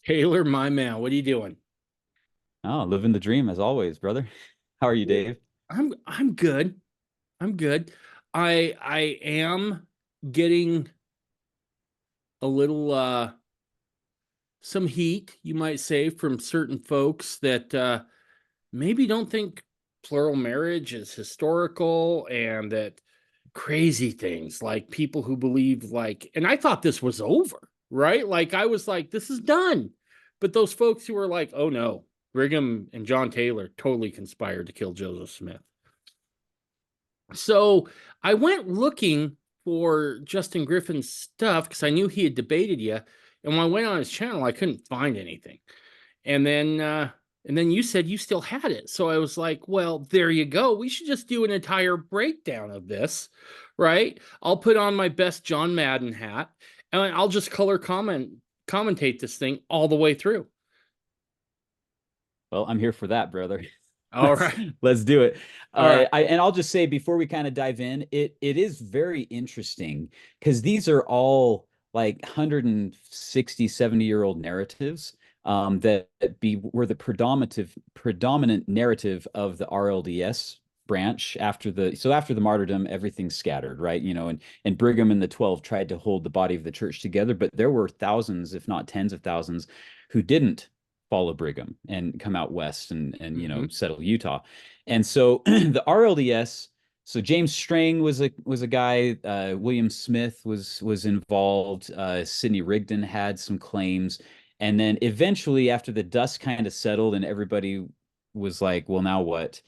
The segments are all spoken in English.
Taylor, my man, what are you doing? Oh, living the dream as always, brother. How are you, Yeah. Dave? I'm good. I'm good. I am getting a little some heat, you might say, from certain folks that maybe don't think plural marriage is historical and that crazy things like people who believe and I thought this was over, right? Like I was like, this is done. But those folks who were like, oh no, Brigham and John Taylor totally conspired to kill Joseph Smith. So I went looking for Justin Griffin's stuff because I knew he had debated you. And when I went on his channel, I couldn't find anything. And then you said you still had it. So I was like, well, there you go. We should just do an entire breakdown of this, right? I'll put on my best John Madden hat and I'll just commentate this thing all the way through. Well, I'm here for that, brother. All Let's right. let's do it. All right. And I'll just say before we kind of dive in, it is very interesting because these are all like 160, 70-year-old narratives that were the predominant narrative of the RLDS branch after the martyrdom, everything's scattered, right? And Brigham and the 12 tried to hold the body of the church together, but there were thousands, if not tens of thousands, who didn't follow Brigham and come out west and Mhm. settle Utah. And so the RLDS, so James Strang was a guy. William Smith was involved. Sidney Rigdon had some claims, and then eventually, after the dust kind of settled and everybody was like, "Well, now what?"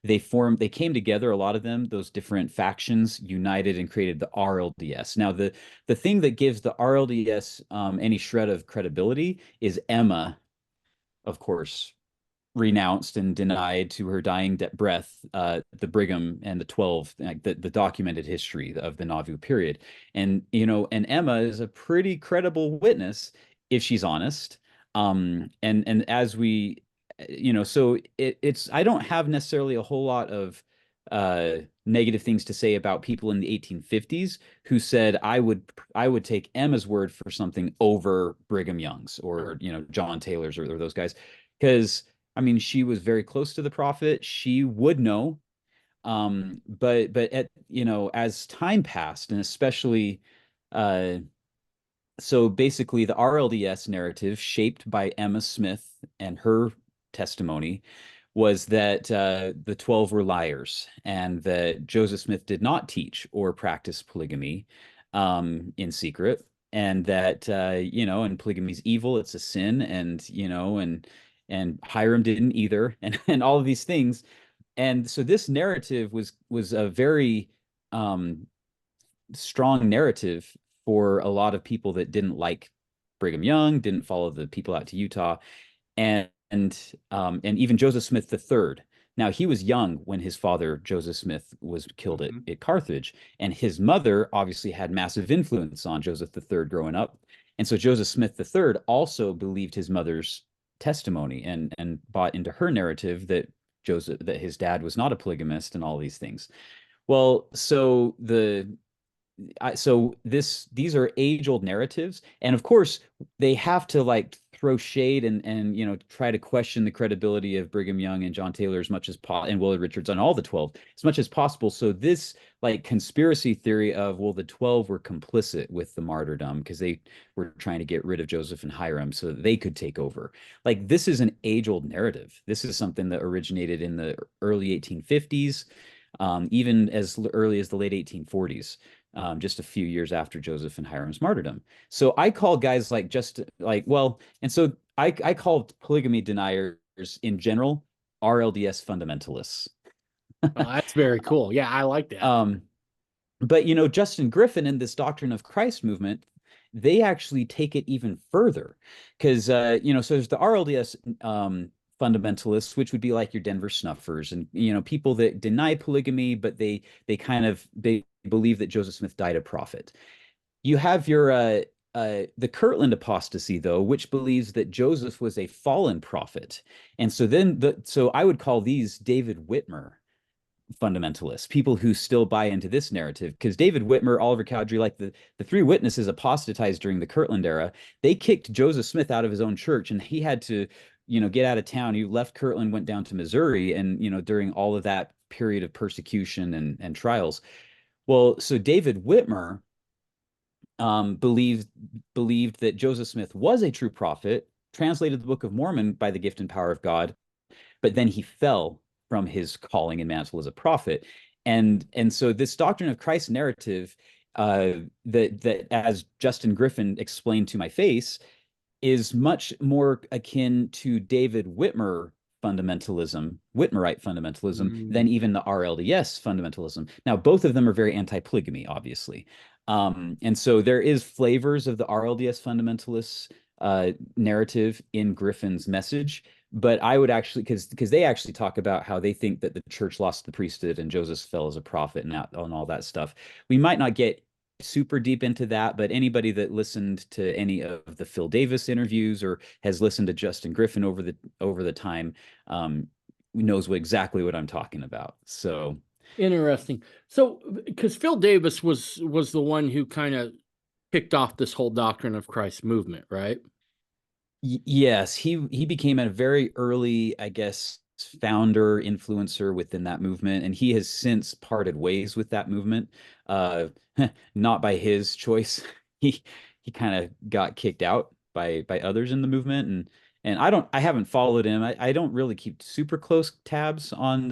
They came together. A lot of them, those different factions, united and created the RLDS. Now, the thing that gives the RLDS any shred of credibility is Emma, of course, renounced and denied to her dying breath the Brigham and the 12, like the documented history of the Nauvoo period. And Emma is a pretty credible witness if she's honest. And as we, so it's I don't have necessarily a whole lot of negative things to say about people in the 1850s who said I would take Emma's word for something over Brigham Young's or Sure. John Taylor's or those guys, because I mean, she was very close to the prophet. She would know. But as time passed, and especially, uh, so basically the RLDS narrative shaped by Emma Smith and her testimony was that the 12 were liars and that Joseph Smith did not teach or practice polygamy in secret, and that and polygamy's evil, it's a sin, and Hyrum didn't either, and all of these things. And so this narrative was a very um, strong narrative for a lot of people that didn't like Brigham Young, didn't follow the people out to Utah, and even Joseph Smith III. Now he was young when his father Joseph Smith was killed at, Mhm. at Carthage, and his mother obviously had massive influence on Joseph III growing up, and so Joseph Smith III also believed his mother's testimony and bought into her narrative that his dad was not a polygamist and all these things. Well, these are age old narratives, and of course they have to like throw shade and try to question the credibility of Brigham Young and John Taylor as much as and Willard Richards and all the 12 as much as possible. So this like conspiracy theory of, well, the 12 were complicit with the martyrdom because they were trying to get rid of Joseph and Hyrum so that they could take over. Like, this is an age old narrative. This is something that originated in the early 1850s, even as early as the late 1840s, just a few years after Joseph and Hyram's martyrdom. So I call guys like just like, well, and so I called polygamy deniers in general RLDS fundamentalists. Well, that's very cool. Yeah, I like that. Um, but Justin Griffin and this Doctrine of Christ movement, they actually take it even further because so there's the RLDS fundamentalists, which would be like your Denver snuffers and people that deny polygamy, but they believe that Joseph Smith died a prophet. You have your the Kirtland apostasy, though, which believes that Joseph was a fallen prophet, and so I would call these David Whitmer fundamentalists, people who still buy into this narrative. Because David Whitmer, Oliver Cowdery, like the three witnesses apostatized during the Kirtland era. They kicked Joseph Smith out of his own church, and he had to, get out of town. He left Kirtland, went down to Missouri, and during all of that period of persecution and trials. Well, so David Whitmer believed that Joseph Smith was a true prophet, translated the Book of Mormon by the gift and power of God, but then he fell from his calling and mantle as a prophet. And so this Doctrine of Christ narrative, that as Justin Griffin explained to my face, is much more akin to David Whitmerite fundamentalism, than even the RLDS fundamentalism. Now, both of them are very anti-polygamy, obviously. And so there is flavors of the RLDS fundamentalists narrative in Griffin's message, but I would actually, because they actually talk about how they think that the church lost the priesthood and Joseph fell as a prophet and all that stuff. We might not get super deep into that, but anybody that listened to any of the Phil Davis interviews or has listened to Justin Griffin over the time knows exactly what I'm talking about. So interesting. So, because Phil Davis was the one who kind of kicked off this whole Doctrine of Christ movement, right? Yes, he became a very early, I guess, founder, influencer within that movement, and he has since parted ways with that movement. Not by his choice. He kind of got kicked out by others in the movement, and I haven't followed him. I don't really keep super close tabs on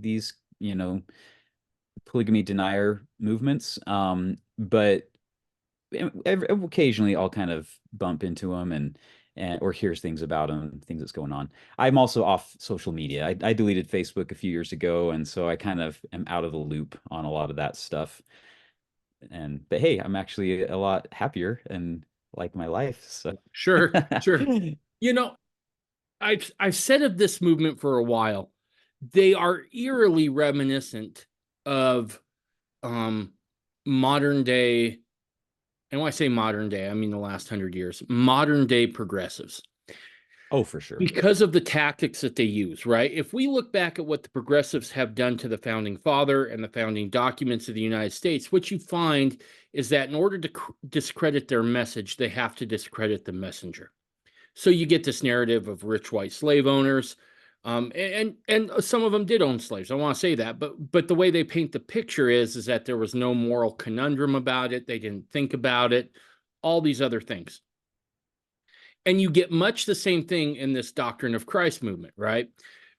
these, polygamy denier movements. But occasionally I'll kind of bump into him and or hears things about him, things that's going on. I'm also off social media. I deleted Facebook a few years ago, and so I kind of am out of the loop on a lot of that stuff. But hey, I'm actually a lot happier and like my life. So Sure, sure. I've said of this movement for a while, they are eerily reminiscent of modern day, and when I say modern day, I mean the last 100 years, modern day progressives. Oh, for sure. Because of the tactics that they use, right? If we look back at what the progressives have done to the founding father and the founding documents of the United States, what you find is that in order to discredit their message, they have to discredit the messenger. So you get this narrative of rich white slave owners, and some of them did own slaves. I want to say that, but the way they paint the picture is that there was no moral conundrum about it. They didn't think about it. All these other things. And you get much the same thing in this Doctrine of Christ movement, right?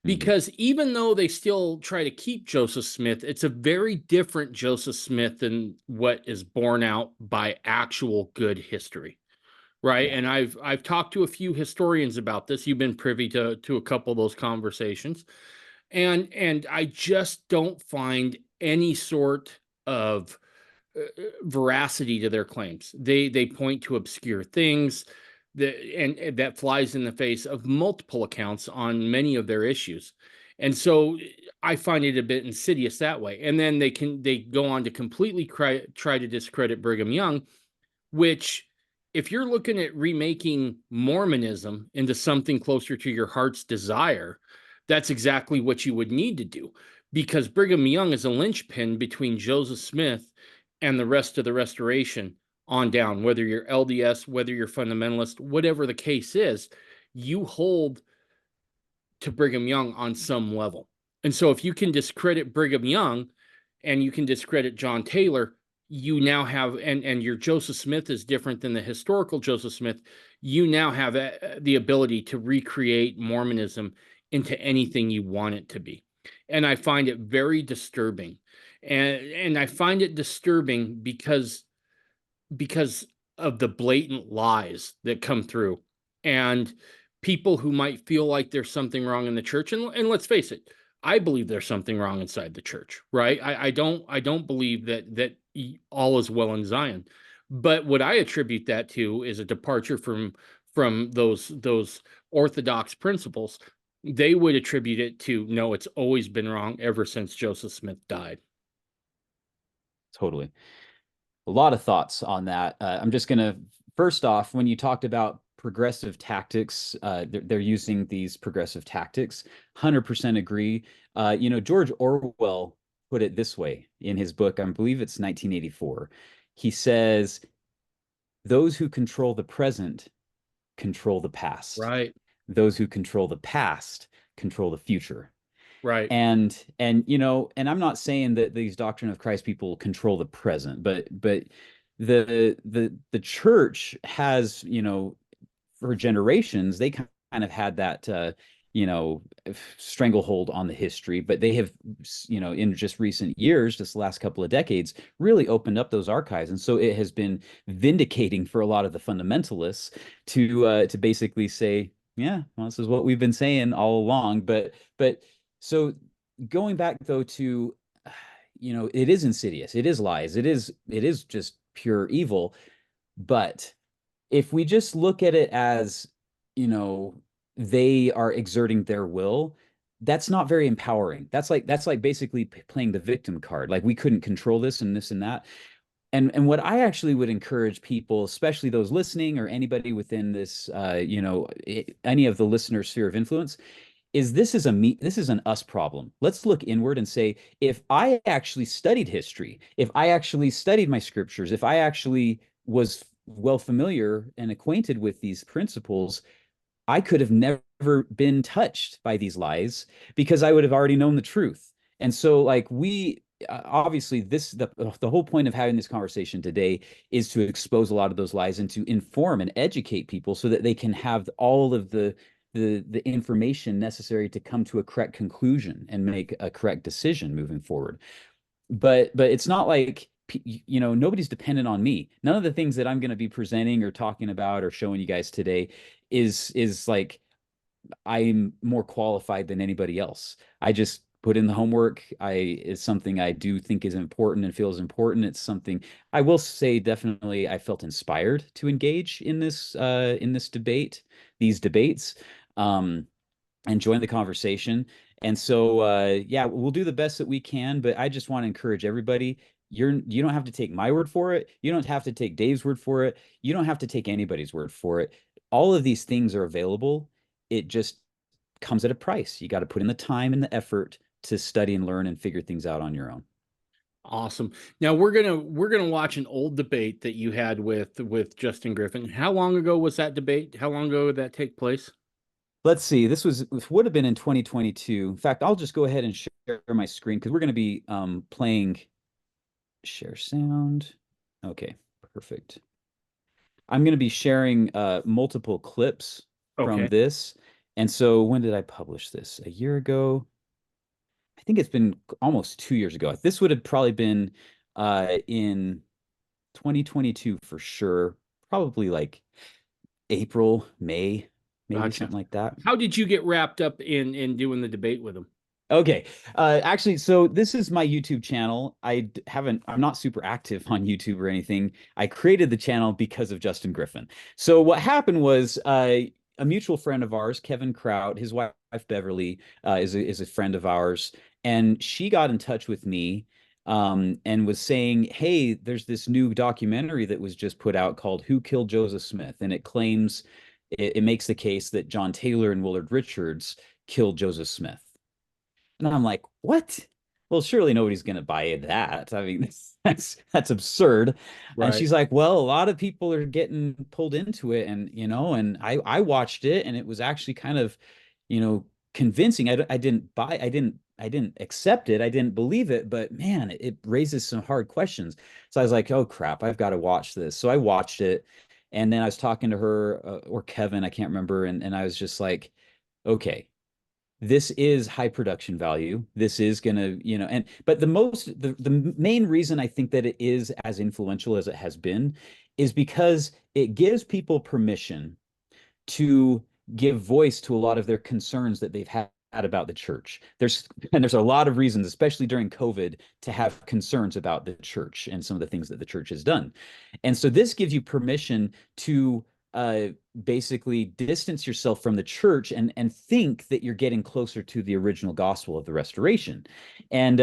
Because even though they still try to keep Joseph Smith, it's a very different Joseph Smith than what is borne out by actual good history, right? Yeah. And I've talked to a few historians about this. You've been privy to a couple of those conversations, and I just don't find any sort of veracity to their claims. They point to obscure things and that flies in the face of multiple accounts on many of their issues. And so I find it a bit insidious that way. And then they go on to completely try to discredit Brigham Young, which, if you're looking at remaking Mormonism into something closer to your heart's desire, that's exactly what you would need to do, because Brigham Young is a linchpin between Joseph Smith and the rest of the Restoration on down. Whether you're LDS, whether you're fundamentalist, whatever the case is, you hold to Brigham Young on some level. And so if you can discredit Brigham Young and you can discredit John Taylor, you now have, and your Joseph Smith is different than the historical Joseph Smith, you now have the ability to recreate Mormonism into anything you want it to be. And I find it very disturbing. And I find it disturbing because of the blatant lies that come through, and people who might feel like there's something wrong in the church. And let's face it, I believe there's something wrong inside the church, right? I don't believe that all is well in Zion. But what I attribute that to is a departure from those orthodox principles. They would attribute it to, no, it's always been wrong ever since Joseph Smith died. Totally. A lot of thoughts on that. I'm just going to, first off, when you talked about progressive tactics. They're using these progressive tactics. 100% agree. George Orwell put it this way in his book, I believe it's 1984. He says, those who control the present control the past. Right. Those who control the past control the future. Right. And I'm not saying that these Doctrine of Christ people control the present, but the church has, for generations, they kind of had that stranglehold on the history, but they have, in just recent years, just the last couple of decades, really opened up those archives. And so it has been vindicating for a lot of the fundamentalists to basically say, yeah, well, this is what we've been saying all along. But so going back though to, it is insidious, it is lies, it is just pure evil. But if we just look at it as, they are exerting their will, that's not very empowering. That's like basically playing the victim card. Like, we couldn't control this and this and that. And what I actually would encourage people, especially those listening or anybody within this, any of the listeners' sphere of influence, is this is an us problem. Let's look inward and say, if I actually studied history, if I actually studied my scriptures, if I actually was well familiar and acquainted with these principles, I could have never been touched by these lies because I would have already known the truth. And so, like, we obviously, the whole point of having this conversation today is to expose a lot of those lies and to inform and educate people so that they can have all of the information necessary to come to a correct conclusion and make a correct decision moving forward. But it's not like, nobody's dependent on me. None of the things that I'm going to be presenting or talking about or showing you guys today is like I'm more qualified than anybody else. I just put in the homework. It's something I do think is important and feels important. It's something I will say, definitely I felt inspired to engage in this debate, these debates, and join the conversation. And so yeah, we'll do the best that we can, but I just want to encourage everybody. You don't have to take my word for it. You don't have to take Dave's word for it. You don't have to take anybody's word for it. All of these things are available. It just comes at a price. You got to put in the time and the effort to study and learn and figure things out on your own. Awesome. Now we're gonna watch an old debate that you had with Justin Griffin. How long ago was that debate? How long ago did that take place? Let's see. This would have been in 2022. In fact, I'll just go ahead and share my screen because we're going to be playing share sound. Okay, perfect. I'm going to be sharing multiple clips from this. And so when did I publish this? A year ago? I think it's been almost 2 years ago. This would have probably been in 2022 for sure. Probably like April, May, maybe Gotcha. something like that. How did you get wrapped up in doing the debate with him? Okay. Actually, so this is my YouTube channel. I'm not super active on YouTube or anything. I created the channel because of Justin Griffin. So what happened was a mutual friend of ours, Kevin Kraut, his wife Beverly, is a friend of ours, and she got in touch with me and was saying, hey, there's this new documentary that was just put out called Who Killed Joseph Smith? And it claims, it makes the case that John Taylor and Willard Richards killed Joseph Smith. And I'm like, what? Well, surely nobody's going to buy that. I mean, that's absurd. Right. And she's like, well, a lot of people are getting pulled into it. And, and I watched it and it was actually kind of, convincing. I didn't accept it. I didn't believe it, but man, it raises some hard questions. So I was like, oh crap, I've got to watch this. So I watched it. And then I was talking to her or Kevin, I can't remember. And I was just like, okay, this is high production value. This is going to, but the main reason I think that it is as influential as it has been is because it gives people permission to give voice to a lot of their concerns that they've had about the church. There's a lot of reasons, especially during COVID, to have concerns about the church and some of the things that the church has done. And so this gives you permission to basically distance yourself from the church and think that you're getting closer to the original gospel of the restoration. And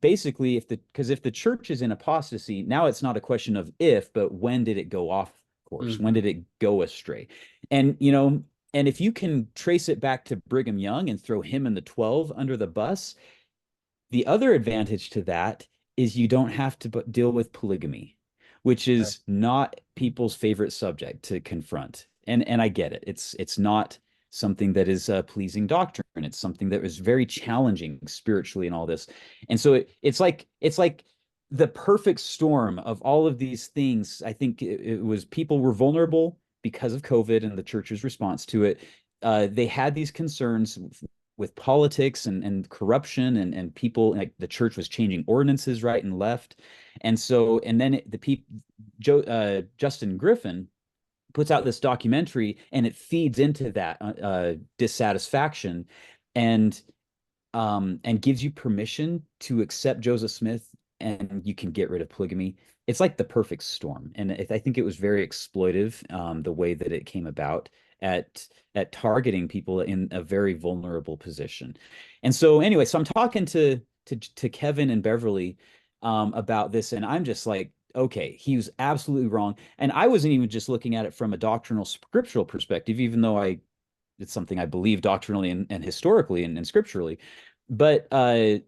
basically, if the church is in apostasy, now it's not a question of if, but when did it go off course? When Mhm. did it go astray? And, you know, and if you can trace it back to Brigham Young and throw him and the 12 under the bus, the other advantage to that is you don't have to deal with polygamy, which Right. is not people's favorite subject to confront. And I get it. It's not something that is a pleasing doctrine. It's something that is very challenging spiritually and all this. And so it's like the perfect storm of all of these things. I think it was people were vulnerable because of COVID and the church's response to it. They had these concerns with politics and corruption and people, like the church was changing ordinances right and left. And so, and then the people, Justin Griffin puts out this documentary and it feeds into that dissatisfaction and gives you permission to accept Joseph Smith and you can get rid of polygamy. It's like the perfect storm. And I think it was very exploitive, the way that it came about at targeting people in a very vulnerable position. And so anyway, so I'm talking to Kevin and Beverly about this, and I'm just like, okay, he was absolutely wrong. And I wasn't even just looking at it from a doctrinal scriptural perspective, even though it's something I believe doctrinally and historically and scripturally. But I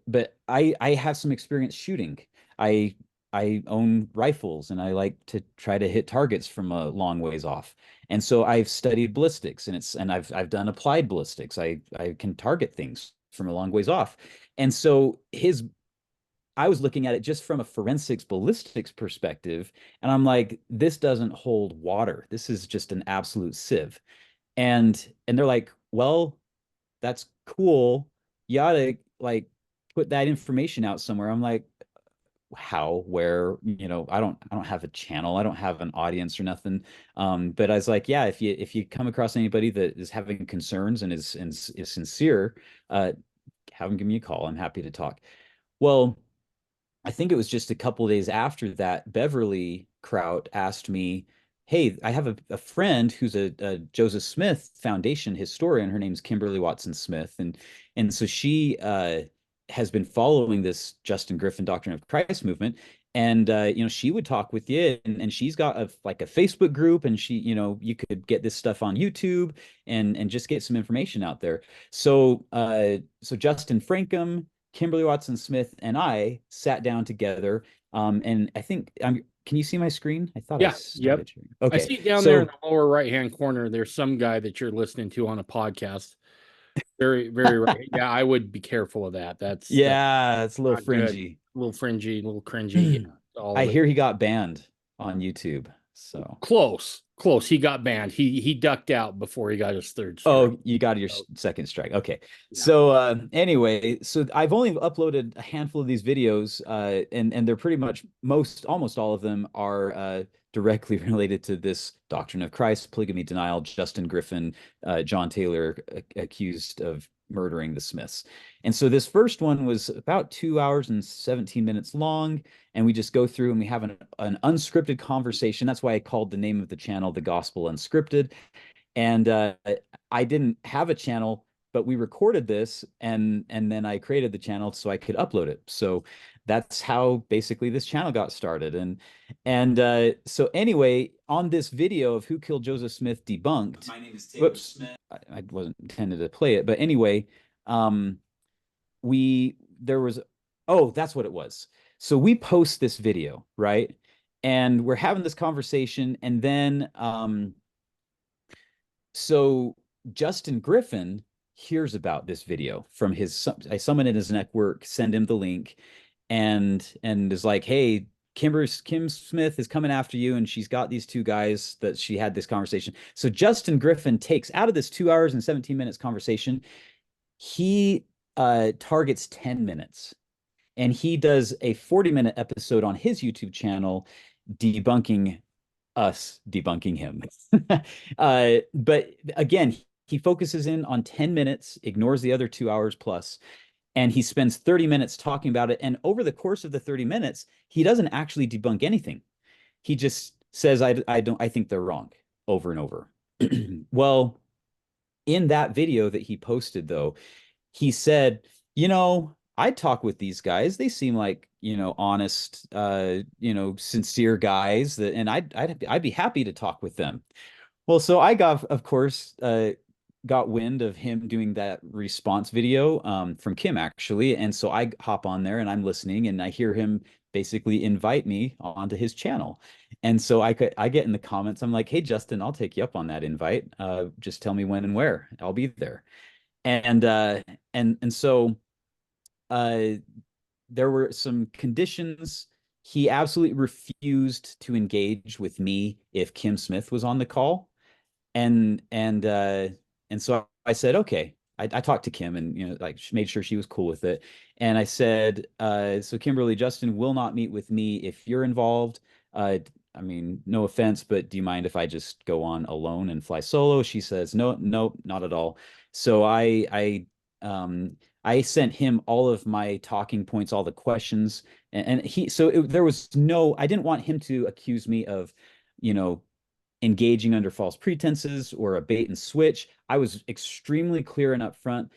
have some experience shooting. I I own rifles and I like to try to hit targets from a long ways off. And so I've studied ballistics and I've done applied ballistics. I can target things from a long ways off. And so I was looking at it just from a forensics ballistics perspective, and I'm like, this doesn't hold water. This is just an absolute sieve. And they're like, well, that's cool. You ought to like put that information out somewhere. I'm like, how, where, I don't have a channel. I don't have an audience or nothing. But I was like, yeah, if you come across anybody that is having concerns and is sincere, have them give me a call. I'm happy to talk. Well, I think it was just a couple of days after that, Beverly Kraut asked me, hey, I have a friend who's a Joseph Smith Foundation historian. Her name's Kimberly Watson Smith. And so she has been following this Justin Griffin Doctrine of Christ movement. And she would talk with you, and she's got like a Facebook group, and you could get this stuff on YouTube and just get some information out there. So Justin Frankum, Kimberly Watson Smith, and I sat down together. And I think can you see my screen? I thought I Yeah. Yep. started sharing. I Okay. see down there in So the lower right-hand corner, there's some guy that you're listening to on a podcast. Very, very right. Yeah, I would be careful of that. That's yeah, it's a little not good. fringy. A little fringy, a little cringy. Yeah, all I of it. hear he got banned on YouTube. So Close, close. He got banned. He ducked out before he got his third strike. oh, you got your So, second strike. Okay. yeah. So anyway, so I've only uploaded a handful of these videos, and they're pretty much almost all of them are directly related to this Doctrine of Christ, polygamy denial, Justin Griffin, John Taylor accused of murdering the Smiths. And so this first one was about 2 hours and 17 minutes long, and we just go through and we have an unscripted conversation. That's why I called the name of the channel The Gospel Unscripted. And I didn't have a channel, but we recorded this and then I created the channel so I could upload it. So that's how basically this channel got started. And so anyway, on this video of Who Killed Joseph Smith Debunked. My name is Taylor Smith. I wasn't intended to play it, but anyway, we there was oh, that's what it was. So we post this video, right? And we're having this conversation, and then so Justin Griffin hears about this video from I summon in his network, send him the link, and is like, hey, Kim Smith is coming after you, and she's got these two guys that she had this conversation. So Justin Griffin takes out of this 2 hours and 17 minutes conversation, he targets 10 minutes, and he does a 40-minute episode on his YouTube channel debunking us debunking him. But again, he focuses in on 10 minutes, ignores the other 2 hours plus, and he spends 30 minutes talking about it. And over the course of the 30 minutes, he doesn't actually debunk anything. He just says, I think they're wrong over and over. Well, in that video that he posted, though, he said, I talk with these guys. They seem like, honest, sincere guys that, and I'd be happy to talk with them. Well, so I got, of course, got wind of him doing that response video from Kim actually, and so I hop on there and I'm listening, and I hear him basically invite me onto his channel, and so I get in the comments. I'm like, hey Justin, I'll take you up on that invite. Just tell me when and where. I'll be there. And so uh, there were some conditions. He absolutely refused to engage with me if Kim Smith was on the call, and so I said, okay. I talked to Kim and like made sure she was cool with it. And I said, so Kimberly, Justin will not meet with me if you're involved. Uh, I mean, no offense, but do you mind if I just go on alone and fly solo? She says, no, no, not at all. So I sent him all of my talking points, all the questions, and there was no, I didn't want him to accuse me of, you know, engaging under false pretenses or a bait and switch. I was extremely clear and upfront.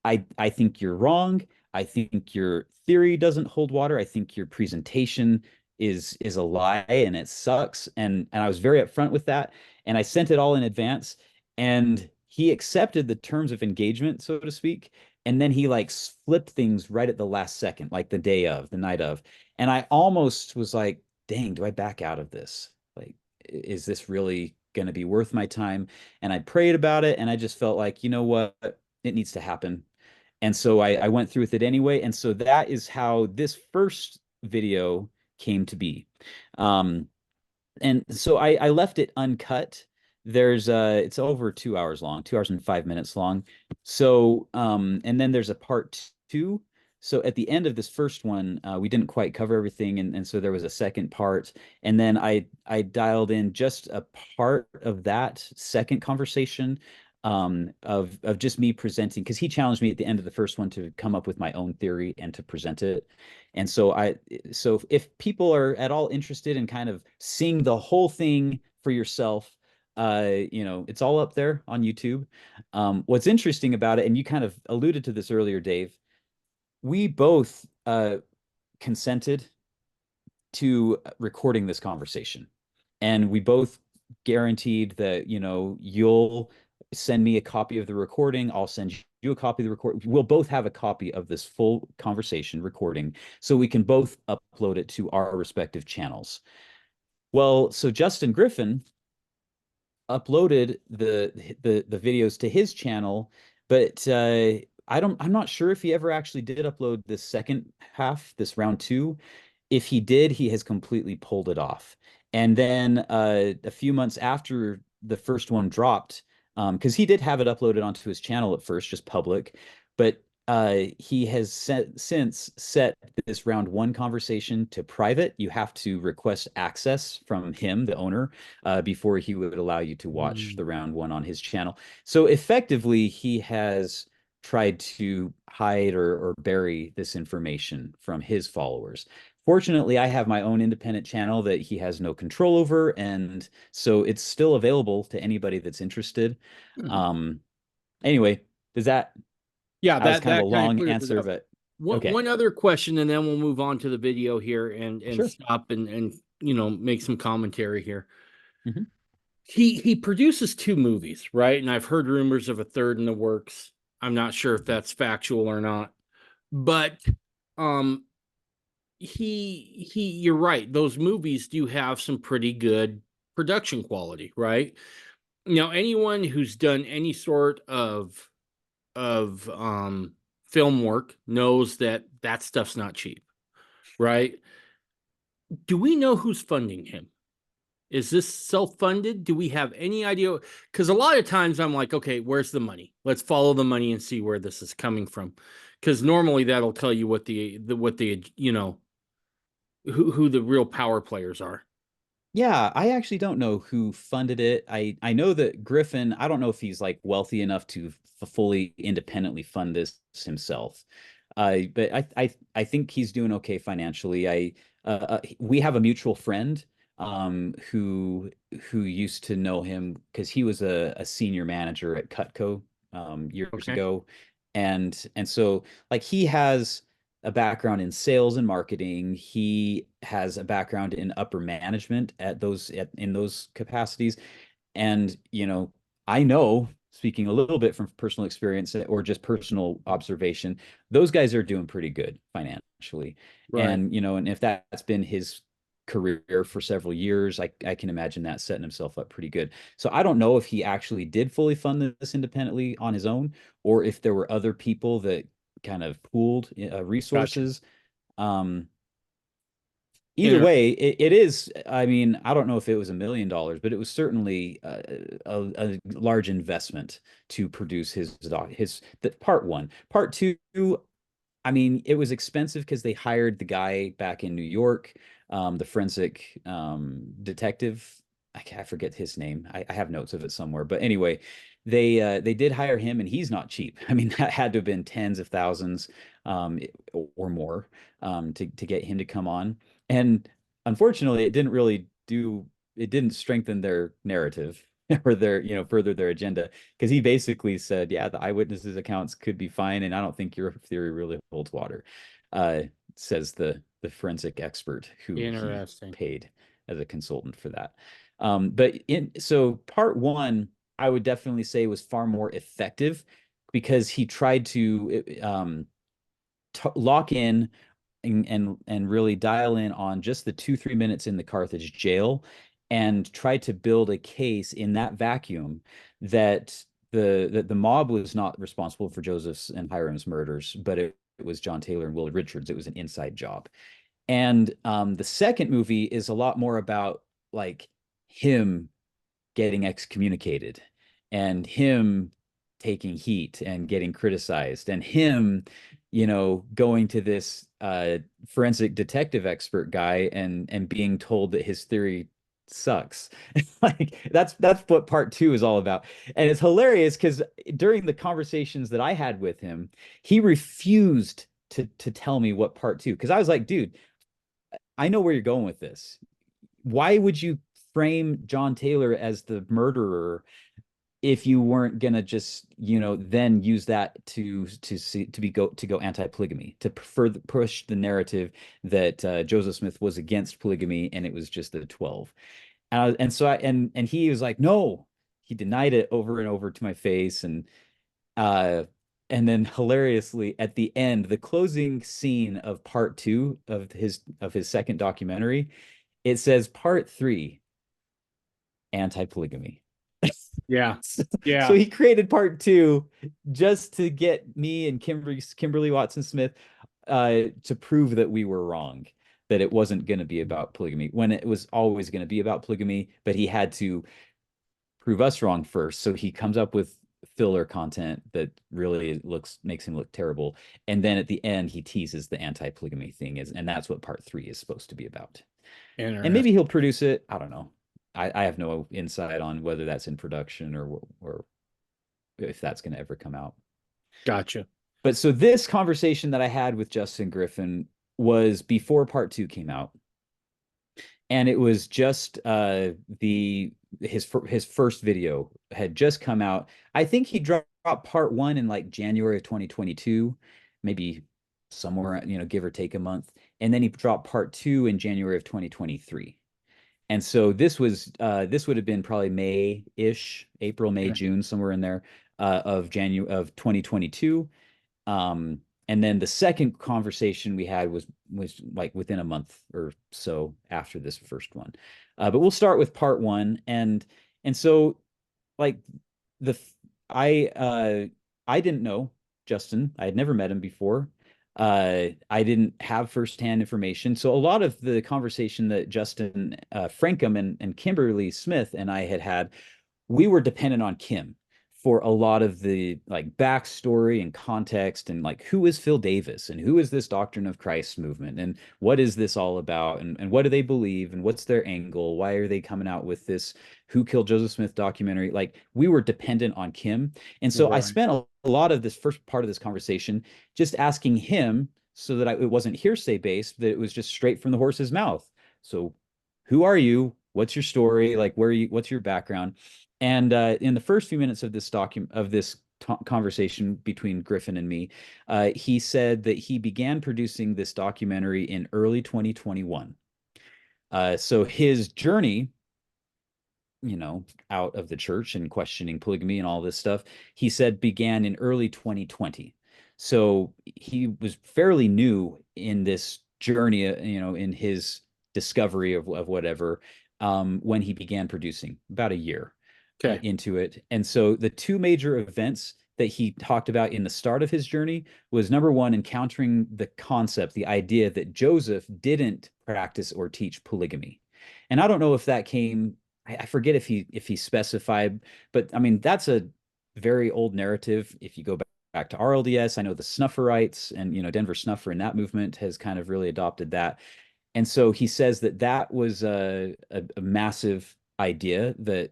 I think you're wrong. I think your theory doesn't hold water. I think your presentation is a lie and it sucks. And I was very upfront with that. And I sent it all in advance. And he accepted the terms of engagement, so to speak. And then he like flipped things right at the last second, like the day of, the night of. And I almost was like, dang, do I back out of this? Like, is this really going to be worth my time? And I prayed about it and I just felt like, you know what? It needs to happen. And so I went through with it anyway. And so that is how this first video came to be. Um, and so I left it uncut. It's over 2 hours long, 2 hours and 5 minutes long. So and then there's a part two. So at the end of this first one, we didn't quite cover everything, and so there was a second part, and then I dialed in just a part of that second conversation, of just me presenting, because he challenged me at the end of the first one to come up with my own theory and to present it. And so if people are at all interested in kind of seeing the whole thing for yourself, it's all up there on YouTube. What's interesting about it, and you kind of alluded to this earlier, Dave, we both consented to recording this conversation, and we both guaranteed that you'll send me a copy of the recording, I'll send you a copy of the recording. We'll both have a copy of this full conversation recording so we can both upload it to our respective channels. Well, so Justin Griffin uploaded the videos to his channel, but I'm not sure if he ever actually did upload this second half, this round two. If he did, he has completely pulled it off. And then a few months after the first one dropped, because he did have it uploaded onto his channel at first, just public, but he has since set this round one conversation to private. You have to request access from him, the owner, before he would allow you to watch the round one on his channel. So effectively, he has tried to hide or bury this information from his followers. Fortunately, I have my own independent channel that he has no control over, and so it's still available to anybody that's interested. Um, anyway, does that Yeah, that was that kind of a that kind of long clears it answer, up. but One okay. one other question, and then we'll move on to the video here and Sure. stop and make some commentary here. Mhm. He produces two movies, right? And I've heard rumors of a third in the works. I'm not sure if that's factual or not, but um, you're right. Those movies do have some pretty good production quality, right? Now, anyone who's done any sort of film work knows that that stuff's not cheap, right? Do we know who's funding him? Is this self-funded? Do we have any idea? Because a lot of times I'm like, okay, where's the money? Let's follow the money and see where this is coming from. Because normally that'll tell you what the who the real power players are. Yeah, I actually don't know who funded it. I know that Griffin, I don't know if he's like wealthy enough to fully independently fund this himself. But I think he's doing okay financially. We have a mutual friend who used to know him because he was a senior manager at Cutco years Okay. ago. And so like he has a background in sales and marketing. He has a background in upper management in those capacities. And, I know, speaking a little bit from personal experience or just personal observation, those guys are doing pretty good financially. Right. And if that's been his career for several years, I can imagine that setting himself up pretty good. So I don't know if he actually did fully fund this independently on his own, or if there were other people that kind of pooled Gotcha. resources. Um, Either Inter- way, it is. I mean, I don't know if it was $1 million, but it was certainly a large investment to produce his part one. Part two, I mean, it was expensive because they hired the guy back in New York, the forensic detective. I forget his name. I have notes of it somewhere. But anyway, they did hire him, and he's not cheap. I mean, that had to have been tens of thousands or more to get him to come on. And unfortunately, it didn't strengthen their narrative or further their agenda, because he basically said, yeah, the eyewitnesses accounts could be fine, and I don't think your theory really holds water, says the forensic expert who he Interesting. paid as a consultant for that. So part one, I would definitely say, was far more effective because he tried to lock in and really dial in on just the 2-3 minutes in the Carthage jail, and try to build a case in that vacuum that the mob was not responsible for Joseph's and Hyram's murders, but it was John Taylor and Willard Richards. It was an inside job. And the second movie is a lot more about like him getting excommunicated, and him taking heat and getting criticized, and him, going to this forensic detective expert guy and being told that his theory sucks. Like that's what part two is all about. And it's hilarious because during the conversations that I had with him, he refused to tell me what part two, because I was like, dude, I know where you're going with this. Why would you frame John Taylor as the murderer if you weren't gonna just, then use that to go anti-polygamy, to further push the narrative that Joseph Smith was against polygamy and it was just the 12. And he was like, no, he denied it over and over to my face. Uh and then hilariously at the end, the closing scene of part two of his second documentary, it says part three, anti-polygamy. Yeah. So Yeah. he created part two just to get me and Kimberly Watson Smith to prove that we were wrong, that it wasn't going to be about polygamy when it was always going to be about polygamy, but he had to prove us wrong first. So he comes up with filler content that really makes him look terrible. And then at the end, he teases the anti-polygamy thing and that's what part three is supposed to be about. And maybe Interesting. he'll produce it. I don't know. I have no insight on whether that's in production or if that's going to ever come out. Gotcha. But so this conversation that I had with Justin Griffin was before part two came out, and it was just his first video had just come out. I think he dropped part one in like January of 2022, maybe somewhere, give or take a month, and then he dropped part two in January of 2023. And so this would have been probably May-ish, April, May, Okay. June, somewhere in there, of January of 2022. And then the second conversation we had was like within a month or so after this first one. But we'll start with part one. And so like the I didn't know Justin. I had never met him before. I didn't have firsthand information. So a lot of the conversation that Justin Frankham and Kimberly Smith and I had, we were dependent on Kim for a lot of the like backstory and context, and like, who is Phil Davis and who is this Doctrine of Christ movement and what is this all about, and what do they believe and what's their angle? Why are they coming out with this Who Killed Joseph Smith documentary? Like, we were dependent on Kim. And so I Right. spent a lot of this first part of this conversation just asking him, so that it wasn't hearsay based, that it was just straight from the horse's mouth. So who are you? What's your story? Like, what's your background? And in the first few minutes of this conversation between Griffin and me. He said that he began producing this documentary in early 2021. So his journey, out of the church and questioning polygamy and all this stuff, he said began in early 2020. So he was fairly new in this journey, in his discovery of whatever, when he began producing, about a year Okay. into it. And so the two major events that he talked about in the start of his journey was, number one, encountering the concept, the idea that Joseph didn't practice or teach polygamy. And I don't know if that came, I forget if he specified, but I mean, that's a very old narrative. If you go back to RLDS, I know the Snufferites and, Denver Snuffer in that movement has kind of really adopted that. And so he says that was a massive idea that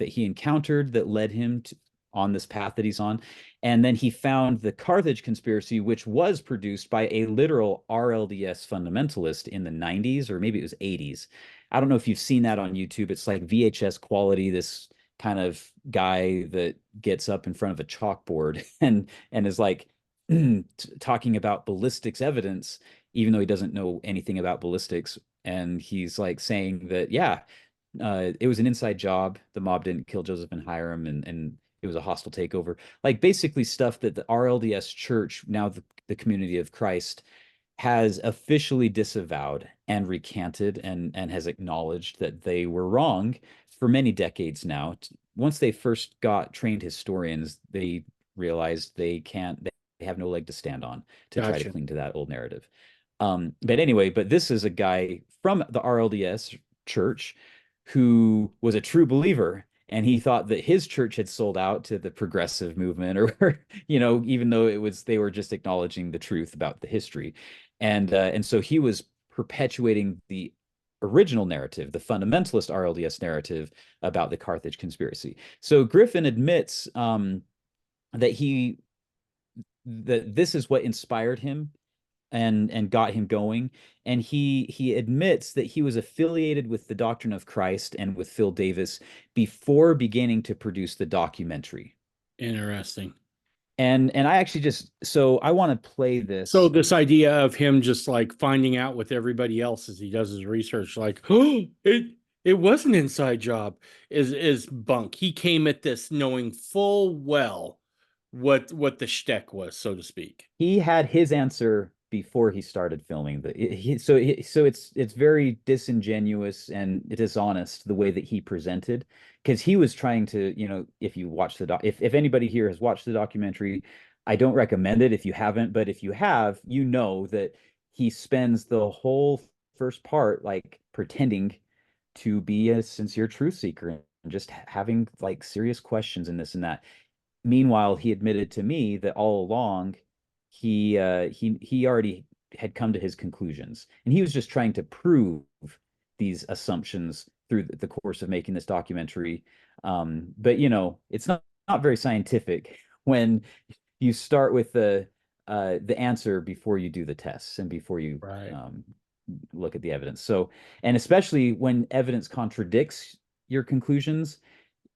he encountered that led him on this path that he's on. And then he found the Carthage conspiracy, which was produced by a literal RLDS fundamentalist in the 90s, or maybe it was 80s. I don't know if you've seen that on YouTube. It's like VHS quality, this kind of guy that gets up in front of a chalkboard and is like talking about ballistics evidence, even though he doesn't know anything about ballistics. And he's like saying that, yeah, it was an inside job. The mob didn't kill Joseph and Hyrum, and it was a hostile takeover. Like basically stuff that the RLDS Church, now the Community of Christ, has officially disavowed and recanted and has acknowledged that they were wrong for many decades now. Once they first got trained historians, they realized they have no leg to stand on to try to cling to that old narrative. But anyway, this is a guy from the RLDS Church who was a true believer, and he thought that his church had sold out to the progressive movement, or even though they were just acknowledging the truth about the history. And so he was perpetuating the original narrative, the fundamentalist RLDS narrative about the Carthage conspiracy. So Griffin admits that this is what inspired him and got him going. And he admits that he was affiliated with the Doctrine of Christ and with Phil Davis before beginning to produce the documentary. Interesting. And I actually so I want to play this. So this idea of him just like finding out with everybody else as he does his research, like, oh, it was an inside job, is bunk. He came at this knowing full well what the shtick was, so to speak. He had his answer before he started filming. So it's very disingenuous and dishonest the way that he presented, because he was trying to, if you watch if anybody here has watched the documentary, I don't recommend it if you haven't, but if you have, that he spends the whole first part like pretending to be a sincere truth seeker and just having like serious questions and this and that. Meanwhile, he admitted to me that all along he already had come to his conclusions, and he was just trying to prove these assumptions through the course of making this documentary. But it's not very scientific when you start with the answer before you do the tests and before you look at the evidence. So, and especially when evidence contradicts your conclusions,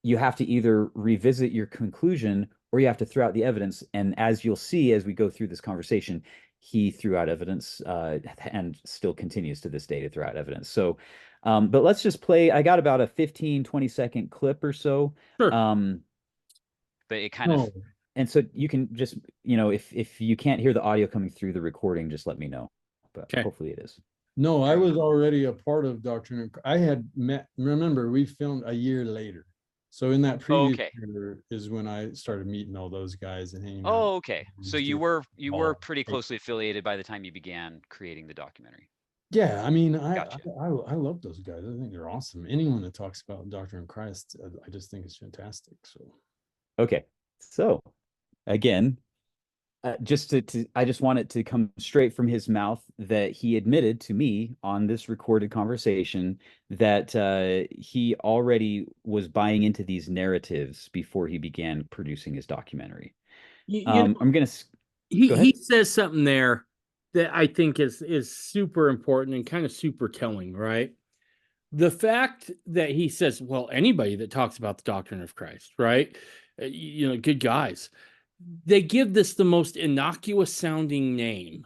you have to either revisit your conclusion or you have to throw out the evidence. And as you'll see, as we go through this conversation, he threw out evidence and still continues to this day to throw out evidence. So, but let's just play. I got about a 15-20 second clip or so. Sure. But it kind of, and so you can just, if you can't hear the audio coming through the recording, just let me know. But hopefully it is. No, I was already a part of Doctrine. I had met, remember, we filmed a year later. So in that previous year is when I started meeting all those guys and hanging out. Oh, okay. So you were pretty closely affiliated by the time you began creating the documentary. Yeah, I mean, I love those guys. I think they're awesome. Anyone that talks about Doctrine of Christ, I just think it's fantastic. So, okay. So, again, I just want it to come straight from his mouth that he admitted to me on this recorded conversation that he already was buying into these narratives before he began producing his documentary. I'm gonna. He says something there that I think is super important and kind of super telling, right? The fact that he says, well, anybody that talks about the Doctrine of Christ, right? Good guys. they give this the most innocuous sounding name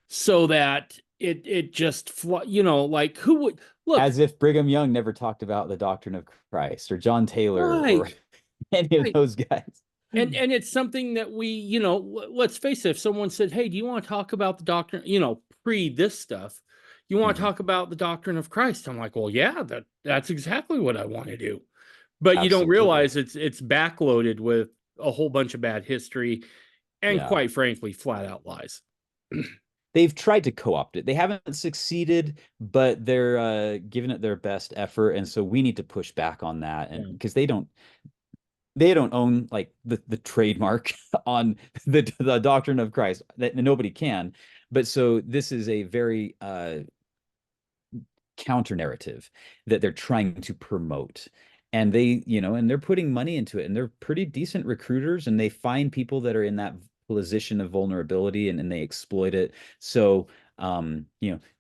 so that it just, like who would look As if Brigham Young never talked about the doctrine of Christ, or John Taylor, or right, any of right. those guys. And it's something that we, let's face it, if someone said, hey, do you want to talk about the doctrine, pre this stuff, you want to talk about the doctrine of Christ? I'm like, well, yeah, that's exactly what I want to do. But you don't Absolutely. realize it's backloaded with a whole bunch of bad history and Yeah. quite frankly, flat out lies. They've tried to co-opt it. They haven't succeeded, but they're giving it their best effort. And so we need to push back on that. And because they don't own like the trademark on the doctrine of Christ, that nobody can. But so this is a very counter narrative that they're trying to promote. And they, and they're putting money into it, and they're pretty decent recruiters, and they find people that are in that position of vulnerability, and they exploit it. So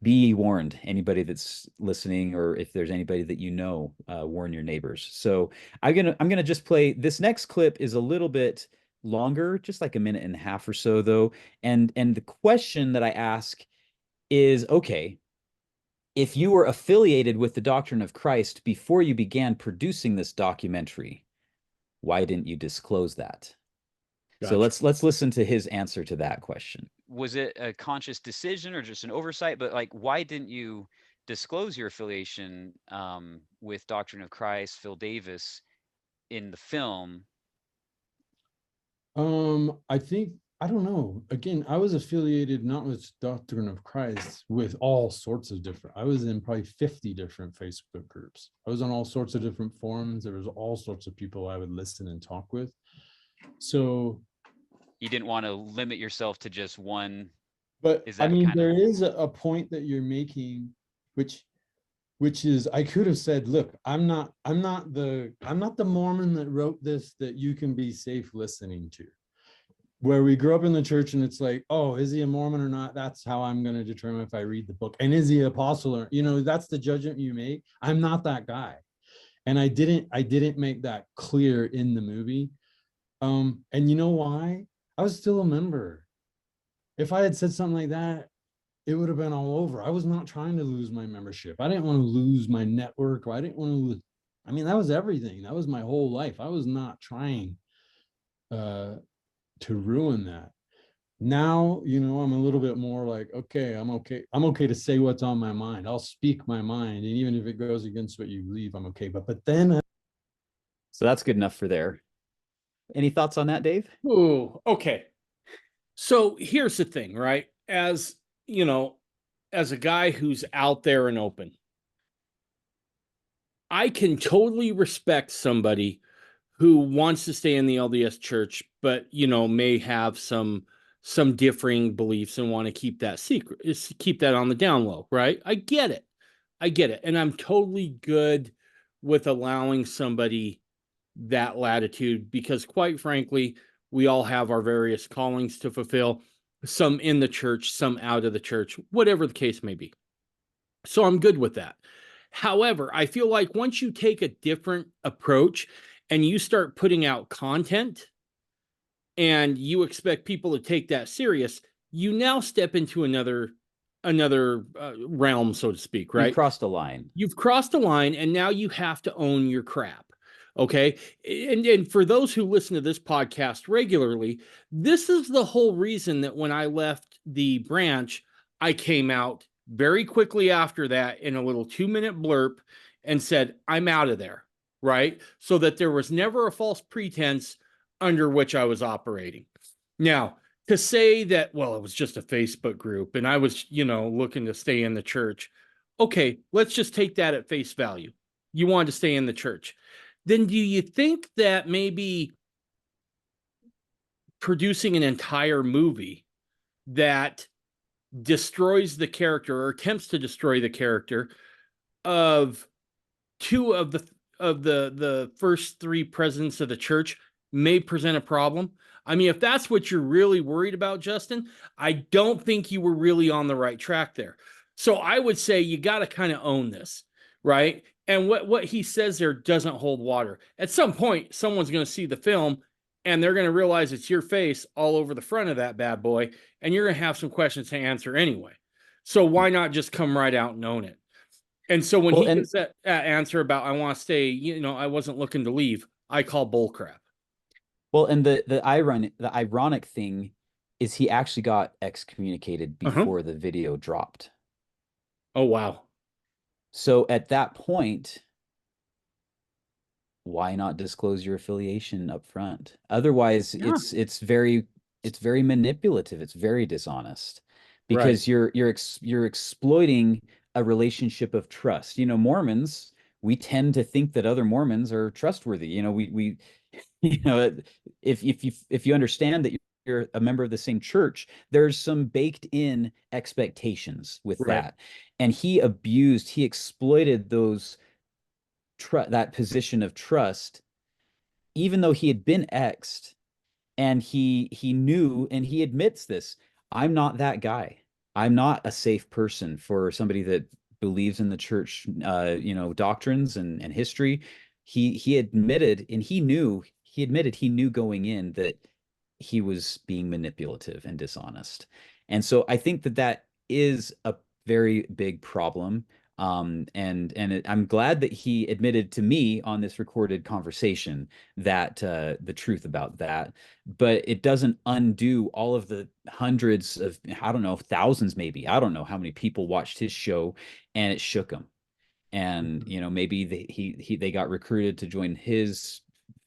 be warned, anybody that's listening, or if there's anybody that warn your neighbors. So I'm gonna just play this next clip. Is a little bit longer, just like a minute and a half or so, though. And the question that I ask is, okay, if you were affiliated with the Doctrine of Christ before you began producing this documentary, why didn't you disclose that? Gotcha. So let's listen to his answer to that question. Was it a conscious decision or just an oversight? But like, why didn't you disclose your affiliation with Doctrine of Christ, Phil Davis, in the film? I don't know. Again, I was affiliated not with Doctrine of Christ, with all sorts of different. I was in probably 50 different Facebook groups. I was on all sorts of different forums. There was all sorts of people I would listen and talk with. So you didn't want to limit yourself to just one. But I mean, there is a point that you're making, which is, I could have said, look, I'm not the Mormon that wrote this that you can be safe listening to. Where we grew up in the church, and it's like, oh, is he a Mormon or not? That's how I'm going to determine if I read the book. And is he an apostle? Or, that's the judgment you make. I'm not that guy. And I didn't make that clear in the movie. And you know why? I was still a member. If I had said something like that, it would have been all over. I was not trying to lose my membership. I didn't want to lose my network. I didn't want to lose. I mean, that was everything. That was my whole life. I was not trying to ruin that. Now, I'm a little bit more like, okay, I'm okay to say what's on my mind. I'll speak my mind. And even if it goes against what you believe, I'm okay. But then. So that's good enough for there. Any thoughts on that, Dave? Oh, okay. So here's the thing, right? As a guy who's out there and open, I can totally respect somebody who wants to stay in the LDS church, but, may have some differing beliefs and want to keep that secret, keep that on the down low, right? I get it. And I'm totally good with allowing somebody that latitude, because quite frankly, we all have our various callings to fulfill, some in the church, some out of the church, whatever the case may be. So I'm good with that. However, I feel like once you take a different approach and you start putting out content and you expect people to take that serious, you now step into another realm, so to speak, right? You've crossed a line. You've crossed a line, and now you have to own your crap. Okay. And for those who listen to this podcast regularly, this is the whole reason that when I left the branch, I came out very quickly after that in a little 2-minute blurb and said, I'm out of there. Right. So that there was never a false pretense under which I was operating. Now, to say that, well, it was just a Facebook group and I was, looking to stay in the church. Okay, let's just take that at face value. You wanted to stay in the church. Then do you think that maybe producing an entire movie that destroys the character or attempts to destroy the character of two of the first three presidents of the church may present a problem? I mean, if that's what you're really worried about, Justin, I don't think you were really on the right track there. So I would say you got to kind of own this, right? And what he says there doesn't hold water. At some point, someone's going to see the film and they're going to realize it's your face all over the front of that bad boy, and you're going to have some questions to answer anyway. So why not just come right out and own it? And so when he gets that answer about, I want to stay, I wasn't looking to leave, I call bullcrap. Well, and the ironic thing is he actually got excommunicated before the video dropped. Oh, wow. So at that point, why not disclose your affiliation up front? Otherwise, it's very manipulative. It's very dishonest, because you're exploiting a relationship of trust. Mormons, we tend to think that other Mormons are trustworthy. We if you understand that you're a member of the same church, there's some baked in expectations with that. And he exploited that position of trust, even though he had been exed, and he knew, and he admits this, I'm not that guy. I'm not a safe person for somebody that believes in the church, doctrines and history. He admitted, and he admitted he knew going in that he was being manipulative and dishonest. And so I think that is a very big problem. I'm glad that he admitted to me on this recorded conversation that the truth about that, but it doesn't undo all of the hundreds of, I don't know, thousands, maybe, I don't know how many people watched his show, and it shook them. And maybe they got recruited to join his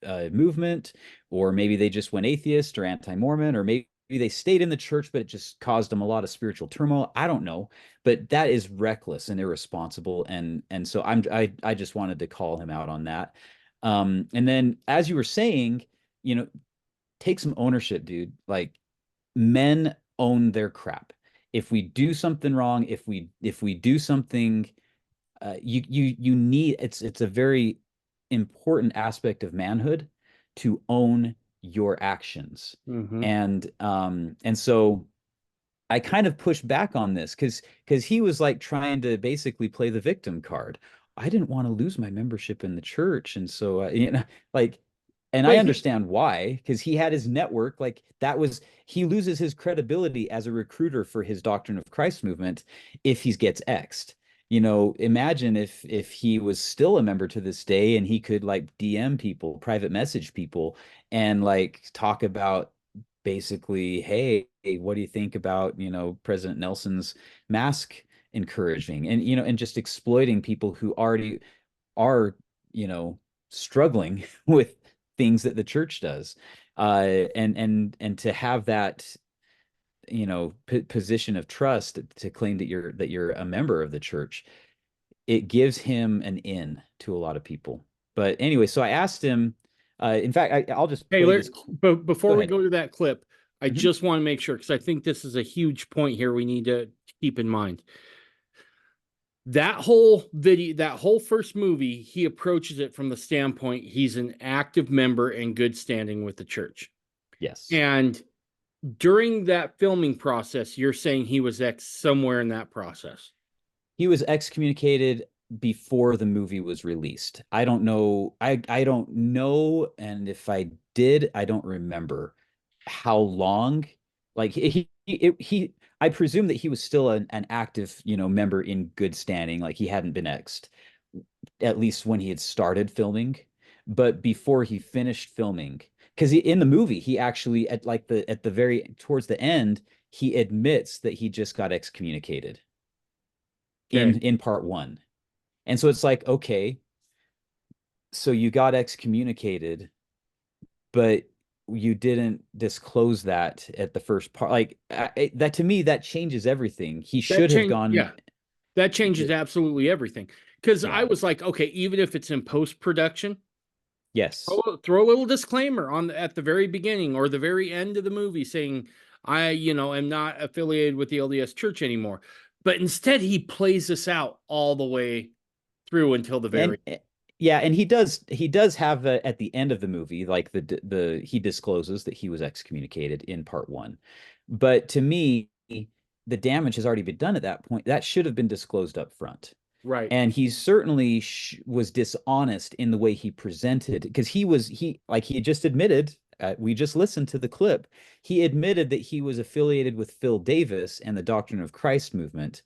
movement, or maybe they just went atheist or anti-Mormon, or maybe they stayed in the church, but it just caused them a lot of spiritual turmoil. I don't know, but that is reckless and irresponsible. And so I just wanted to call him out on that. And then, as you were saying, take some ownership, dude. Like, men own their crap. If we do something wrong, if we do something, you need, it's a very important aspect of manhood to own your actions. And so I kind of pushed back on this because he was like trying to basically play the victim card. I didn't want to lose my membership in the church, and so and I understand why, because he had his network. Like, he loses his credibility as a recruiter for his Doctrine of Christ movement if he gets exed. Imagine if he was still a member to this day, and he could like DM people, private message people, and like talk about basically, hey, what do you think about, President Nelson's mask encouraging, and, and just exploiting people who already are, struggling with things that the church does. And to have that, position of trust to claim that you're a member of the church, it gives him an in to a lot of people. But anyway, so I asked him, in fact, I'll just play this. But before we go to that clip, I just want to make sure, because I think this is a huge point here we need to keep in mind. That whole video, that whole first movie, he approaches it from the standpoint he's an active member in good standing with the church. Yes. And during that filming process, you're saying he was somewhere in that process. He was excommunicated before the movie was released. I don't know. I don't know. And if I did, I don't remember how long. Like, I presume that he was still an active, member in good standing. Like, he hadn't been exed, at least when he had started filming. But before he finished filming, because in the movie, he actually, towards the end, he admits that he just got excommunicated in part one. And so it's like, okay, so you got excommunicated, but you didn't disclose that at the first part. Like, that, to me, that changes everthrough. He should have gone. Yeah, that changes absolutely everything. Because I was like, okay, even if it's in post-production, yes, throw a little disclaimer at the very beginning or the very end of the movie saying, I, am not affiliated with the LDS Church anymore. But instead, he plays this out all the way through until the very end. Yeah, and he does have at the end of the movie, like he discloses that he was excommunicated in part one. But to me, the damage has already been done at that point. That should have been disclosed up front. Right. And he certainly was dishonest in the way he presented, because he had just admitted we just listened to the clip. He admitted that he was affiliated with Phil Davis and the Doctrine of Christ movement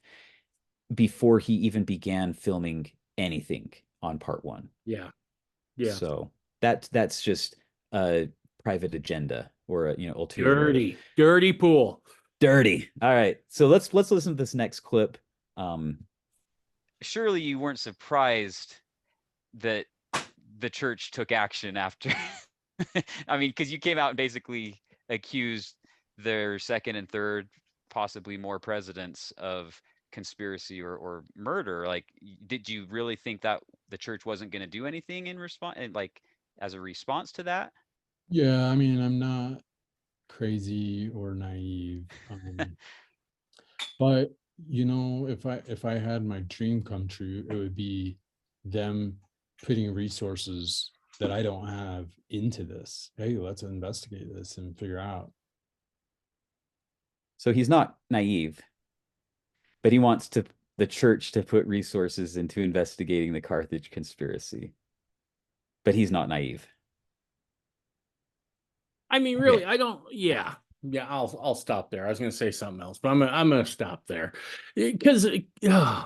before he even began filming anything on part one. Yeah. So that's just a private agenda, or a, ulterior. Dirty pool. Dirty. All right. So let's listen to this next clip. Surely you weren't surprised that the church took action after. I mean, because you came out and basically accused their second and third, possibly more presidents of conspiracy or murder. Like, did you really think that the church wasn't going to do anything in response, and like as a response to that? Yeah, I mean, I'm not crazy or naive, but if I had my dream come true, it would be them putting resources that I don't have into this. Hey, let's investigate this and figure out. So he's not naive, but he wants the church to put resources into investigating the Carthage conspiracy. But he's not naive. I mean, really, I don't. Yeah. I'll stop there. I was going to say something else, but I'm going to stop there because the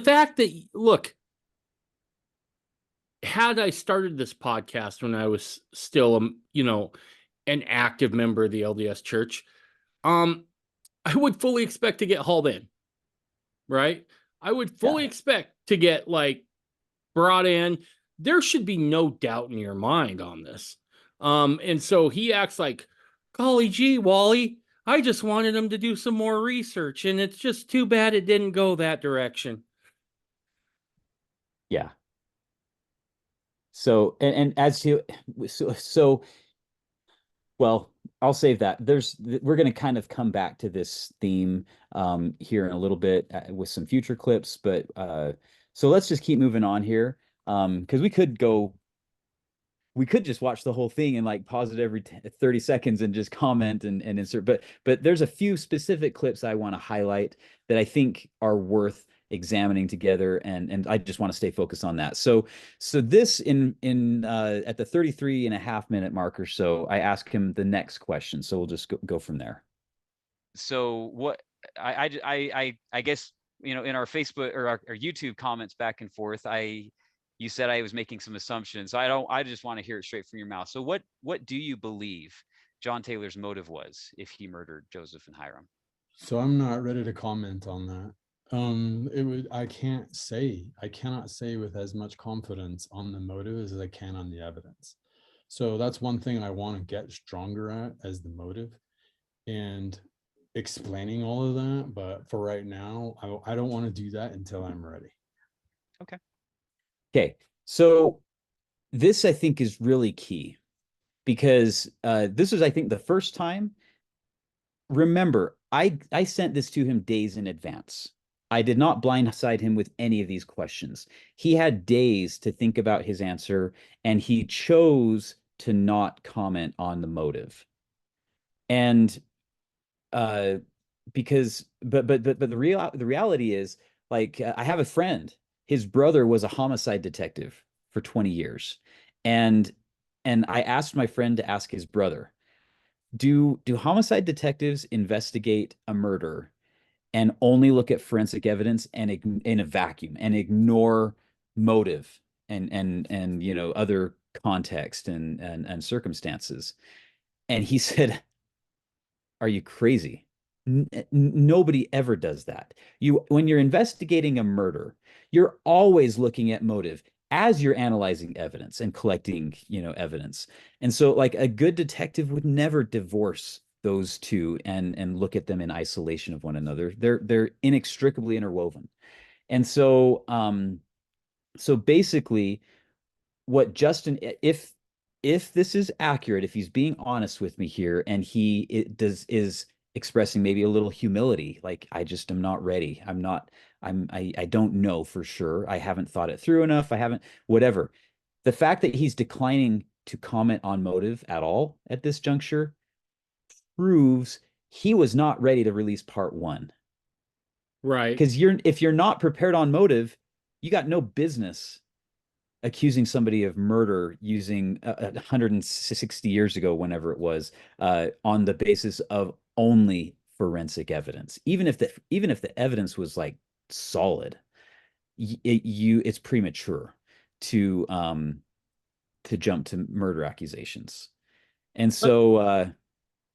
fact that, look, had I started this podcast when I was still, an active member of the LDS Church, I would fully expect to get hauled in, right? I would fully expect to get brought in. There should be no doubt in your mind on this. And so he acts like, golly gee, Wally, I just wanted him to do some more research, and it's just too bad it didn't go that direction. Yeah. So, and as to, well, I'll save that. We're going to kind of come back to this theme here in a little bit with some future clips, but so let's just keep moving on here, because we could just watch the whole thing and pause it every 30 seconds and just comment and insert, but there's a few specific clips I want to highlight that I think are worth examining together, and I just want to stay focused on that. So this in at the 33.5-minute mark or so, I ask him the next question. So we'll just go from there. So what I guess, in our Facebook or our YouTube comments back and forth, you said I was making some assumptions. I just want to hear it straight from your mouth. So what do you believe John Taylor's motive was if he murdered Joseph and Hyrum? So I'm not ready to comment on that. I cannot say with as much confidence on the motive as I can on the evidence. So that's one thing I want to get stronger at, as the motive and explaining all of that. But for right now, I don't want to do that until I'm ready. Okay. So this, I think, is really key, because this was, I think, the first time. Remember, I sent this to him days in advance. I did not blindside him with any of these questions. He had days to think about his answer, and he chose to not comment on the motive. And because the reality is, I have a friend. His brother was a homicide detective for 20 years. And I asked my friend to ask his brother, do homicide detectives investigate a murder and only look at forensic evidence and in a vacuum and ignore motive and other context and circumstances? And he said, are you crazy? Nobody ever does that. When you're investigating a murder, you're always looking at motive as you're analyzing evidence and collecting, evidence. And so a good detective would never divorce those two and look at them in isolation of one another. They're inextricably interwoven. And so basically what Justin, if this is accurate, if he's being honest with me here, and he is expressing maybe a little humility, I just am not ready. I don't know for sure. I haven't thought it through enough. I haven't, whatever. The fact that he's declining to comment on motive at all at this juncture proves he was not ready to release part one. Right. Because if you're not prepared on motive, you got no business accusing somebody of murder using 160 years ago, whenever it was, on the basis of only forensic evidence, even if the evidence was like solid, it's premature to jump to murder accusations. And so,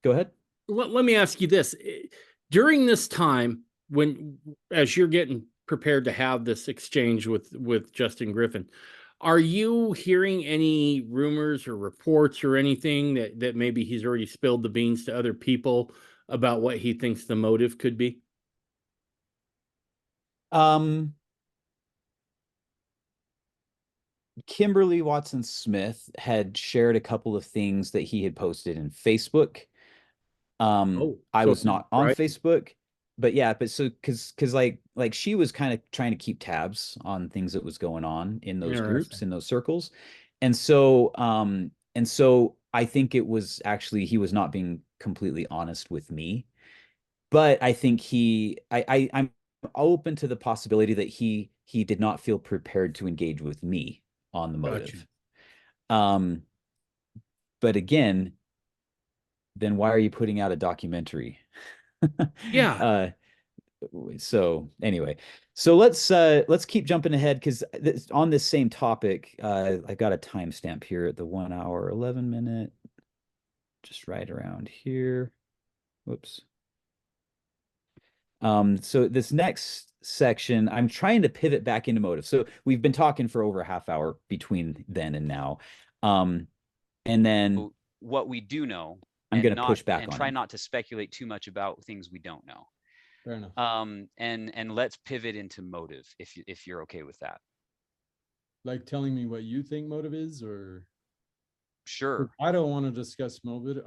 go ahead. Let me ask you this. During this time, as you're getting prepared to have this exchange with Justin Griffin, are you hearing any rumors or reports or anything that maybe he's already spilled the beans to other people about what he thinks the motive could be? Kimberly Watson Smith had shared a couple of things that he had posted in Facebook. I was not on Facebook, but yeah, because like she was kind of trying to keep tabs on things that was going on in those groups, in those circles. And so I think it was actually, he was not being completely honest with me, but I think I'm open to the possibility that he did not feel prepared to engage with me on the motive. Gotcha. But again, then why are you putting out a documentary? Yeah. So anyway, so let's keep jumping ahead, because on this same topic, I've got a timestamp here at the 1 hour 11 minute, just right around here. Whoops. So this next section, I'm trying to pivot back into motive. So we've been talking for over a half hour between then and now. And then what we do know, I'm going to push back and on try him. not to speculate too much about things we don't know. Fair enough. And let's pivot into motive, if you're okay with that. Like telling me what you think motive is, or sure. I don't want to discuss motive.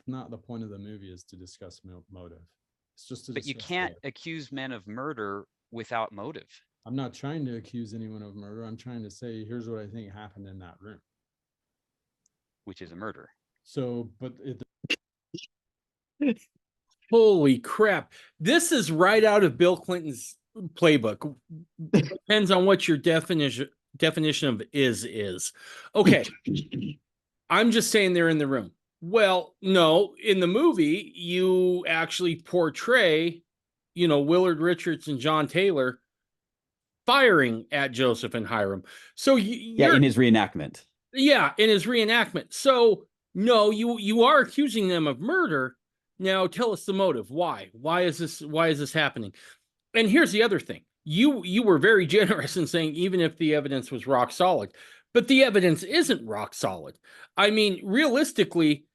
Not the point of the movie is to discuss motive. It's just to. But you can't accuse men of murder without motive. I'm not trying to accuse anyone of murder. I'm trying to say, here's what I think happened in that room, which is a murder. So, but holy crap. This is right out of Bill Clinton's playbook. Depends on what your definition of is. Okay. I'm just saying they're in the room. Well, no, in the movie, you actually portray, Willard Richards and John Taylor firing at Joseph and Hyrum. So in his reenactment. Yeah, in his reenactment. So no, you are accusing them of murder. Now tell us the motive. Why? Why is this happening? And here's the other thing. You were very generous in saying even if the evidence was rock solid, but the evidence isn't rock solid. I mean, realistically,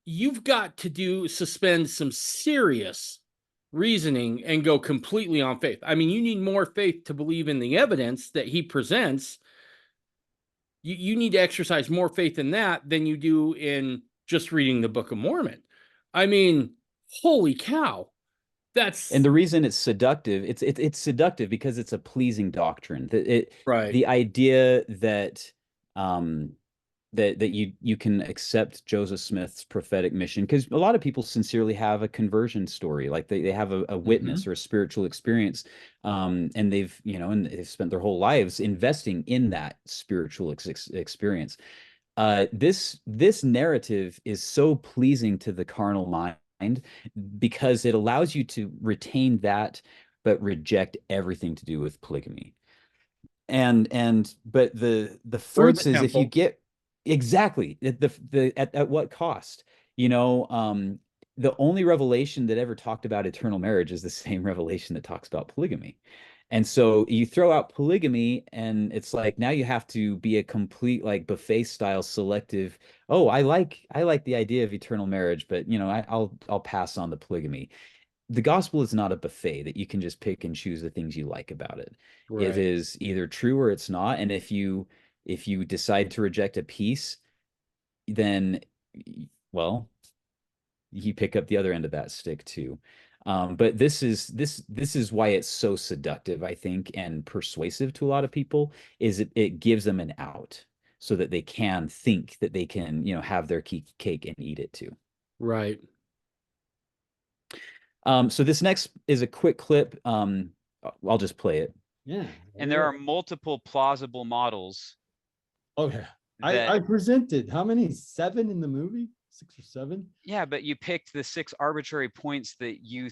you've got to suspend some serious reasoning and go completely on faith. I mean, you need more faith to believe in the evidence that he presents. You need to exercise more faith in that than you do in just reading the Book of Mormon. I mean, holy cow. And the reason it's seductive, it's seductive because it's a pleasing doctrine. The idea that that you can accept Joseph Smith's prophetic mission, because a lot of people sincerely have a conversion story, like they have a witness or a spiritual experience, and they've spent their whole lives investing in that spiritual experience. This narrative is so pleasing to the carnal mind because it allows you to retain that but reject everything to do with polygamy. But the fruits is if you get exactly at what cost? The only revelation that ever talked about eternal marriage is the same revelation that talks about polygamy. And so you throw out polygamy and it's like now you have to be a complete like buffet style selective. Oh, I like the idea of eternal marriage, but I'll pass on the polygamy. The gospel is not a buffet that you can just pick and choose the things you like about it. Right. It is either true or it's not. And if you decide to reject a piece, then well, you pick up the other end of that stick too. But this is why it's so seductive, I think, and persuasive to a lot of people, is it gives them an out so that they can think that they can, have their cake and eat it too. Right. So this next is a quick clip. I'll just play it. Yeah. And there are multiple plausible models Oh yeah. that, I presented how many? 7 in the movie? 6 or 7? yeah, but you picked the 6 arbitrary points that you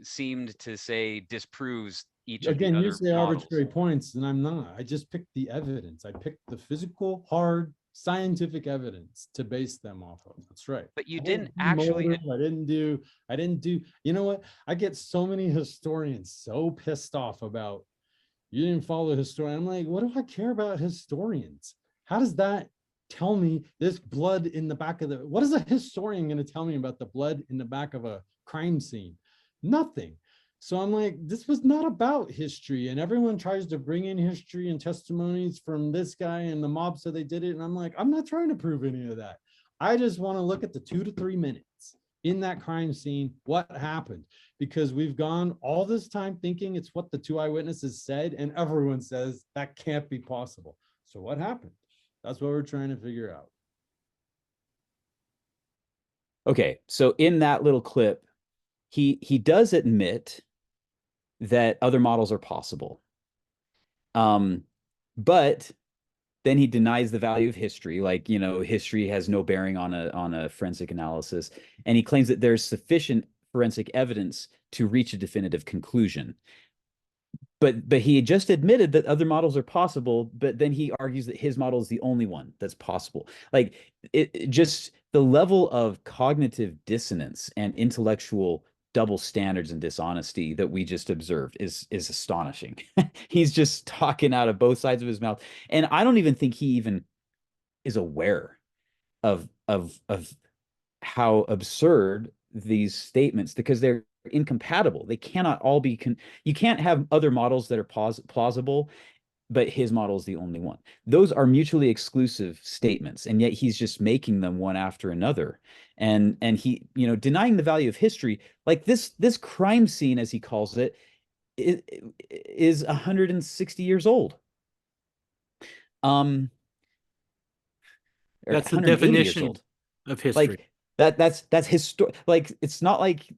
seemed to say disproves each of the Again, you other say models. arbitrary points, and I'm not. I just picked the evidence. I picked the physical, hard, scientific evidence to base them off of. That's right. But you I didn't do actually. motive, I didn't do, you know what? I get so many historians so pissed off about you didn't follow the historian. I'm like, what do I care about historians? How does that tell me this blood in the back of the, what is a historian going to tell me about the blood in the back of a crime scene? Nothing. So I'm like, this was not about history. And everyone tries to bring in history and testimonies from this guy and the mob said they did it. And I'm like, I'm not trying to prove any of that. I just want to look at the 2 to 3 minutes in that crime scene, what happened, because we've gone all this time thinking it's what the 2 eyewitnesses said, and everyone says that can't be possible. So what happened? That's what we're trying to figure out. Okay, so in that little clip, he does admit that other models are possible. But then he denies the value of history, like, you know, history has no bearing on a forensic analysis, and he claims that there's sufficient forensic evidence to reach a definitive conclusion. But he just admitted that other models are possible, but then he argues that his model is the only one that's possible. Like, it just, the level of cognitive dissonance and intellectual double standards and dishonesty that we just observed is astonishing. He's just talking out of both sides of his mouth, and I don't even think he even is aware of how absurd these statements, because they're incompatible. They cannot all be you can't have other models that are plausible, but his model is the only one. Those are mutually exclusive statements, and yet he's just making them one after another. And he, you know, denying the value of history, like this crime scene, as he calls it, is 160 years old. That's the definition of history. Like that's historic. Like, it's not like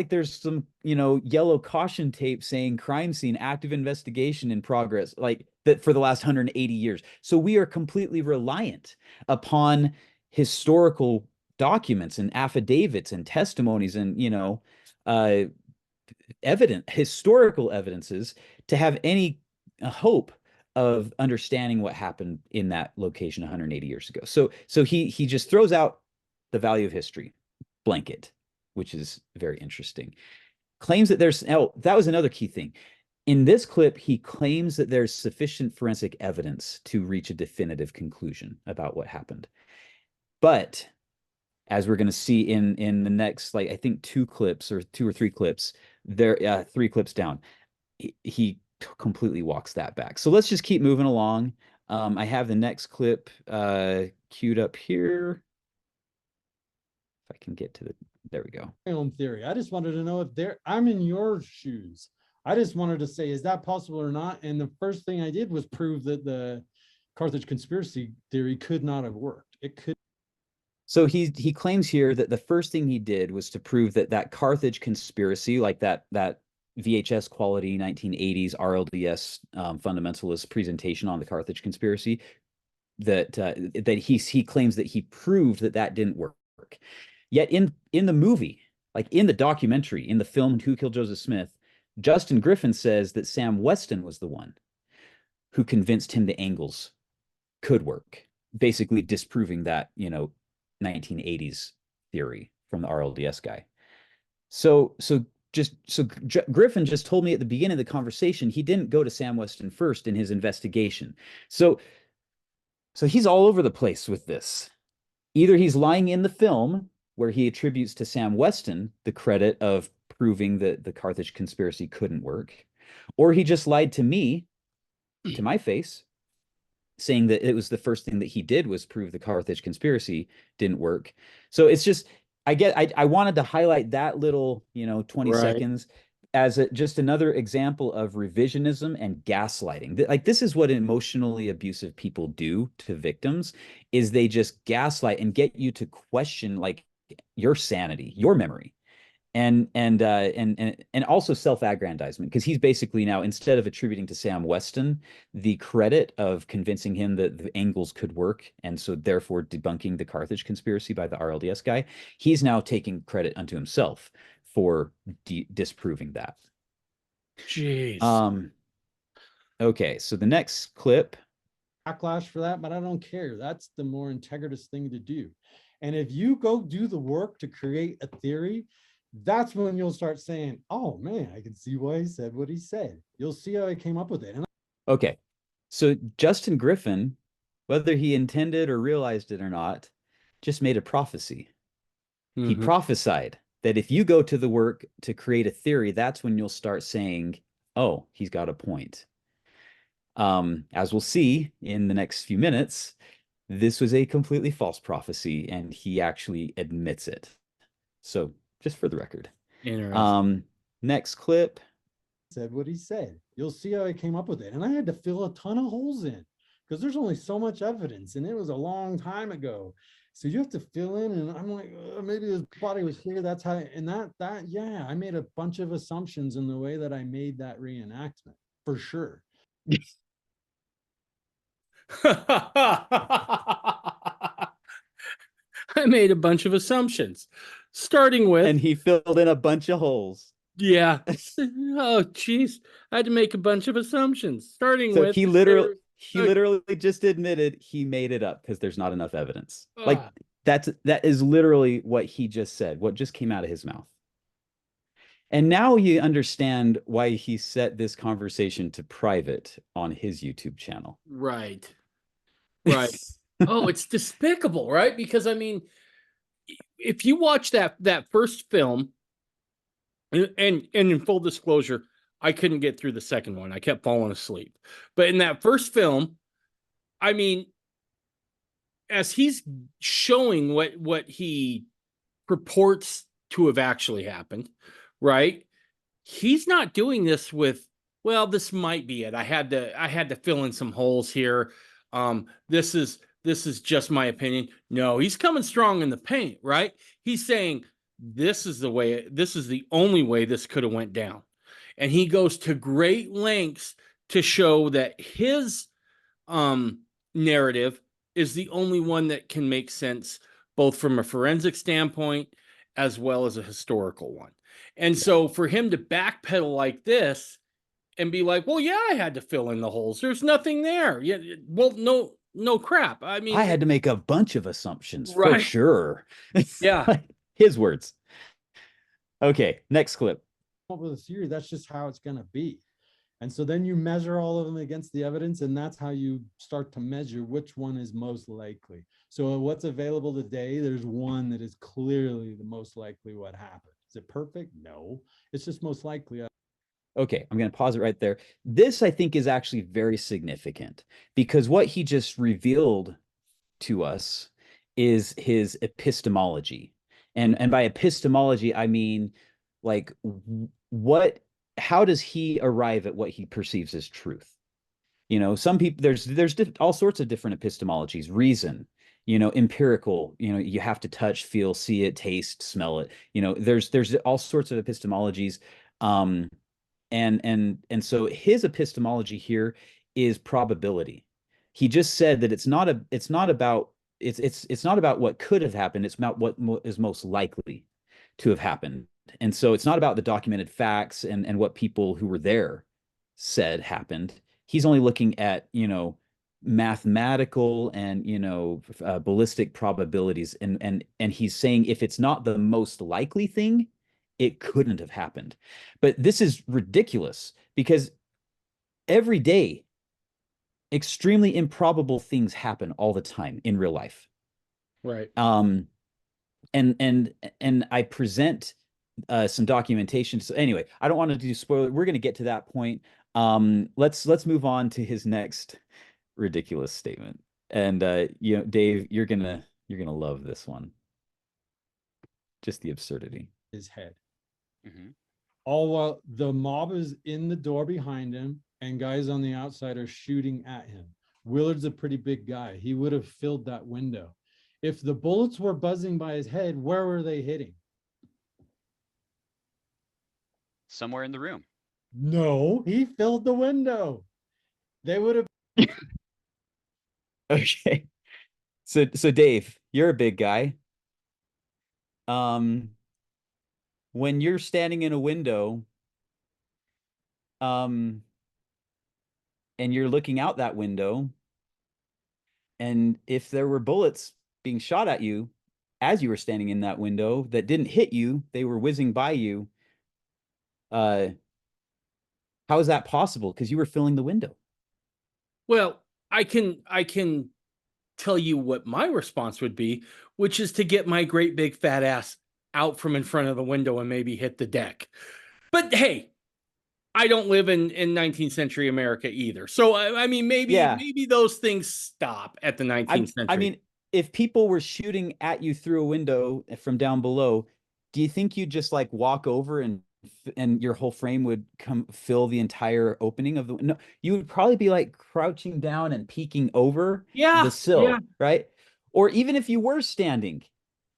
there's some, you know, yellow caution tape saying crime scene, active investigation in progress, like that for the last 180 years. So we are completely reliant upon historical documents and affidavits and testimonies and, you know, historical evidences to have any hope of understanding what happened in that location 180 years ago. So he just throws out the value of history blanket, which is very interesting. Claims that there's, oh, that was another key thing. In this clip, he claims that there's sufficient forensic evidence to reach a definitive conclusion about what happened. But as we're going to see in the next, like, I think 2 clips or 2 or 3 clips, there, 3 clips down, he completely walks that back. So let's just keep moving along. I have the next clip queued up here. If I can get to the, there we go. My own theory. I just wanted to know if I'm in your shoes. I just wanted to say, is that possible or not? And the first thing I did was prove that the Carthage conspiracy theory could not have worked. It could. So he claims here that the first thing he did was to prove that Carthage conspiracy, like that VHS quality 1980s RLDS fundamentalist presentation on the Carthage conspiracy, that he claims that he proved that didn't work. Yet in the movie, like in the documentary, in the film Who Killed Joseph Smith, Justin Griffin says that Sam Weston was the one who convinced him the angles could work, basically disproving that, you know, 1980s theory from the RLDS guy. So Griffin just told me at the beginning of the conversation he didn't go to Sam Weston first in his investigation. So he's all over the place with this. Either he's lying in the film, where he attributes to Sam Weston the credit of proving that the Carthage conspiracy couldn't work, or he just lied to me, to my face, saying that it was the first thing that he did was prove the Carthage conspiracy didn't work. So it's just, I wanted to highlight that little, you know, 20 seconds as just another example of revisionism and gaslighting. Like, this is what emotionally abusive people do to victims, is they just gaslight and get you to question, like, your sanity, your memory. and also self-aggrandizement, because he's basically now, instead of attributing to Sam Weston the credit of convincing him that the angles could work, and so therefore debunking the Carthage conspiracy by the RLDS guy, he's now taking credit unto himself for disproving that. Jeez. Okay, so the next clip. Backlash for that, but I don't care. That's the more integritous thing to do. And if you go do the work to create a theory, that's when you'll start saying, oh man, I can see why he said what he said. You'll see how he came up with it. Okay, so Justin Griffin, whether he intended or realized it or not, just made a prophecy. He prophesied that if you go to the work to create a theory, that's when you'll start saying, oh, he's got a point. As we'll see in the next few minutes, this was a completely false prophecy, and he actually admits it. So just for the record. Next clip. Said what he said. You'll see how he came up with it. And I had to fill a ton of holes in because there's only so much evidence, and it was a long time ago. So you have to fill in, and I'm like, maybe his body was here. That's how, and yeah, I made a bunch of assumptions in the way that I made that reenactment, for sure. I made a bunch of assumptions, starting with, and he filled in a bunch of holes. Yeah. Oh, geez. I had to make a bunch of assumptions, starting so with. He literally just admitted he made it up because there's not enough evidence. Like that is literally what he just said, what just came out of his mouth. And now you understand why he set this conversation to private on his YouTube channel. Right. Right. Oh, it's despicable, right? Because I mean, if you watch that first film, and in full disclosure, I couldn't get through the second one. I kept falling asleep. But in that first film, I mean, as he's showing what he purports to have actually happened, right? He's not doing this with, well, this might be it. I had to fill in some holes here. This is just my opinion. No, he's coming strong in the paint, right? He's saying this is the only way this could have went down. And he goes to great lengths to show that his narrative is the only one that can make sense, both from a forensic standpoint as well as a historical one. And so for him to backpedal like this and be like, well, yeah, I had to fill in the holes. There's nothing there. Yeah, well, no crap. I mean, I had to make a bunch of assumptions, right? For sure. Yeah. His words. Okay, next clip. With a theory, that's just how it's going to be. And so then you measure all of them against the evidence, and that's how you start to measure which one is most likely. So what's available today, there's one that is clearly the most likely what happened. Is it perfect? No, it's just most likely. Okay, I'm going to pause it right there. This, I think, is actually very significant because what he just revealed to us is his epistemology. And by epistemology, I mean, like, how does he arrive at what he perceives as truth? You know, some people, there's all sorts of different epistemologies. Reason, empirical, you have to touch, feel, see it, taste, smell it. There's all sorts of epistemologies. And so his epistemology here is probability. He just said that it's not about what could have happened. It's about what is most likely to have happened. And so it's not about the documented facts and what people who were there said happened. He's only looking at, mathematical and, ballistic probabilities. And he's saying if it's not the most likely thing, it couldn't have happened. But this is ridiculous because every day, extremely improbable things happen all the time in real life. Right. And I present some documentation. So anyway, I don't want to do spoiler. We're going to get to that point. Let's move on to his next ridiculous statement. And Dave, you're gonna love this one. Just the absurdity. His head. Mm-hmm. All while the mob is in the door behind him and guys on the outside are shooting at him. Willard's a pretty big guy. He would have filled that window. If the bullets were buzzing by his head, where were they hitting? somewhere in the room. No, he filled the window. They would have. Okay. So Dave, you're a big guy. When you're standing in a window, and you're looking out that window, and if there were bullets being shot at you as you were standing in that window that didn't hit you, they were whizzing by you, how is that possible? Because you were filling the window. Well, I can tell you what my response would be, which is to get my great big fat ass out from in front of the window and maybe hit the deck. But hey, I don't live in 19th century America either. So I mean, maybe those things stop at the 19th century. I mean, if people were shooting at you through a window from down below, do you think you'd just like walk over and your whole frame would come fill the entire opening of the no, you would probably be like crouching down and peeking over the sill, right? Or even if you were standing,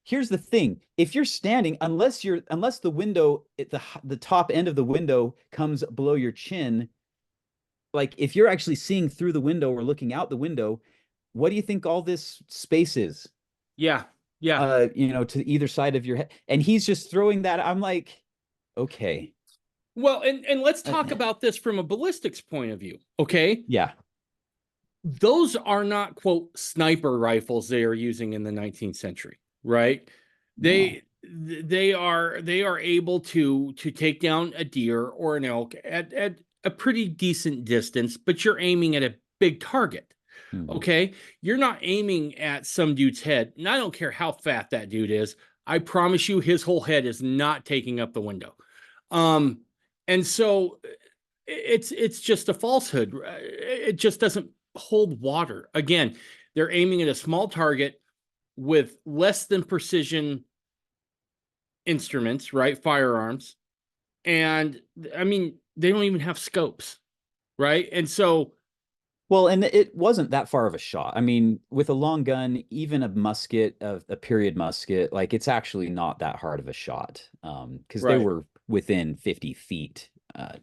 here's the thing. If you're standing, unless the window at the top end of the window comes below your chin, like if you're actually seeing through the window or looking out the window, what do you think all this space is? Yeah. To either side of your head. And he's just throwing that. I'm like, okay. Well, and let's talk about this from a ballistics point of view. Okay. Yeah. Those are not, quote, sniper rifles they are using in the 19th century, right? They are able to take down a deer or an elk at a pretty decent distance, but you're aiming at a big target. Okay. You're not aiming at some dude's head. And I don't care how fat that dude is. I promise you his whole head is not taking up the window. And so it's just a falsehood. It just doesn't hold water. Again, they're aiming at a small target with less than precision instruments, right? Firearms. And I mean, they don't even have scopes, right? And so, well, and it wasn't that far of a shot. I mean, with a long gun, even a musket, a period musket, like it's actually not that hard of a shot, because they were within 50 feet,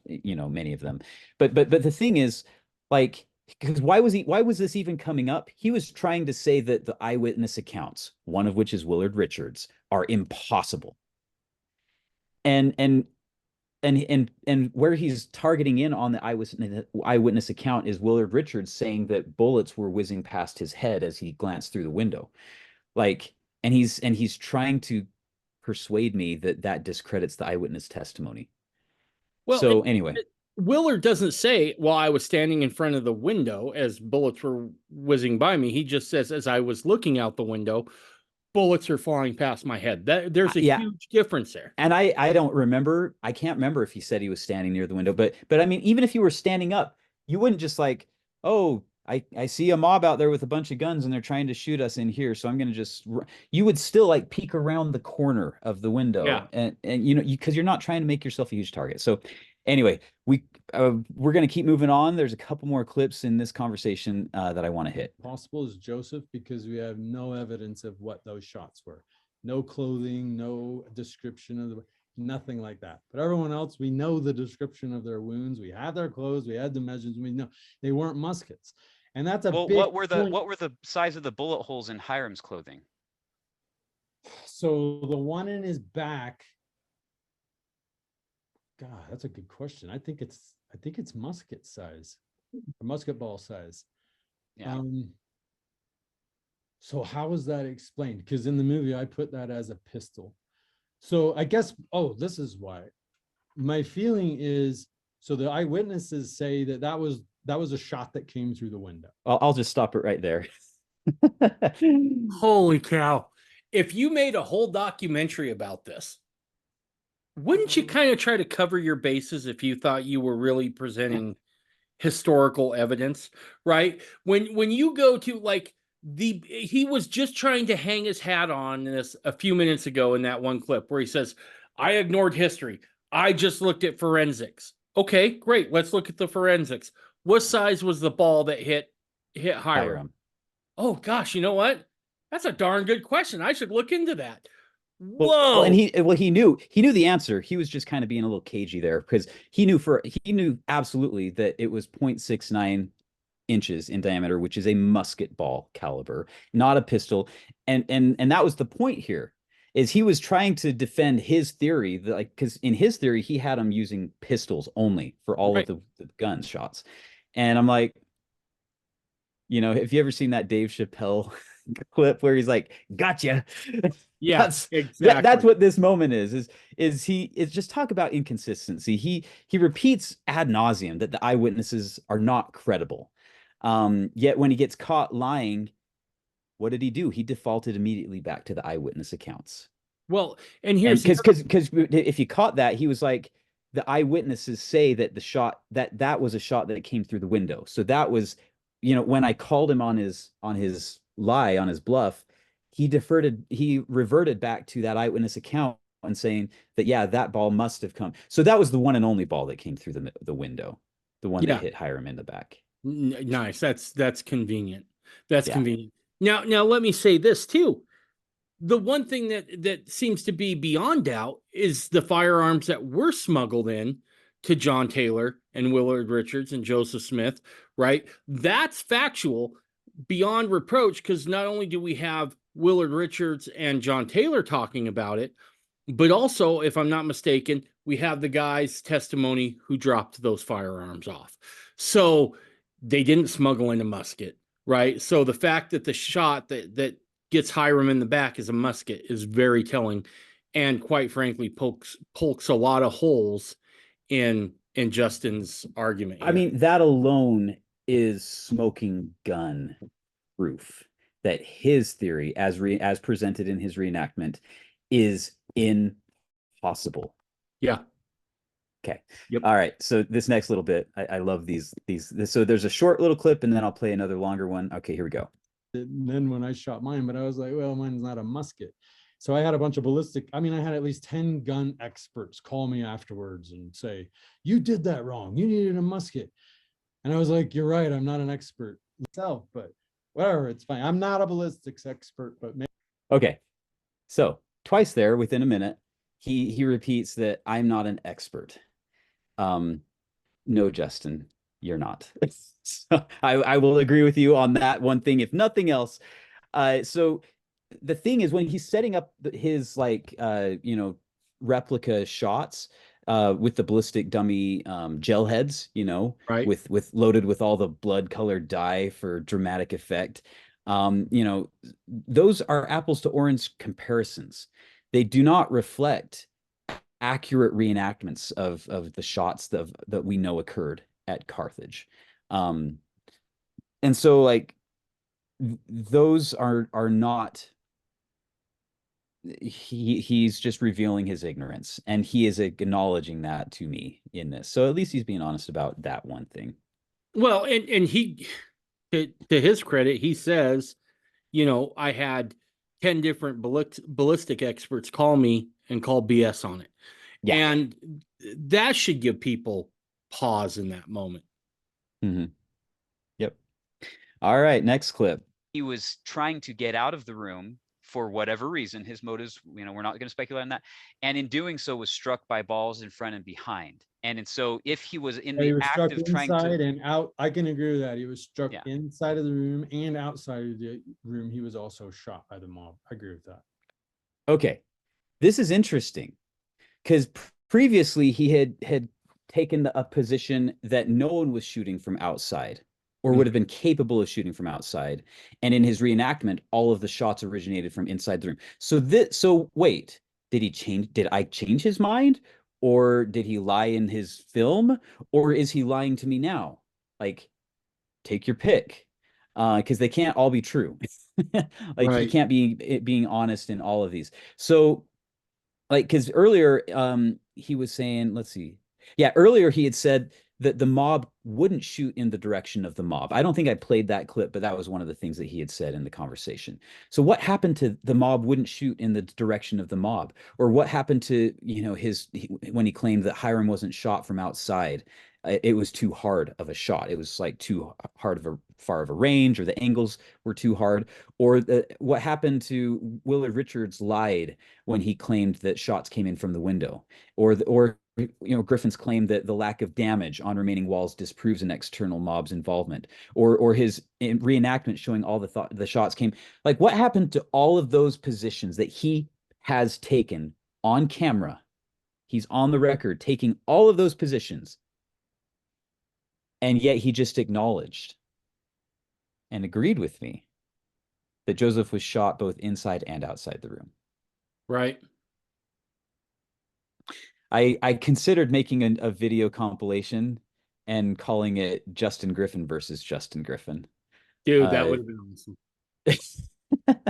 many of them. But the thing is, like, because why was this even coming up? He was trying to say that the eyewitness accounts, one of which is Willard Richards, are impossible. And where he's targeting in on the eyewitness account is Willard Richards saying that bullets were whizzing past his head as he glanced through the window. Like, and he's trying to persuade me that discredits the eyewitness testimony. Well, so anyway, Willard doesn't say, well, I was standing in front of the window as bullets were whizzing by me. He just says, as I was looking out the window, bullets are flying past my head. There's a huge difference there. And I don't remember. I can't remember if he said he was standing near the window, but I mean, even if you were standing up, you wouldn't just like, oh, I see a mob out there with a bunch of guns and they're trying to shoot us in here, so I'm going to just, you would still like peek around the corner of the window, and because you're not trying to make yourself a huge target. So anyway, we're going to keep moving on. There's a couple more clips in this conversation that I want to hit. Possible is Joseph, because we have no evidence of what those shots were. No clothing, no description of nothing like that. But everyone else, we know the description of their wounds. We had their clothes. We had the measurements. We know they weren't muskets. And that's a big what were the size of the bullet holes in Hyrum's clothing? So the one in his back, God, that's a good question. I think it's musket size, or musket ball size. Yeah. So how is that explained? Because in the movie I put that as a pistol. So I guess, this is why. My feeling is, so the eyewitnesses say that was a shot that came through the window. I'll just stop it right there. Holy cow. If you made a whole documentary about this, wouldn't you kind of try to cover your bases if you thought you were really presenting historical evidence, right? When you go to like he was just trying to hang his hat on this a few minutes ago in that one clip where he says, I ignored history. I just looked at forensics. Okay, great. Let's look at the forensics. What size was the ball that hit Hyrum? Oh gosh, you know what? That's a darn good question. I should look into that. Whoa. And he knew the answer. He was just kind of being a little cagey there because he knew absolutely that it was 0.69 inches in diameter, which is a musket ball caliber, not a pistol. And that was the point here, is he was trying to defend his theory that, like, because in his theory he had him using pistols only for all of the gun shots. And I'm like, have you ever seen that Dave Chappelle clip where he's like, gotcha? Yeah, exactly. That's what this moment is just talk about inconsistency. He repeats ad nauseum that the eyewitnesses are not credible. Yet when he gets caught lying, what did he do? He defaulted immediately back to the eyewitness accounts. Well, and here's because if you caught that, he was like, the eyewitnesses say that the shot that was a shot that came through the window. So that was, when I called him on his lie, on his bluff, he reverted back to that eyewitness account and saying that, yeah, that ball must have come. So that was the one and only ball that came through the window, the one that hit Hyrum in the back. Nice. That's convenient. That's convenient. Now let me say this too. The one thing that seems to be beyond doubt is the firearms that were smuggled in to John Taylor and Willard Richards and Joseph Smith, right? That's factual beyond reproach, because not only do we have Willard Richards and John Taylor talking about it, but also, if I'm not mistaken, we have the guy's testimony who dropped those firearms off. So they didn't smuggle in a musket, right? So the fact that the shot that gets Hyrum in the back is a musket is very telling, and quite frankly pokes a lot of holes in Justin's argument here. I mean, that alone is smoking gun proof that his theory, as presented in his reenactment, is impossible. Yeah. Okay. Yep. All right. So this next little bit, I love these. So there's a short little clip, and then I'll play another longer one. Okay, here we go. And then when I shot mine, but I was like, well, mine's not a musket. So I had a bunch of ballistic. I had at least 10 gun experts call me afterwards and say, you did that wrong. You needed a musket. And I was like, you're right. I'm not an expert myself, but whatever, it's fine. I'm not a ballistics expert, but maybe. Okay. So twice there within a minute, he repeats that I'm not an expert. No, Justin, you're not. So I will agree with you on that one thing, if nothing else. So the thing is, when he's setting up his replica shots with the ballistic dummy gel heads, right, with loaded with all the blood colored dye for dramatic effect, those are apples to orange comparisons. They do not reflect accurate reenactments of the shots that we know occurred at Carthage. And so, like, those are not, he's just revealing his ignorance, and he is acknowledging that to me in this. So at least he's being honest about that one thing. Well, and he, to his credit, he says, I had 10 different ballistic experts call me and call BS on it. Yeah. And that should give people pause in that moment. Mm-hmm. Yep. All right, next clip. He was trying to get out of the room for whatever reason. His motives, we're not going to speculate on that. And in doing so, was struck by balls in front and behind. And so if he was in the act of trying to and out, I can agree with that. He was struck inside of the room and outside of the room. He was also shot by the mob. I agree with that. Okay. This is interesting, because previously he had taken a position that no one was shooting from outside, or would have been capable of shooting from outside. And in his reenactment, all of the shots originated from inside the room. So wait, did I change his mind? Or did he lie in his film? Or is he lying to me now? Like, take your pick. Because they can't all be true. He can't be being honest in all of these. So, because earlier he was saying, let's see. Yeah, earlier he had said that the mob wouldn't shoot in the direction of the mob. I don't think I played that clip, but that was one of the things that he had said in the conversation. So what happened to the mob wouldn't shoot in the direction of the mob? Or what happened to, when he claimed that Hyrum wasn't shot from outside? it was too hard of a shot. It was like too hard of a far of a range, or the angles were too hard, or what happened to Willard Richards lied when he claimed that shots came in from the window, or Griffin's claim that the lack of damage on remaining walls disproves an external mob's involvement, or his reenactment showing all the shots came. Like, what happened to all of those positions that he has taken on camera? He's on the record taking all of those positions, and yet he just acknowledged and agreed with me that Joseph was shot both inside and outside the room. Right. I considered making a video compilation and calling it Justin Griffin versus Justin Griffin. Dude, that would have been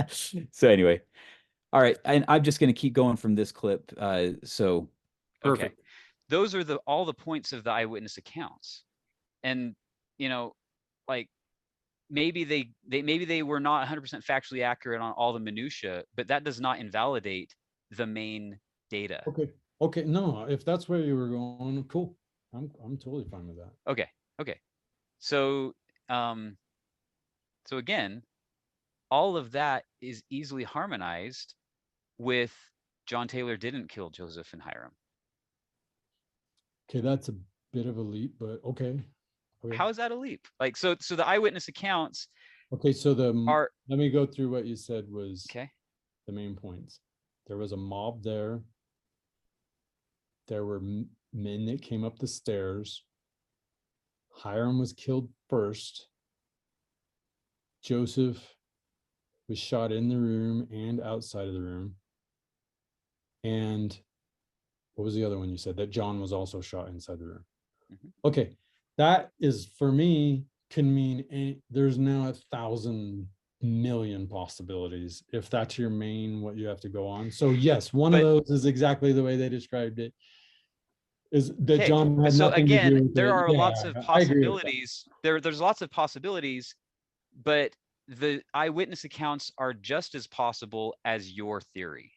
awesome. So anyway, all right, and I'm just going to keep going from this clip. So perfect. Okay. Those are all the points of the eyewitness accounts. And, like, maybe they were not 100% factually accurate on all the minutia, but that does not invalidate the main data. Okay, no, if that's where you were going, cool. I'm totally fine with that. Okay. So so again, all of that is easily harmonized with John Taylor didn't kill Joseph and Hyrum. Okay, that's a bit of a leap, but okay. How is that a leap? Like, so the eyewitness accounts. Okay, so let me go through what you said was okay. The main points. There was a mob there. There were men that came up the stairs. Hyrum was killed first. Joseph was shot in the room and outside of the room. And what was the other one you said? That John was also shot inside the room. Mm-hmm. Okay, that is, for me, can mean there's now 1,000 million possibilities if that's your main what you have to go on. So yes, one of those is exactly the way they described it. Is that Okay. John had So nothing to do again, with there it. are Yeah, lots of possibilities. There's lots of possibilities, but the eyewitness accounts are just as possible as your theory.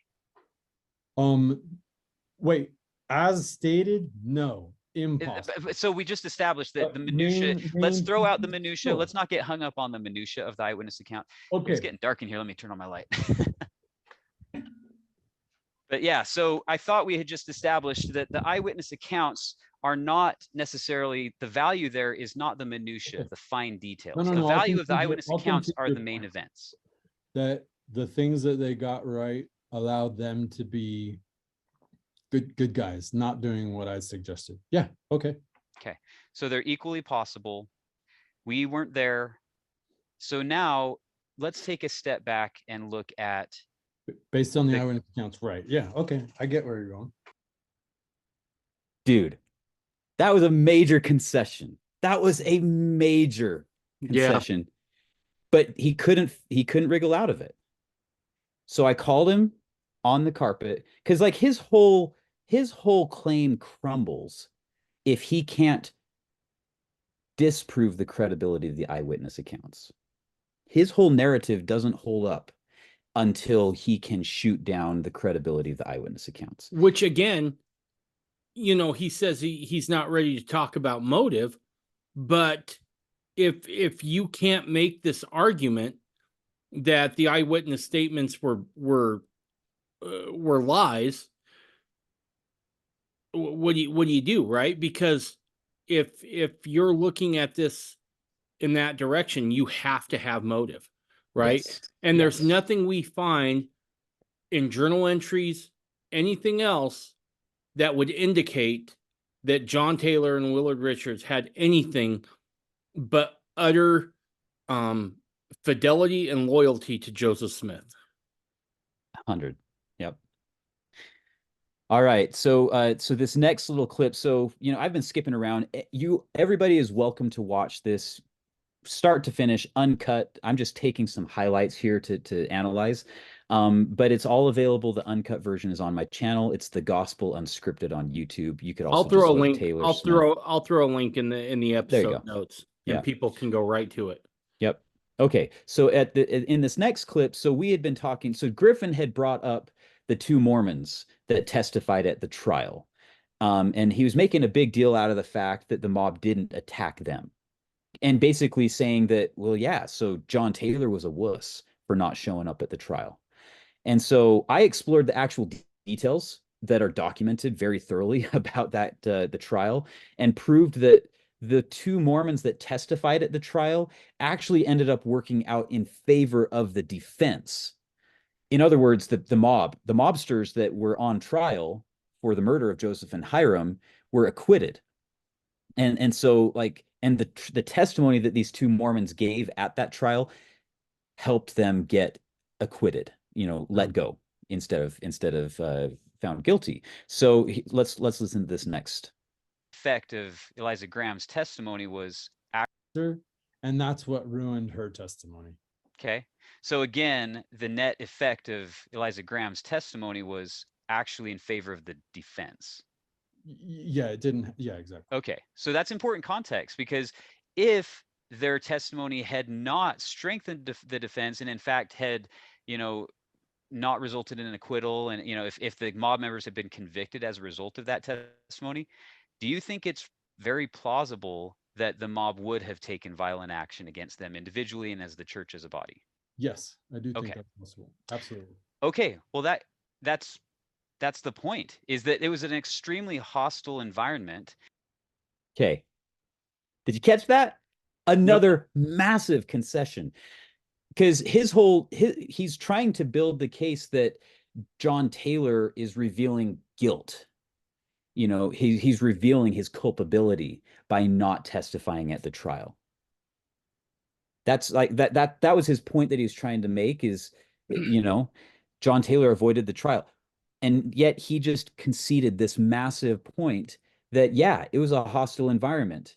Wait, as stated, no, impossible. So we just established that the minutia, let's throw out the minutia. Let's not get hung up on the minutia of the eyewitness account. Okay. It's getting dark in here. Let me turn on my light. But yeah, so I thought we had just established that the eyewitness accounts are not necessarily, the value there is not the minutia, the fine details. The value of the eyewitness accounts are the main events. That the things that they got right allowed them to be good guys, not doing what I suggested. Yeah, okay. Okay, so they're equally possible. We weren't there. So now let's take a step back and look at based on the eyewitness accounts, right? Yeah, okay, I get where you're going. Dude, that was a major concession. That was a major concession. Yeah. But he couldn't wriggle out of it. So I called him on the carpet, because like his whole claim crumbles if he can't disprove the credibility of the eyewitness accounts. His whole narrative doesn't hold up until he can shoot down the credibility of the eyewitness accounts. Which again, he says he's not ready to talk about motive, but if you can't make this argument that the eyewitness statements were lies, what do you do, right? Because if you're looking at this in that direction, you have to have motive, right? Yes. And there's nothing we find in journal entries, anything else that would indicate that John Taylor and Willard Richards had anything but utter fidelity and loyalty to Joseph Smith. 100. Yep. All right. So so this next little clip. So, I've been skipping around. Everybody is welcome to watch this start to finish, uncut. I'm just taking some highlights here to analyze. But it's all available. The uncut version is on my channel. It's The Gospel Unscripted on YouTube. You could also I'll throw a link. I'll throw a link in the episode notes, and people can go right to it. Yep. Okay. So in this next clip, so we had been talking. So Griffin had brought up the two Mormons that testified at the trial. And he was making a big deal out of the fact that the mob didn't attack them, and basically saying that, well, yeah, so John Taylor was a wuss for not showing up at the trial. And so I explored the actual details that are documented very thoroughly about that the trial, and proved that the two Mormons that testified at the trial actually ended up working out in favor of the defense. In other words, the mobsters that were on trial for the murder of Joseph and Hyrum were acquitted. And so like, and the testimony that these two Mormons gave at that trial helped them get acquitted, let go instead of found guilty. So let's listen to this next. Effect of Eliza Graham's testimony was and that's what ruined her testimony. okay. So again, the net effect of Eliza Graham's testimony was actually in favor of the defense. Yeah, it didn't. Yeah, exactly. Okay, so that's important context, because if their testimony had not strengthened the defense, and in fact had, not resulted in an acquittal, and if the mob members had been convicted as a result of that testimony, do you think it's very plausible that the mob would have taken violent action against them individually and as the church as a body? Yes, I do think Okay. that's possible. Absolutely. Okay, well that's the point, is that it was an extremely hostile environment. Okay. Did you catch that? Another massive concession. Because he's trying to build the case that John Taylor is revealing guilt. He's revealing his culpability by not testifying at the trial. That's like that was his point that he was trying to make, is, John Taylor avoided the trial. And yet he just conceded this massive point that, yeah, it was a hostile environment.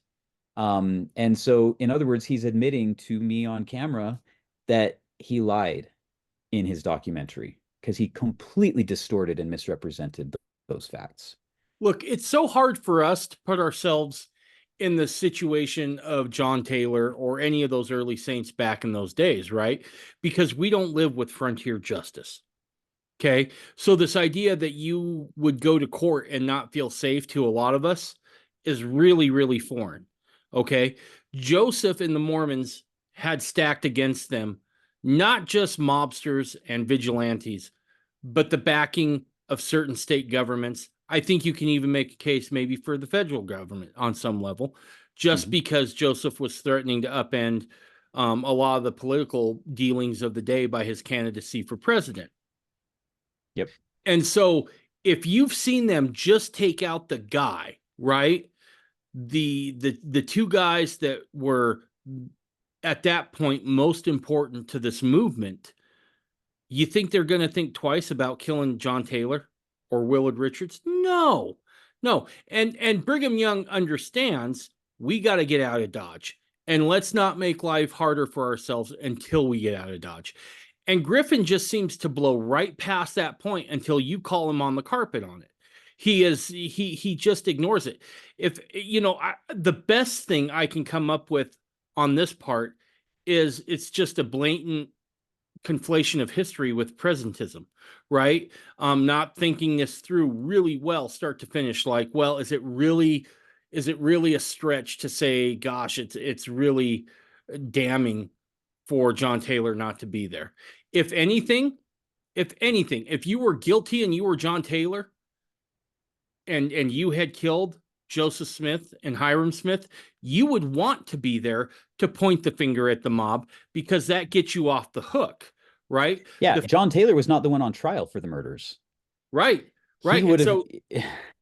And so, in other words, he's admitting to me on camera that he lied in his documentary, because he completely distorted and misrepresented those facts. Look, it's so hard for us to put ourselves in the situation of John Taylor or any of those early saints back in those days, right? Because we don't live with frontier justice. Okay. So this idea that you would go to court and not feel safe to a lot of us is really, really foreign. Okay. Joseph and the Mormons had stacked against them not just mobsters and vigilantes, but the backing of certain state governments. I think you can even make a case maybe for the federal government on some level, just because Joseph was threatening to upend a lot of the political dealings of the day by his candidacy for president. Yep. And so if you've seen them just take out the guy, right? The two guys that were at that point most important to this movement, you think they're going to think twice about killing John Taylor or Willard Richards? No. And Brigham Young understands we got to get out of Dodge, and let's not make life harder for ourselves until we get out of Dodge. And Griffin just seems to blow right past that point until you call him on the carpet on it. He just ignores it. If the best thing I can come up with on this part is it's just a blatant conflation of history with presentism, right? Not thinking this through really well, start to finish. Like, well, is it really a stretch to say, gosh, it's really damning for John Taylor not to be there? If anything, if you were guilty and you were John Taylor and you had killed Joseph Smith and Hyrum Smith, you would want to be there to point the finger at the mob, because that gets you off the hook, right? Yeah, John Taylor was not the one on trial for the murders. Right. And so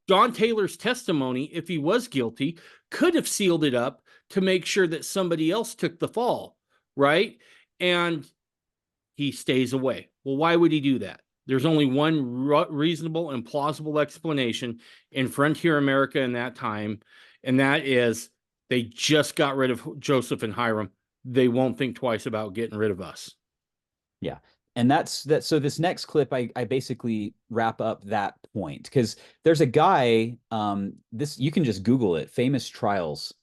John Taylor's testimony, if he was guilty, could have sealed it up to make sure that somebody else took the fall, right? And he stays away. Well, why would he do that? There's only one reasonable and plausible explanation in frontier America in that time, and that is they just got rid of Joseph and Hyrum. They won't think twice about getting rid of us. Yeah. And that's that. So this next clip, I basically wrap up that point, because there's a guy, you can just Google it, Famous Trials.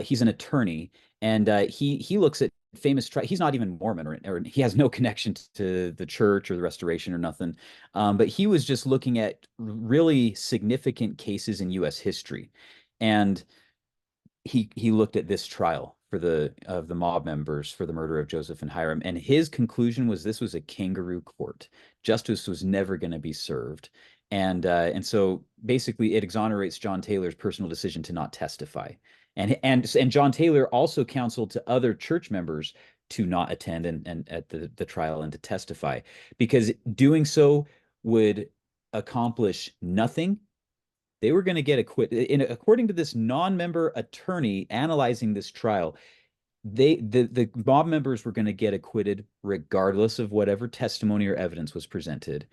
He's an attorney, and he looks at famous trial. He's not even Mormon, or he has no connection to the church or the Restoration or nothing. But he was just looking at really significant cases in U.S. history, and he looked at this trial for the mob members for the murder of Joseph and Hyrum, and his conclusion was this was a kangaroo court. Justice was never going to be served, and so basically it exonerates John Taylor's personal decision to not testify. And John Taylor also counseled to other church members to not attend and at the trial and to testify, because doing so would accomplish nothing. They were going to get acquitted. According to this non-member attorney analyzing this trial, the mob members were going to get acquitted regardless of whatever testimony or evidence was presented.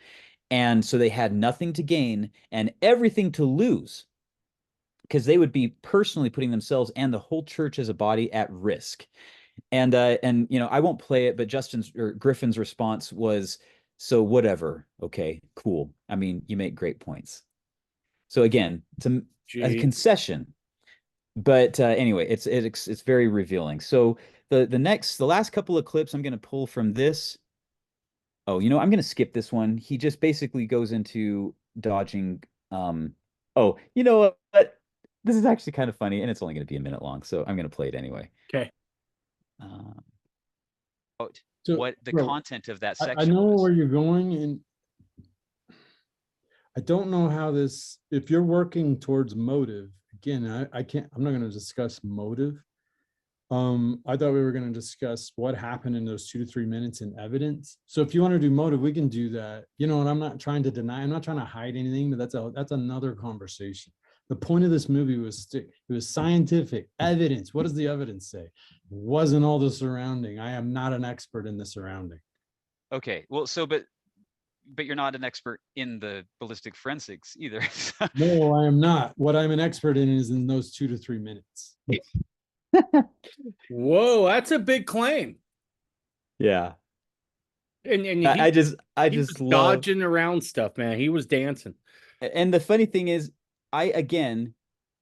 And so they had nothing to gain and everything to lose, because they would be personally putting themselves and the whole church as a body at risk. And I won't play it, but Griffin's response was, so whatever, okay, cool. I mean, you make great points. So again, it's a concession, but anyway, it's very revealing. So the last couple of clips I'm going to pull from this. Oh, I'm going to skip this one. He just basically goes into dodging. Oh, you know what? This is actually kind of funny, and it's only going to be a minute long, so I'm going to play it anyway. Okay. What the content of that section I know was. where you're going, and I don't know how this, if you're working towards motive, again, I'm not going to discuss motive. I thought we were going to discuss what happened in those 2 to 3 minutes in evidence. So if you want to do motive, we can do that. And I'm not trying to deny, I'm not trying to hide anything, but that's another conversation. The point of this movie was it was scientific evidence. What does the evidence say? It wasn't all the surrounding. I am not an expert in the surrounding. Okay, well, so but you're not an expert in the ballistic forensics either. No, I am not. What I'm an expert in is in those 2 to 3 minutes. Whoa, that's a big claim. Yeah. And I just was love dodging around stuff, man. He was dancing. And the funny thing is, again,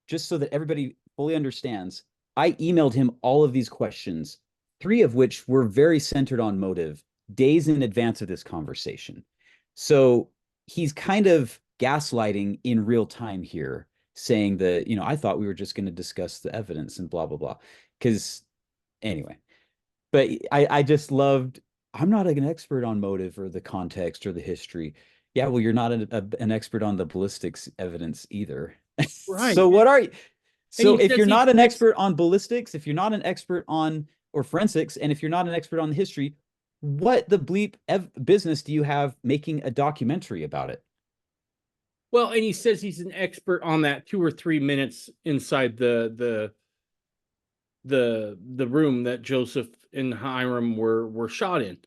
just so that everybody fully understands, I emailed him all of these questions, 3 of which were very centered on motive, days in advance of this conversation. So he's kind of gaslighting in real time here, saying that, I thought we were just going to discuss the evidence and blah, blah, blah. Because anyway, but I just loved, I'm not an expert on motive or the context or the history. Yeah, well, you're not an expert on the ballistics evidence either. Right. So what are you? So if you're not an expects- expert on ballistics, if you're not an expert on or forensics, and if you're not an expert on history, what the bleep business do you have making a documentary about it? Well, and he says he's an expert on that 2 or 3 minutes inside the room that Joseph and Hyrum were shot in.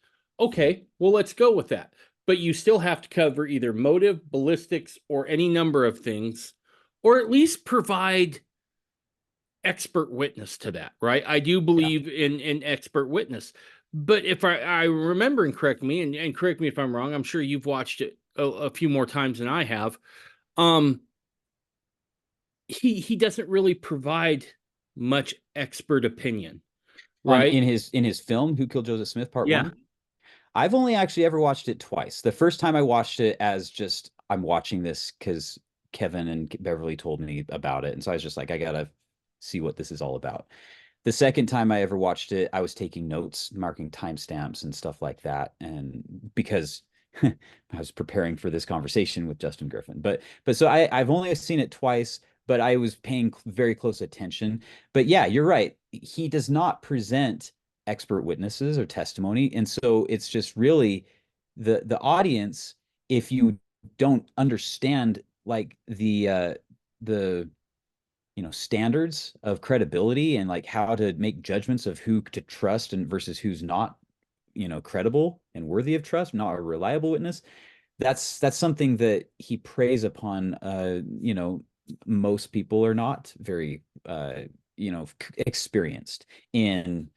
Okay, well, let's go with that. But you still have to cover either motive, ballistics, or any number of things, or at least provide expert witness to that, right? I do believe in expert witness. But if I remember and correct me, and correct me if I'm wrong, I'm sure you've watched it a few more times than I have. He doesn't really provide much expert opinion, right? In his film, Who Killed Joseph Smith, Part 1? I've only actually ever watched it twice. The first time I watched it as just, I'm watching this because Kevin and Beverly told me about it. And so I was just like, I gotta see what this is all about. The second time I ever watched it, I was taking notes, marking timestamps and stuff like that. And because I was preparing for this conversation with Justin Griffin. But so I've only seen it twice, but I was paying very close attention. But yeah, you're right. He does not present expert witnesses or testimony. And so it's just really the audience, if you don't understand like the standards of credibility and like how to make judgments of who to trust and versus who's not, credible and worthy of trust, not a reliable witness. That's something that he preys upon. Most people are not very experienced in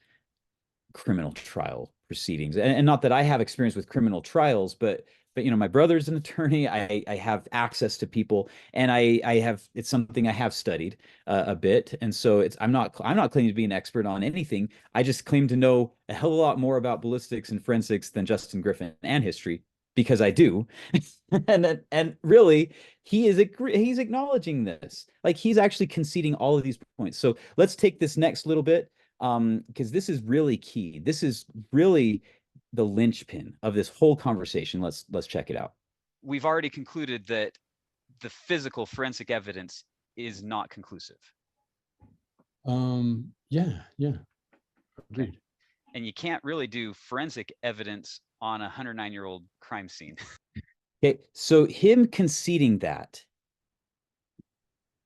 criminal trial proceedings, and not that I have experience with criminal trials, but you know, my brother's an attorney. I have access to people, and it's something I have studied a bit. And so I'm not claiming to be an expert on anything. I just claim to know a hell of a lot more about ballistics and forensics than Justin Griffin and history, because I do. and really, he's acknowledging this. Like, he's actually conceding all of these points. So let's take this next little bit, because this is really key. This is really the linchpin of this whole conversation. Let's check it out. We've already concluded that the physical forensic evidence is not conclusive. Yeah. Agreed. And you can't really do forensic evidence on a 109-year-old crime scene. Okay, so him conceding that,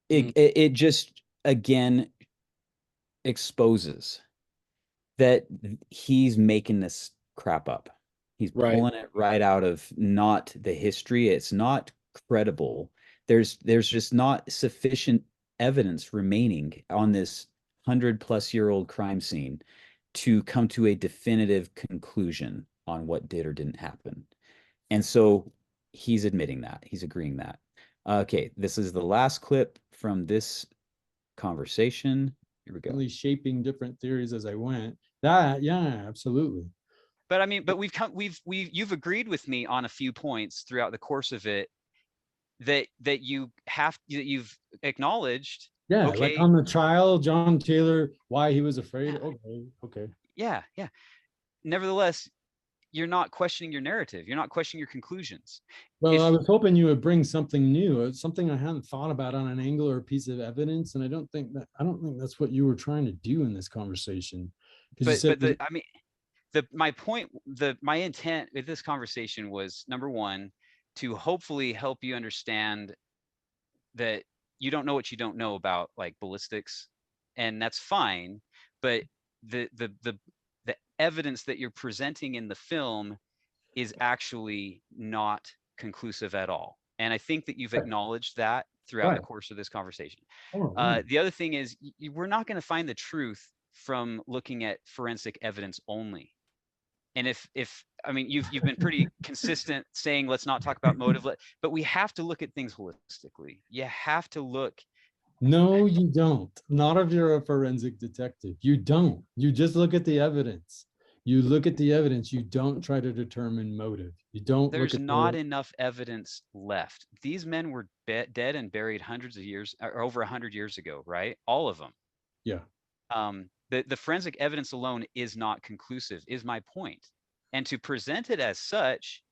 it just again exposes that he's making this crap up. He's pulling it right out of not the history. It's not credible. There's just not sufficient evidence remaining on this 100-plus-year-old crime scene to come to a definitive conclusion on what did or didn't happen. And so he's admitting that. He's agreeing that. Okay, this is the last clip from this conversation. Here we go. Really shaping different theories as I went. That, yeah, absolutely. But I mean, but you've agreed with me on a few points throughout the course of it that you've acknowledged. Yeah, okay, like on the trial, John Taylor, why he was afraid. Okay. Yeah. Nevertheless, you're not questioning your narrative. You're not questioning your conclusions. Well, I was hoping you would bring something new, something I hadn't thought about on an angle or a piece of evidence, and I don't think that's what you were trying to do in this conversation. My intent with this conversation was, number one, to hopefully help you understand that you don't know what you don't know about, like, ballistics, and that's fine. But the evidence that you're presenting in the film is actually not conclusive at all. And I think that you've acknowledged that throughout the course of this conversation. The other thing is, we're not going to find the truth from looking at forensic evidence only. And if I mean, you've been pretty consistent saying, let's not talk about motive, but we have to look at things holistically. You have to look. No, you don't. Not if you're a forensic detective. You don't. You just look at the evidence. You look at the evidence. You don't try to determine motive. You don't. There's not enough evidence left. These men were dead and buried hundreds of years, or over 100 years ago, right? All of them. Yeah. The forensic evidence alone is not conclusive, is my point. And to present it as such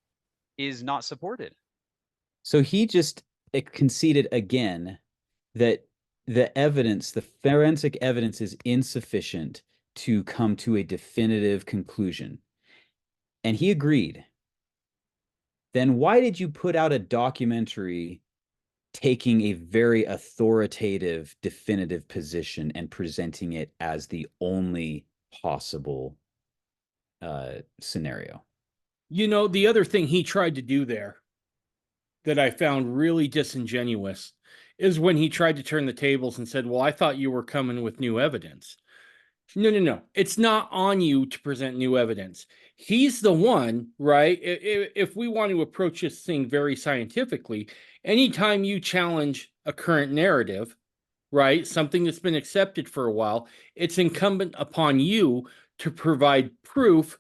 is not supported. So he just conceded again that the forensic evidence is insufficient to come to a definitive conclusion. And he agreed. Then why did you put out a documentary taking a very authoritative, definitive position and presenting it as the only possible scenario? You know, the other thing he tried to do there that I found really disingenuous is when he tried to turn the tables and said, well, I thought you were coming with new evidence. No. It's not on you to present new evidence. He's the one, right? If we want to approach this thing very scientifically, anytime you challenge a current narrative, right, something that's been accepted for a while, it's incumbent upon you to provide proof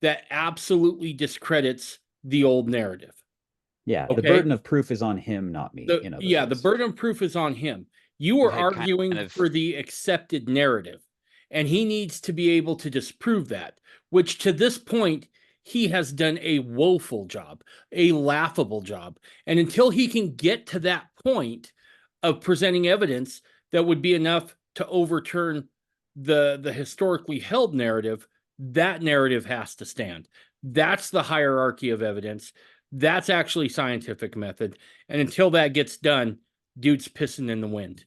that absolutely discredits the old narrative. Yeah, okay? The burden of proof is on him, not me. The burden of proof is on him. You are arguing for the accepted narrative, and he needs to be able to disprove that, which to this point, he has done a woeful job, a laughable job. And until he can get to that point of presenting evidence that would be enough to overturn the historically held narrative, that narrative has to stand. That's the hierarchy of evidence. That's actually scientific method. And until that gets done, dude's pissing in the wind.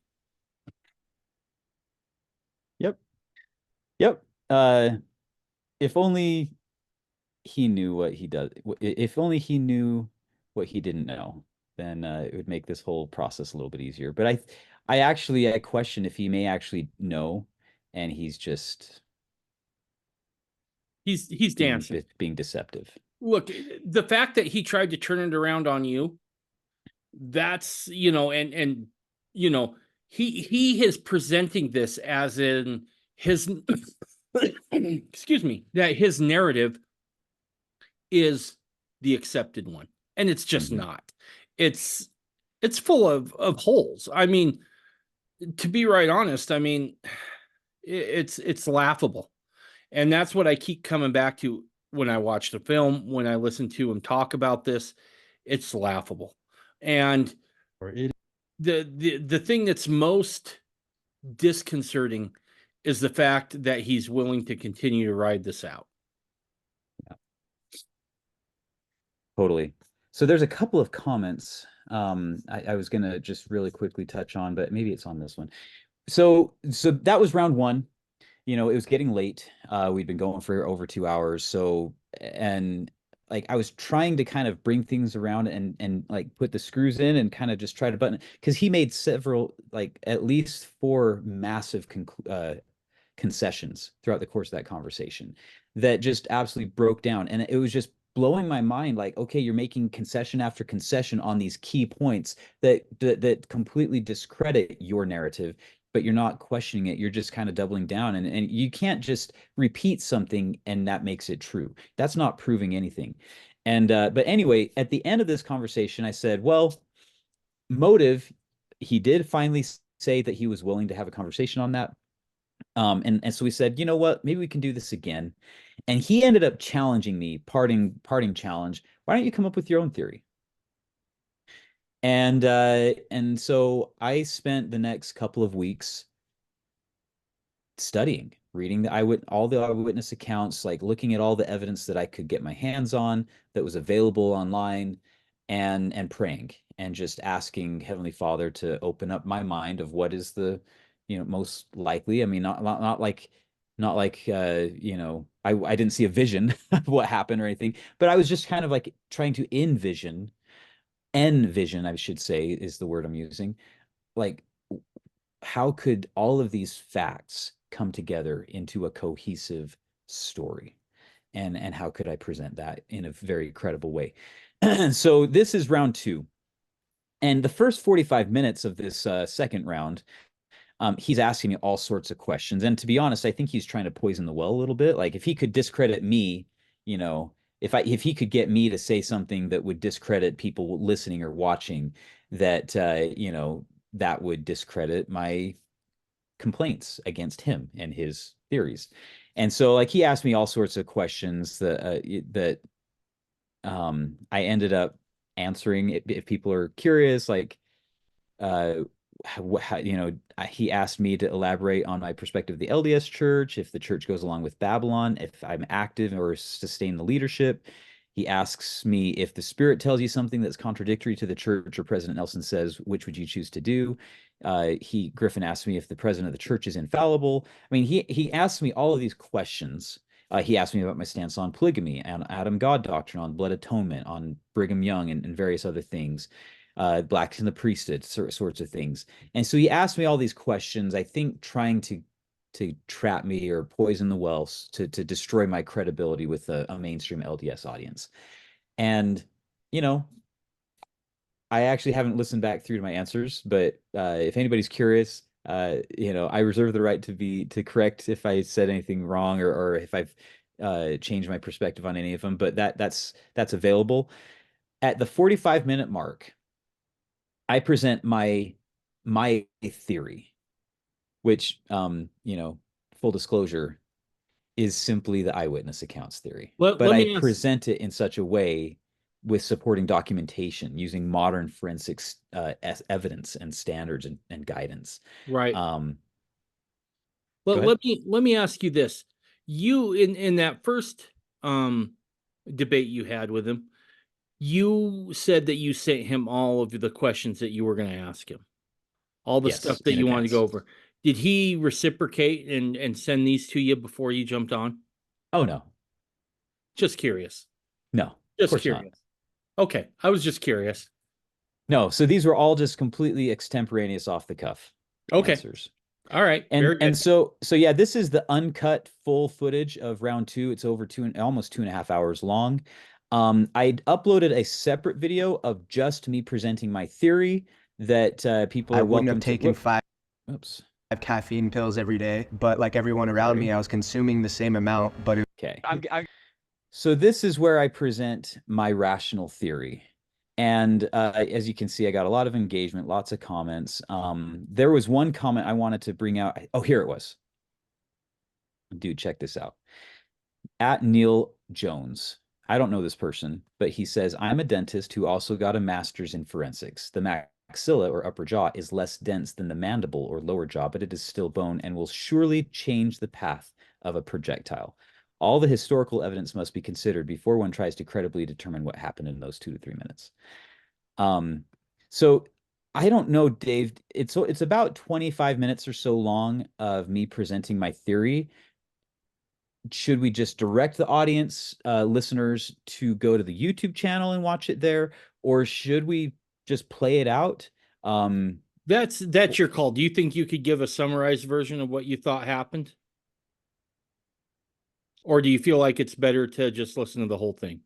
Yep. If only he knew what he does. If only he knew what he didn't know, then it would make this whole process a little bit easier. But I question if he may actually know, and he's just he's dancing, being deceptive. look, the fact that he tried to turn it around on you, that's, and he is presenting this as in his excuse me, that his narrative is the accepted one, and it's just not. It's full of holes. I mean, to be right honest, I mean, it's laughable, and that's what I keep coming back to when I watch the film, when I listen to him talk about this. It's laughable. And the thing that's most disconcerting is the fact that he's willing to continue to ride this out. Yeah. Totally. So there's a couple of comments I was gonna just really quickly touch on, but maybe it's on this one. So that was round one. It was getting late. We'd been going for over 2 hours. So, and like I was trying to kind of bring things around and like put the screws in and kind of just try to button, because he made several, like at least 4 massive concessions throughout the course of that conversation that just absolutely broke down. And it was just blowing my mind, like, okay, you're making concession after concession on these key points that completely discredit your narrative, but you're not questioning it. You're just kind of doubling down, and you can't just repeat something and that makes it true. That's not proving anything. And but anyway, at the end of this conversation, I said, well, motive, he did finally say that he was willing to have a conversation on that. And so we said, you know what, maybe we can do this again. And he ended up challenging me, parting challenge. Why don't you come up with your own theory? And so I spent the next couple of weeks studying, reading all the eyewitness accounts, like looking at all the evidence that I could get my hands on that was available online, and praying and just asking Heavenly Father to open up my mind of what is the, most likely. I mean, not like I didn't see a vision of what happened or anything, but I was just kind of like trying to envision, I should say, is the word I'm using. Like, how could all of these facts come together into a cohesive story? And how could I present that in a very credible way? So this is round 2. And the first 45 minutes of this second round, he's asking me all sorts of questions. And to be honest, I think he's trying to poison the well a little bit. Like, if he could discredit me, if he could get me to say something that would discredit people listening or watching, that that would discredit my complaints against him and his theories. And so, like, he asked me all sorts of questions that I ended up answering. If people are curious, like, he asked me to elaborate on my perspective of the LDS Church, if the church goes along with Babylon, if I'm active or sustain the leadership. He asks me, if the Spirit tells you something that's contradictory to the church, or President Nelson says, which would you choose to do? Griffin asked me if the president of the church is infallible. I mean, he asked me all of these questions. He asked me about my stance on polygamy, on Adam God doctrine, on blood atonement, on Brigham Young, and various other things, blacks in the priesthood, sorts of things. And so he asked me all these questions, I think trying to trap me or poison the wells to destroy my credibility with a mainstream LDS audience. And, I actually haven't listened back through to my answers, but if anybody's curious, I reserve the right to correct if I said anything wrong, or if I've changed my perspective on any of them, but that's available. At the 45-minute mark, I present my theory, which, full disclosure, is simply the eyewitness accounts theory. But I present it in such a way with supporting documentation using modern forensics evidence and standards and guidance. Right. Well, let me ask you this. You, in that first debate you had with him, you said that you sent him all of the questions that you were going to ask him, all the stuff that you wanted to go over. Did he reciprocate and send these to you before you jumped on? Oh, no. Just curious. No, just curious. Not. Okay, I was just curious. No, so these were all just completely extemporaneous, off the cuff answers. All right. And so yeah, this is the uncut full footage of round 2. It's over almost 2.5 hours long. I uploaded a separate video of just me presenting my theory that people are I wouldn't welcome have taken to. Oops. 5 caffeine pills every day, but like everyone around me, I was consuming the same amount, but Okay. I'm So this is where I present my rational theory. And as you can see, I got a lot of engagement, lots of comments. There was one comment I wanted to bring out. Oh, here it was. Dude, check this out. At Neil Jones. I don't know this person, but he says, I'm a dentist who also got a master's in forensics. The maxilla or upper jaw is less dense than the mandible or lower jaw, but it is still bone and will surely change the path of a projectile. All the historical evidence must be considered before one tries to credibly determine what happened in those 2 to 3 minutes. So I don't know, Dave. It's about 25 minutes or so long of me presenting my theory. Should we just direct the audience, listeners, to go to the YouTube channel and watch it there, or should we just play it out? That's your call. Do you think you could give a summarized version of what you thought happened? Or do you feel like it's better to just listen to the whole thing?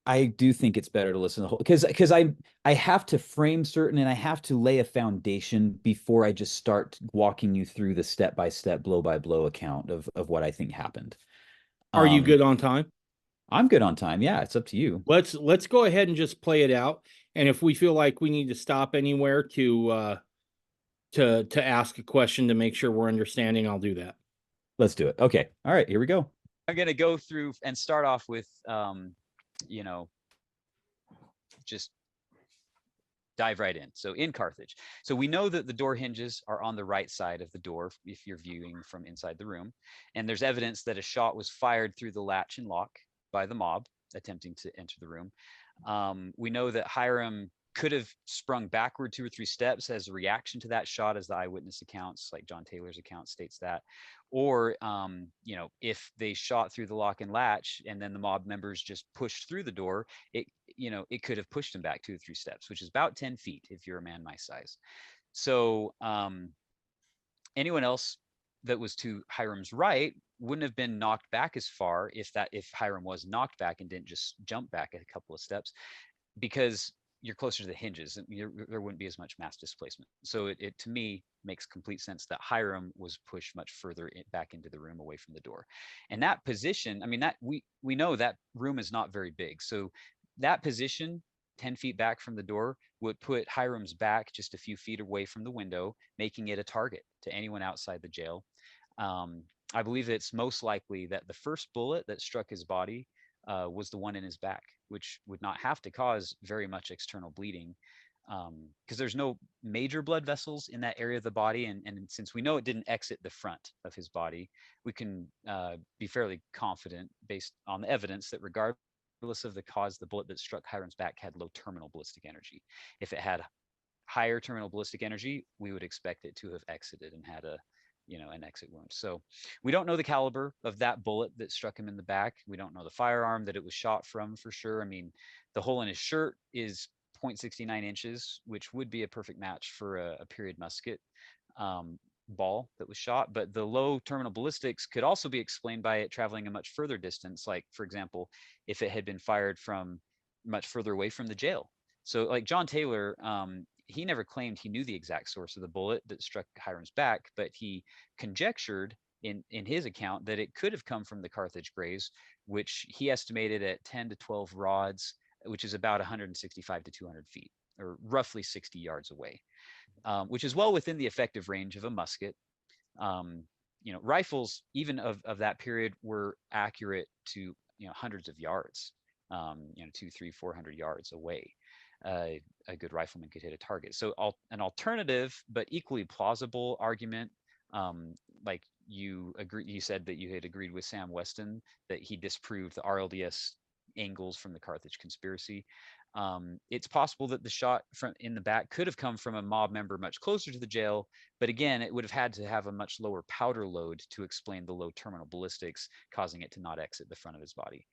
I do think it's better to listen to the whole, because I have to frame certain and I have to lay a foundation before I just start walking you through the step-by-step, blow-by-blow account of what I think happened. Are you good on time? I'm good on time. Yeah, it's up to you. Let's go ahead and just play it out. And if we feel like we need to stop anywhere to ask a question to make sure we're understanding, I'll do that. Let's do it. Okay. All right, here we go. I'm gonna go through and start off with just dive right in. So in Carthage. So we know that the door hinges are on the right side of the door if you're viewing from inside the room. And there's evidence that a shot was fired through the latch and lock by the mob attempting to enter the room. We know that Hyrum could have sprung backward 2 or 3 steps as a reaction to that shot, as the eyewitness accounts, like John Taylor's account states that. Or, if they shot through the lock and latch and then the mob members just pushed through the door, it could have pushed him back 2 or 3 steps, which is about 10 feet if you're a man my size. So anyone else that was to Hyrum's right wouldn't have been knocked back as far if Hyrum was knocked back and didn't just jump back a couple of steps, because you're closer to the hinges and there wouldn't be as much mass displacement. So it to me makes complete sense that Hyrum was pushed much further back into the room away from the door. And that position, I mean, that we know that room is not very big. So that position 10 feet back from the door would put Hyrum's back just a few feet away from the window, making it a target to anyone outside the jail. I believe it's most likely that the first bullet that struck his body was the one in his back, which would not have to cause very much external bleeding, because there's no major blood vessels in that area of the body. And since we know it didn't exit the front of his body, we can be fairly confident based on the evidence that regardless of the cause, the bullet that struck Hyrum's back had low terminal ballistic energy. If it had higher terminal ballistic energy, we would expect it to have exited and had an exit wound. So we don't know the caliber of that bullet that struck him in the back. We don't know the firearm that it was shot from for sure. I mean, the hole in his shirt is 0.69 inches, which would be a perfect match for a period musket ball that was shot. But the low terminal ballistics could also be explained by it traveling a much further distance. Like, for example, if it had been fired from much further away from the jail. So like John Taylor, he never claimed he knew the exact source of the bullet that struck Hyrum's back, but he conjectured in his account that it could have come from the Carthage graves, which he estimated at 10 to 12 rods, which is about 165 to 200 feet, or roughly 60 yards away, which is well within the effective range of a musket. Rifles, even of that period, were accurate to hundreds of yards, 200, 300, 400 yards away. A good rifleman could hit a target. So an alternative but equally plausible argument, like you said that you had agreed with Sam Weston that he disproved the RLDS angles from the Carthage conspiracy. It's possible that the shot from in the back could have come from a mob member much closer to the jail, but again, it would have had to have a much lower powder load to explain the low terminal ballistics, causing it to not exit the front of his body.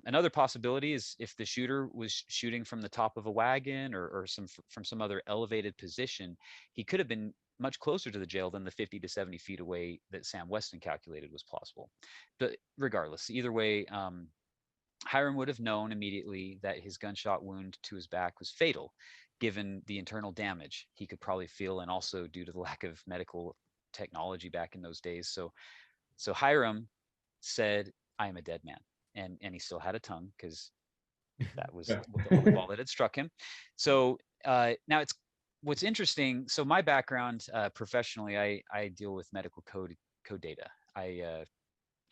Another possibility is if the shooter was shooting from the top of a wagon or from some other elevated position, he could have been much closer to the jail than the 50 to 70 feet away that Sam Weston calculated was plausible. But regardless, either way, Hyrum would have known immediately that his gunshot wound to his back was fatal, given the internal damage he could probably feel, and also due to the lack of medical technology back in those days. So Hyrum said, "I am a dead man," and he still had a tongue because that was the only ball that had struck him. So now what's interesting. So my background professionally, I deal with medical code data. I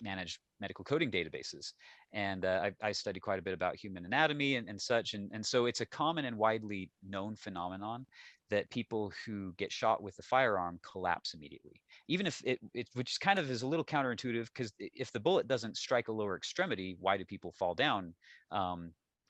manage medical coding databases, and I study quite a bit about human anatomy and such. And so it's a common and widely known phenomenon that people who get shot with a firearm collapse immediately, even if it which kind of is a little counterintuitive, because if the bullet doesn't strike a lower extremity, why do people fall down?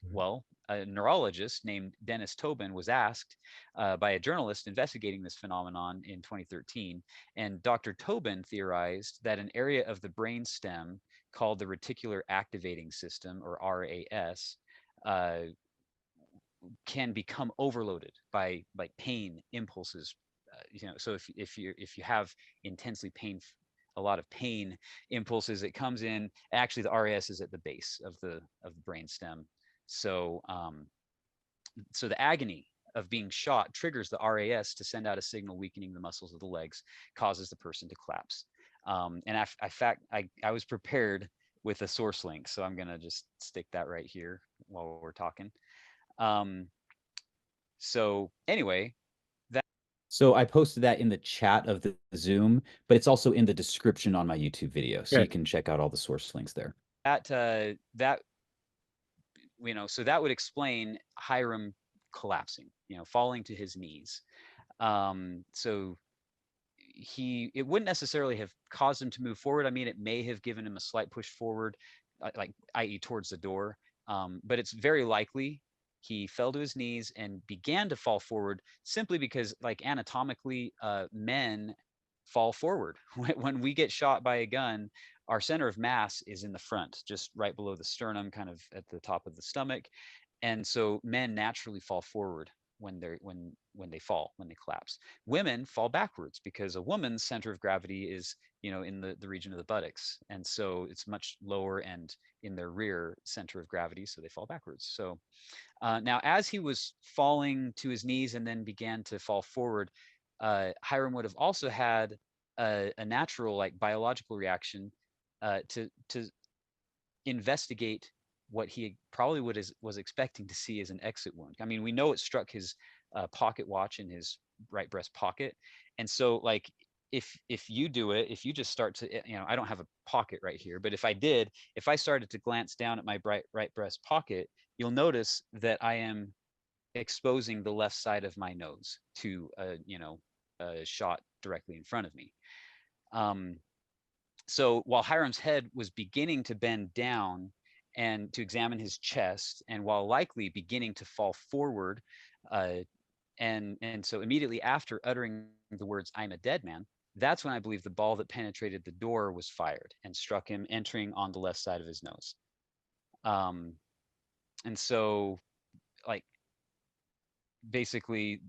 Well, a neurologist named Dennis Tobin was asked by a journalist investigating this phenomenon in 2013, and Dr. Tobin theorized that an area of the brain stem called the reticular activating system, or RAS, can become overloaded by like pain impulses. So if you have intensely a lot of pain impulses, it comes in. Actually, the RAS is at the base of the brain stem. So so the agony of being shot triggers the RAS to send out a signal weakening the muscles of the legs, causes the person to collapse. And in fact, I was prepared with a source link, so I'm gonna just stick that right here while we're talking. So anyway, so I posted that in the chat of the Zoom, but it's also in the description on my YouTube video, so you can check out all the source links there. That so that would explain Hyrum collapsing, falling to his knees. So it wouldn't necessarily have caused him to move forward. I mean, it may have given him a slight push forward, like i.e. towards the door. But it's very likely he fell to his knees and began to fall forward simply because, like, anatomically, men fall forward. When we get shot by a gun, our center of mass is in the front, just right below the sternum, kind of at the top of the stomach. And so men naturally fall forward when they collapse. Women fall backwards because a woman's center of gravity is, in the region of the buttocks. And so it's much lower and in their rear center of gravity, so they fall backwards. So now, as he was falling to his knees and then began to fall forward, Hyrum would have also had a natural, like, biological reaction to investigate what he probably was expecting to see as an exit wound. I mean, we know it struck his pocket watch in his right breast pocket, and so, like, if you do it, if you just start to, I don't have a pocket right here, but if I started to glance down at my right breast pocket, you'll notice that I am exposing the left side of my nose to a shot directly in front of me. So while Hyrum's head was beginning to bend down and to examine his chest, and while likely beginning to fall forward, and so immediately after uttering the words, "I'm a dead man," that's when I believe the ball that penetrated the door was fired and struck him, entering on the left side of his nose. And so, like, basically,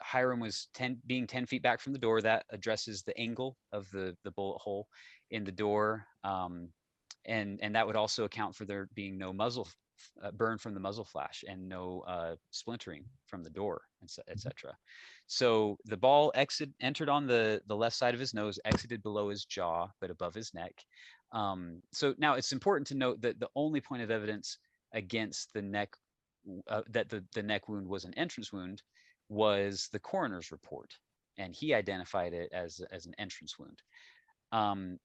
Hyrum was being 10 feet back from the door. That addresses the angle of the bullet hole in the door. And that would also account for there being no muzzle burn from the muzzle flash and no splintering from the door, etc. So the ball entered on the left side of his nose, exited below his jaw, but above his neck. So now it's important to note that the only point of evidence against the neck, that the neck wound was an entrance wound, was the coroner's report, and he identified it as an entrance wound.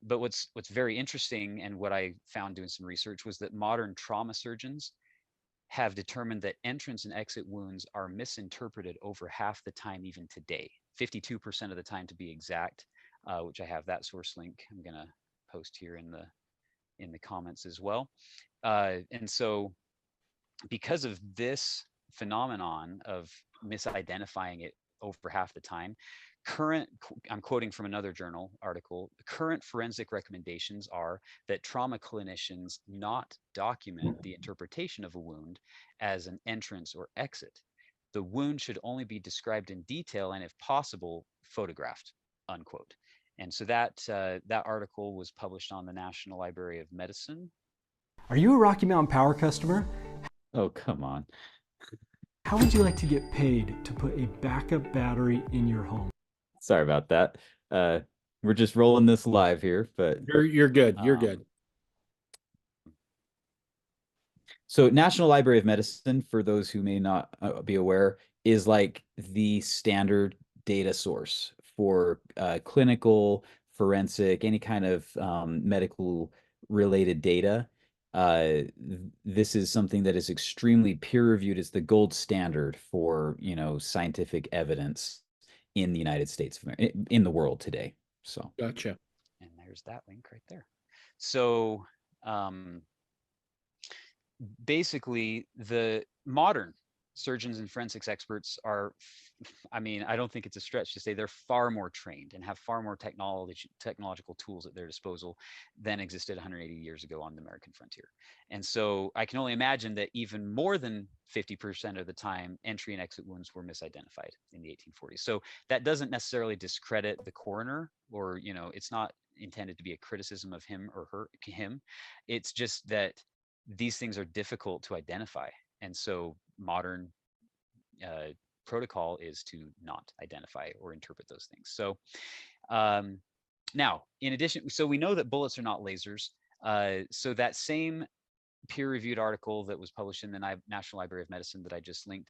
But what's very interesting, and what I found doing some research, was that modern trauma surgeons have determined that entrance and exit wounds are misinterpreted over half the time, even today, 52% of the time to be exact, which I have that source link I'm gonna post here in the comments as well. And so, because of this phenomenon of misidentifying it over half the time, I'm quoting from another journal article, current forensic recommendations are that trauma clinicians not document the interpretation of a wound as an entrance or exit. The wound should only be described in detail and, if possible, photographed, unquote. And so that article was published on the National Library of Medicine. Are you a Rocky Mountain Power customer? Oh, come on. How would you like to get paid to put a backup battery in your home? Sorry about that. We're just rolling this live here, but You're good. You're good. So National Library of Medicine, for those who may not be aware, is like the standard data source for clinical, forensic, any kind of medical related data. This is something that is extremely peer reviewed. It's the gold standard for, scientific evidence in the United States, in the world today. So Gotcha. And there's that link right there. So basically, the modern surgeons and forensics experts are, I mean, I don't think it's a stretch to say they're far more trained and have far more technological tools at their disposal than existed 180 years ago on the American frontier. And so I can only imagine that even more than 50% of the time, entry and exit wounds were misidentified in the 1840s. So that doesn't necessarily discredit the coroner, or, it's not intended to be a criticism of him or him. It's just that these things are difficult to identify. And so modern protocol is to not identify or interpret those things. So now, in addition, so we know that bullets are not lasers. So that same peer-reviewed article that was published in the National Library of Medicine that I just linked,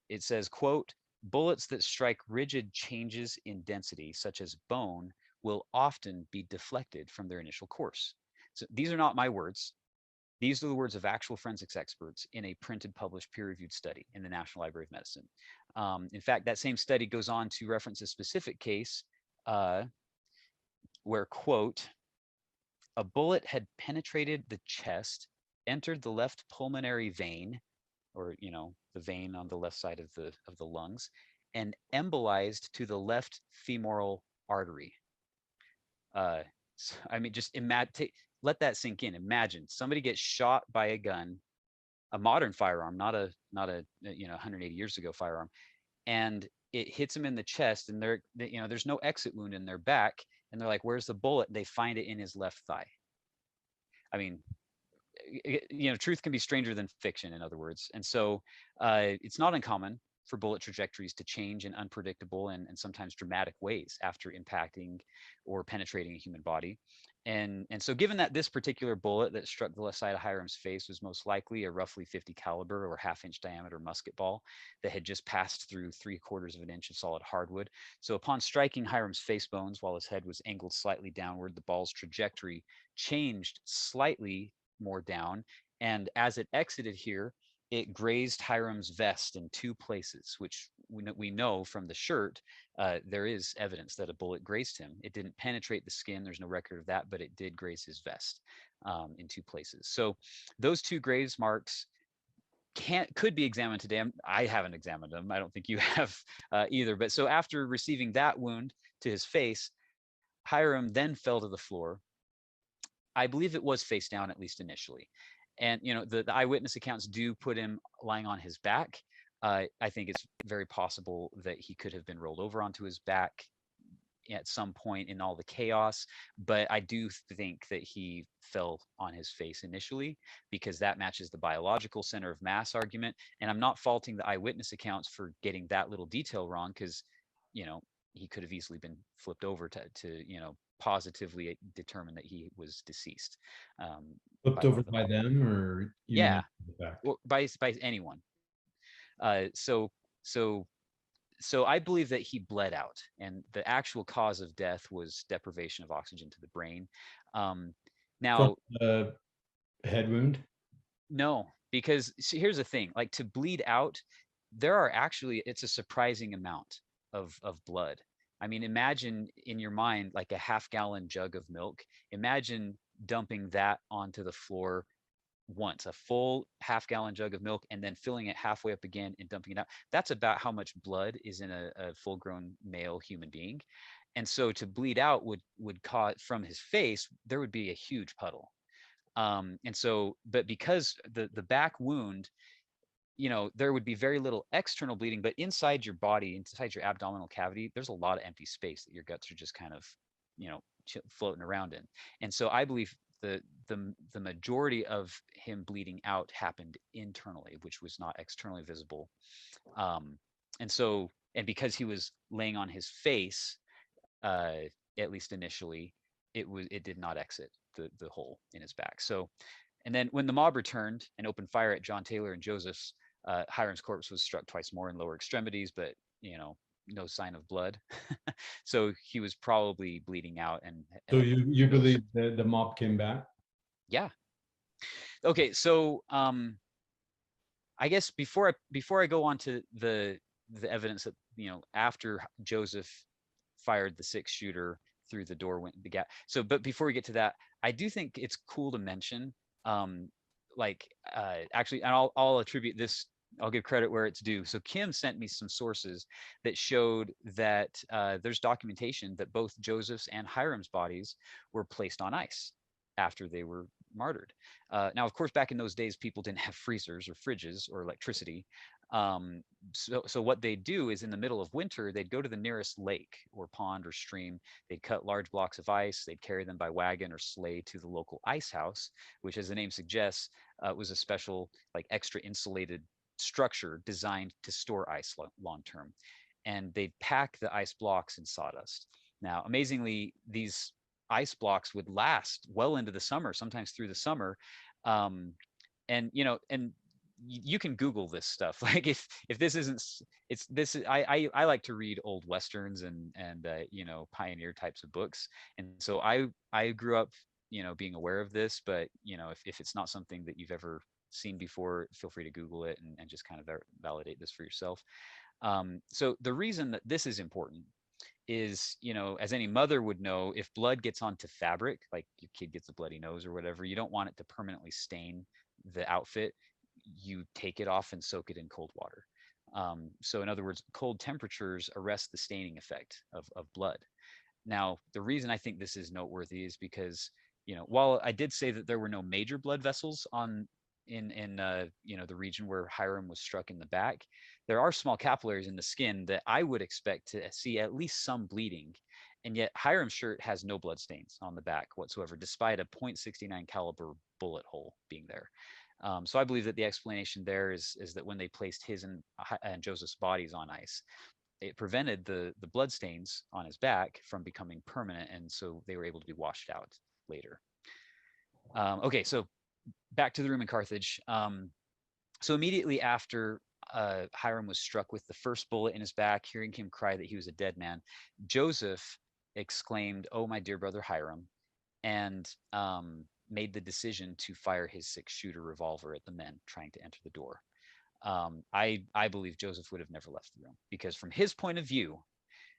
it says, quote, bullets that strike rigid changes in density, such as bone, will often be deflected from their initial course. So these are not my words. These are the words of actual forensics experts in a printed, published, peer-reviewed study in the National Library of Medicine. In fact, that same study goes on to reference a specific case where, quote, a bullet had penetrated the chest, entered the left pulmonary vein, or the vein on the left side of the lungs, and embolized to the left femoral artery. So, I mean, just let that sink in. Imagine somebody gets shot by a gun, a modern firearm, not a 180 years ago firearm, and it hits them in the chest, and there's no exit wound in their back, and they're like, where's the bullet? They find it in his left thigh. I mean, truth can be stranger than fiction, in other words. And so it's not uncommon for bullet trajectories to change in unpredictable and sometimes dramatic ways after impacting or penetrating a human body. And so given that this particular bullet that struck the left side of Hyrum's face was most likely a roughly 50 caliber or half-inch diameter musket ball that had just passed through 3/4 of an inch of solid hardwood. So upon striking Hyrum's face bones while his head was angled slightly downward, the ball's trajectory changed slightly more down. And as it exited here, it grazed Hyrum's vest in 2 places, which we know from the shirt, there is evidence that a bullet grazed him. It didn't penetrate the skin. There's no record of that, but it did graze his vest in 2 places. So those 2 graze marks could be examined today. I haven't examined them. I don't think you have either. But so after receiving that wound to his face, Hyrum then fell to the floor. I believe it was face down, at least initially. And the eyewitness accounts do put him lying on his back. I think it's very possible that he could have been rolled over onto his back at some point in all the chaos, but I do think that he fell on his face initially, because that matches the biological center of mass argument. And I'm not faulting the eyewitness accounts for getting that little detail wrong, because he could have easily been flipped over to positively determine that he was deceased. Flipped over by them, or yeah, or by anyone. So I believe that he bled out, and the actual cause of death was deprivation of oxygen to the brain. Now, head wound? No, because here's the thing: like, to bleed out, it's a surprising amount of blood. I mean, imagine in your mind like a half-gallon jug of milk. Imagine dumping that onto the floor once, a full half-gallon jug of milk, and then filling it halfway up again and dumping it out. That's about how much blood is in a full-grown male human being. And so to bleed out would cause, from his face, there would be a huge puddle. And so, but because the back wound, there would be very little external bleeding, but inside your body, inside your abdominal cavity, there's a lot of empty space that your guts are just kind of, floating around in. And so I believe the majority of him bleeding out happened internally, which was not externally visible. And so, and because he was laying on his face, at least initially, it did not exit the hole in his back. So, and then when the mob returned and opened fire at John Taylor and Joseph's, Hyrum's corpse was struck twice more in lower extremities, but no sign of blood. So he was probably bleeding out. And So you believe that the mob came back? Yeah. Okay, so I guess before I go on to the evidence that after Joseph fired the 6-shooter through the door, went the gap. So, but before we get to that, I do think it's cool to mention, actually, and I'll attribute this. I'll give credit where it's due. So Kim sent me some sources that showed that there's documentation that both Joseph's and Hyrum's bodies were placed on ice after they were martyred. Now, of course, back in those days, people didn't have freezers or fridges or electricity. So what they'd do is in the middle of winter, they'd go to the nearest lake or pond or stream. They'd cut large blocks of ice. They'd carry them by wagon or sleigh to the local ice house, which, as the name suggests, was a special, extra insulated structure designed to store ice long term. And they'd pack the ice blocks in sawdust. Now, amazingly, these ice blocks would last well into the summer, sometimes through the summer. And you can Google this stuff. Like if this isn't, it's this. I like to read old westerns and pioneer types of books. And so I grew up being aware of this. But if it's not something that you've ever seen before, feel free to Google it and just kind of validate this for yourself. So the reason that this is important is, as any mother would know, if blood gets onto fabric, like your kid gets a bloody nose or whatever, you don't want it to permanently stain the outfit. You take it off and soak it in cold water. So in other words, cold temperatures arrest the staining effect of blood. Now, the reason I think this is noteworthy is because, while I did say that there were no major blood vessels in the region where Hyrum was struck in the back, there are small capillaries in the skin that I would expect to see at least some bleeding. And yet Hyrum's shirt has no blood stains on the back whatsoever, despite a .69 caliber bullet hole being there. So I believe that the explanation there is that when they placed his and Joseph's bodies on ice, it prevented the blood stains on his back from becoming permanent, and so they were able to be washed out later. Okay, so back to the room in Carthage. So immediately after Hyrum was struck with the first bullet in his back, hearing him cry that he was a dead man, Joseph exclaimed, "Oh, my dear brother Hyrum," and made the decision to fire his 6-shooter revolver at the men trying to enter the door. I believe Joseph would have never left the room, because from his point of view,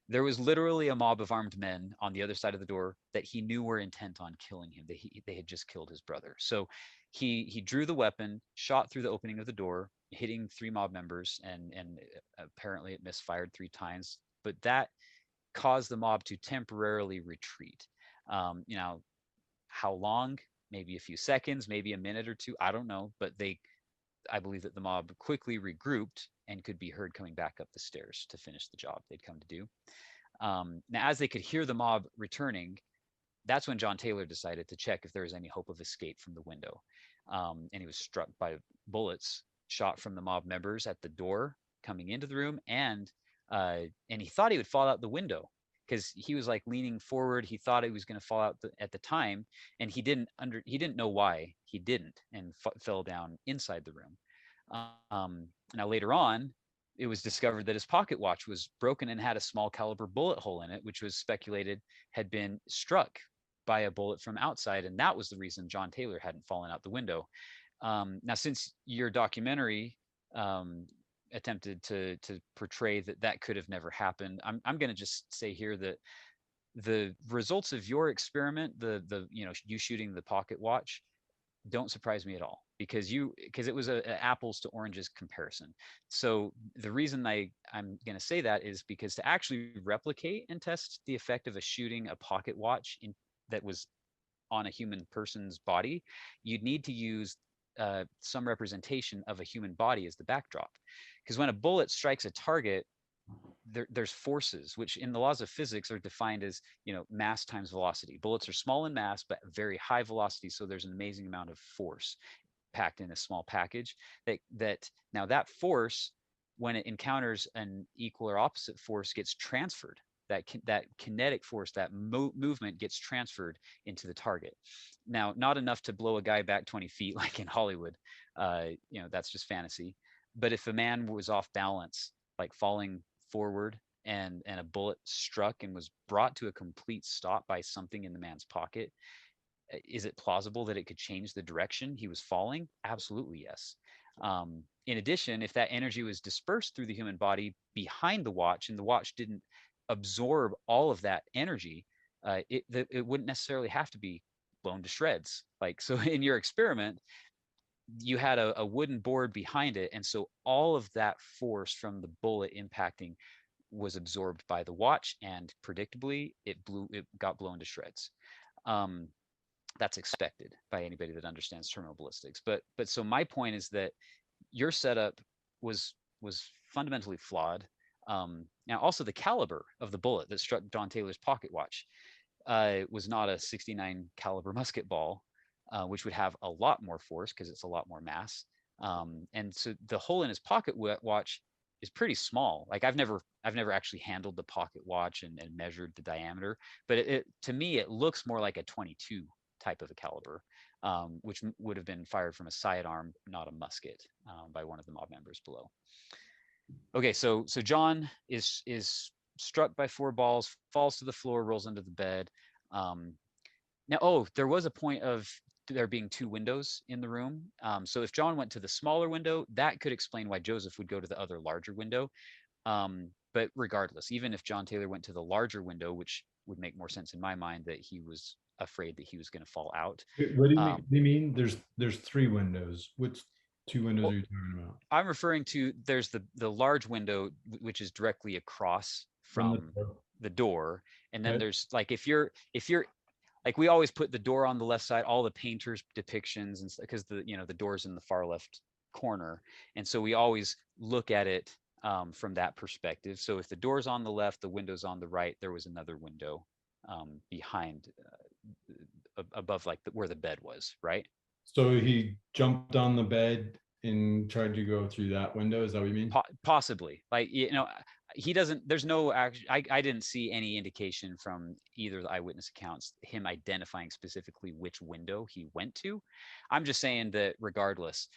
there was literally a mob of armed men on the other side of the door that he knew were intent on killing him. They had just killed his brother. So he drew the weapon, shot through the opening of the door, hitting 3 mob members, and apparently it misfired 3 times. But that caused the mob to temporarily retreat. How long? Maybe a few seconds, maybe a minute or 2. I don't know. But I believe that the mob quickly regrouped and could be heard coming back up the stairs to finish the job they'd come to do. Now, as they could hear the mob returning, that's when John Taylor decided to check if there was any hope of escape from the window. And he was struck by bullets shot from the mob members at the door coming into the room, and he thought he would fall out the window because he was leaning forward. He thought he was going to fall out at the time, and he didn't know why he didn't, and fell down inside the room. Now later on, it was discovered that his pocket watch was broken and had a small caliber bullet hole in it, which was speculated had been struck by a bullet from outside, and that was the reason John Taylor hadn't fallen out the window. Now, since your documentary attempted to portray that could have never happened, I'm going to just say here that the results of your experiment, you shooting the pocket watch, don't surprise me at all, because it was a apples to oranges comparison. So the reason I'm going to say that is because to actually replicate and test the effect of shooting a pocket watch that was on a human person's body, you'd need to use some representation of a human body as the backdrop. Because when a bullet strikes a target, there's forces, which in the laws of physics are defined as, mass times velocity. Bullets are small in mass, but very high velocity. So there's an amazing amount of force packed in a small package. Now that force, when it encounters an equal or opposite force, gets transferred. That kinetic force, that movement gets transferred into the target. Now, not enough to blow a guy back 20 feet like in Hollywood. That's just fantasy. But if a man was off balance, like falling forward, and a bullet struck and was brought to a complete stop by something in the man's pocket, is it plausible that it could change the direction he was falling? Absolutely, yes. In addition, if that energy was dispersed through the human body behind the watch, and the watch didn't absorb all of that energy, it wouldn't necessarily have to be blown to shreds. Like, so in your experiment, you had a wooden board behind it, and so all of that force from the bullet impacting was absorbed by the watch, and predictably it got blown to shreds. That's expected by anybody that understands terminal ballistics. But so my point is that your setup was fundamentally flawed. Now, also the caliber of the bullet that struck John Taylor's pocket watch was not a 69 caliber musket ball, which would have a lot more force because it's a lot more mass. And so the hole in his pocket watch is pretty small. Like, I've never actually handled the pocket watch and measured the diameter, but to me it looks more like a 22 type of a caliber, which would have been fired from a sidearm, not a musket, by one of the mob members below. Okay, so John is struck by 4 balls, falls to the floor, rolls under the bed. Now, there was a point of there being 2 windows in the room. So if John went to the smaller window, that could explain why Joseph would go to the other larger window. But regardless, even if John Taylor went to the larger window, which would make more sense in my mind, that he was afraid that he was going to fall out. What do you mean? There's 3 windows. Which 2 windows are you talking about? I'm referring to, there's the large window, which is directly across from the door. And then there's, like, if you're like, we always put the door on the left side, all the painters' depictions, and because the door's in the far left corner. And so we always look at it from that perspective. So if the door's on the left, the window's on the right, there was another window behind, above, like where the bed was, right? So he jumped on the bed and tried to go through that window. Is that what you mean? Possibly. Like, he doesn't, there's no actually, I didn't see any indication from either of the eyewitness accounts, him identifying specifically which window he went to. I'm just saying that regardless,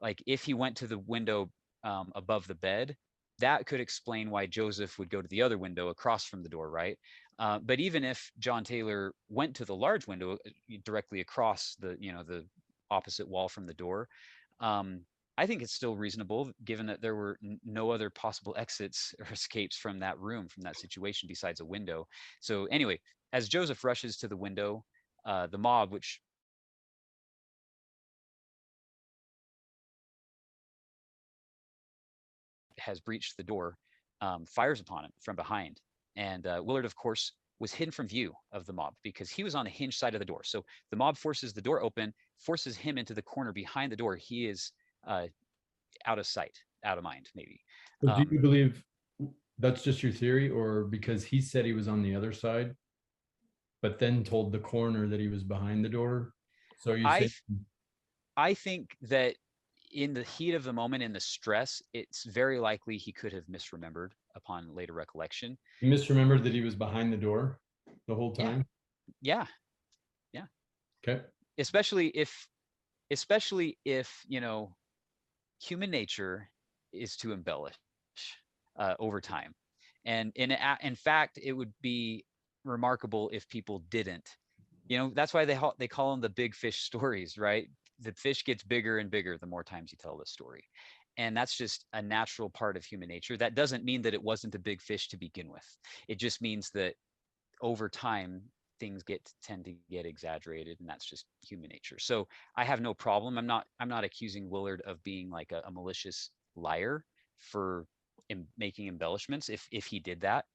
like, if he went to the window above the bed, that could explain why Joseph would go to the other window across from the door, right? But even if John Taylor went to the large window directly across the opposite wall from the door, I think it's still reasonable, given that there were no other possible exits or escapes from that room, from that situation, besides a window. So anyway, as Joseph rushes to the window, the mob, which has breached the door, fires upon him from behind. And Willard, of course, was hidden from view of the mob because he was on the hinged side of the door. So the mob forces the door open, forces him into the corner behind the door. He is out of sight, out of mind, maybe. So do you believe that's just your theory, or because he said he was on the other side, but then told the coroner that he was behind the door? So you say, I think that in the heat of the moment, in the stress, it's very likely he could have misremembered upon later recollection. He misremembered that he was behind the door the whole time? Yeah. Okay. Especially if human nature is to embellish over time. And in fact, it would be remarkable if people didn't. That's why they call them the big fish stories, right? The fish gets bigger and bigger the more times you tell the story. And that's just a natural part of human nature. That doesn't mean that it wasn't a big fish to begin with. It just means that over time, things tend to get exaggerated, and that's just human nature. So I have no problem. I'm not accusing Willard of being like a malicious liar for making embellishments if he did that.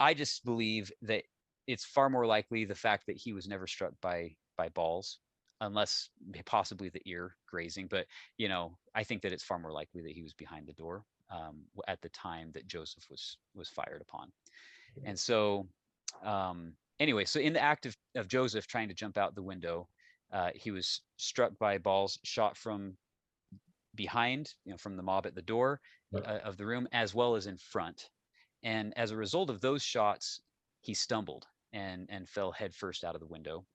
I just believe that it's far more likely the fact that he was never struck by balls unless possibly the ear grazing. But, you know, I think that it's far more likely that he was behind the door at the time that Joseph was fired upon. And so anyway, so in the act of Joseph trying to jump out the window, he was struck by balls shot from behind, you know, from the mob at the door of the room, as well as in front. And as a result of those shots, he stumbled and fell headfirst out of the window,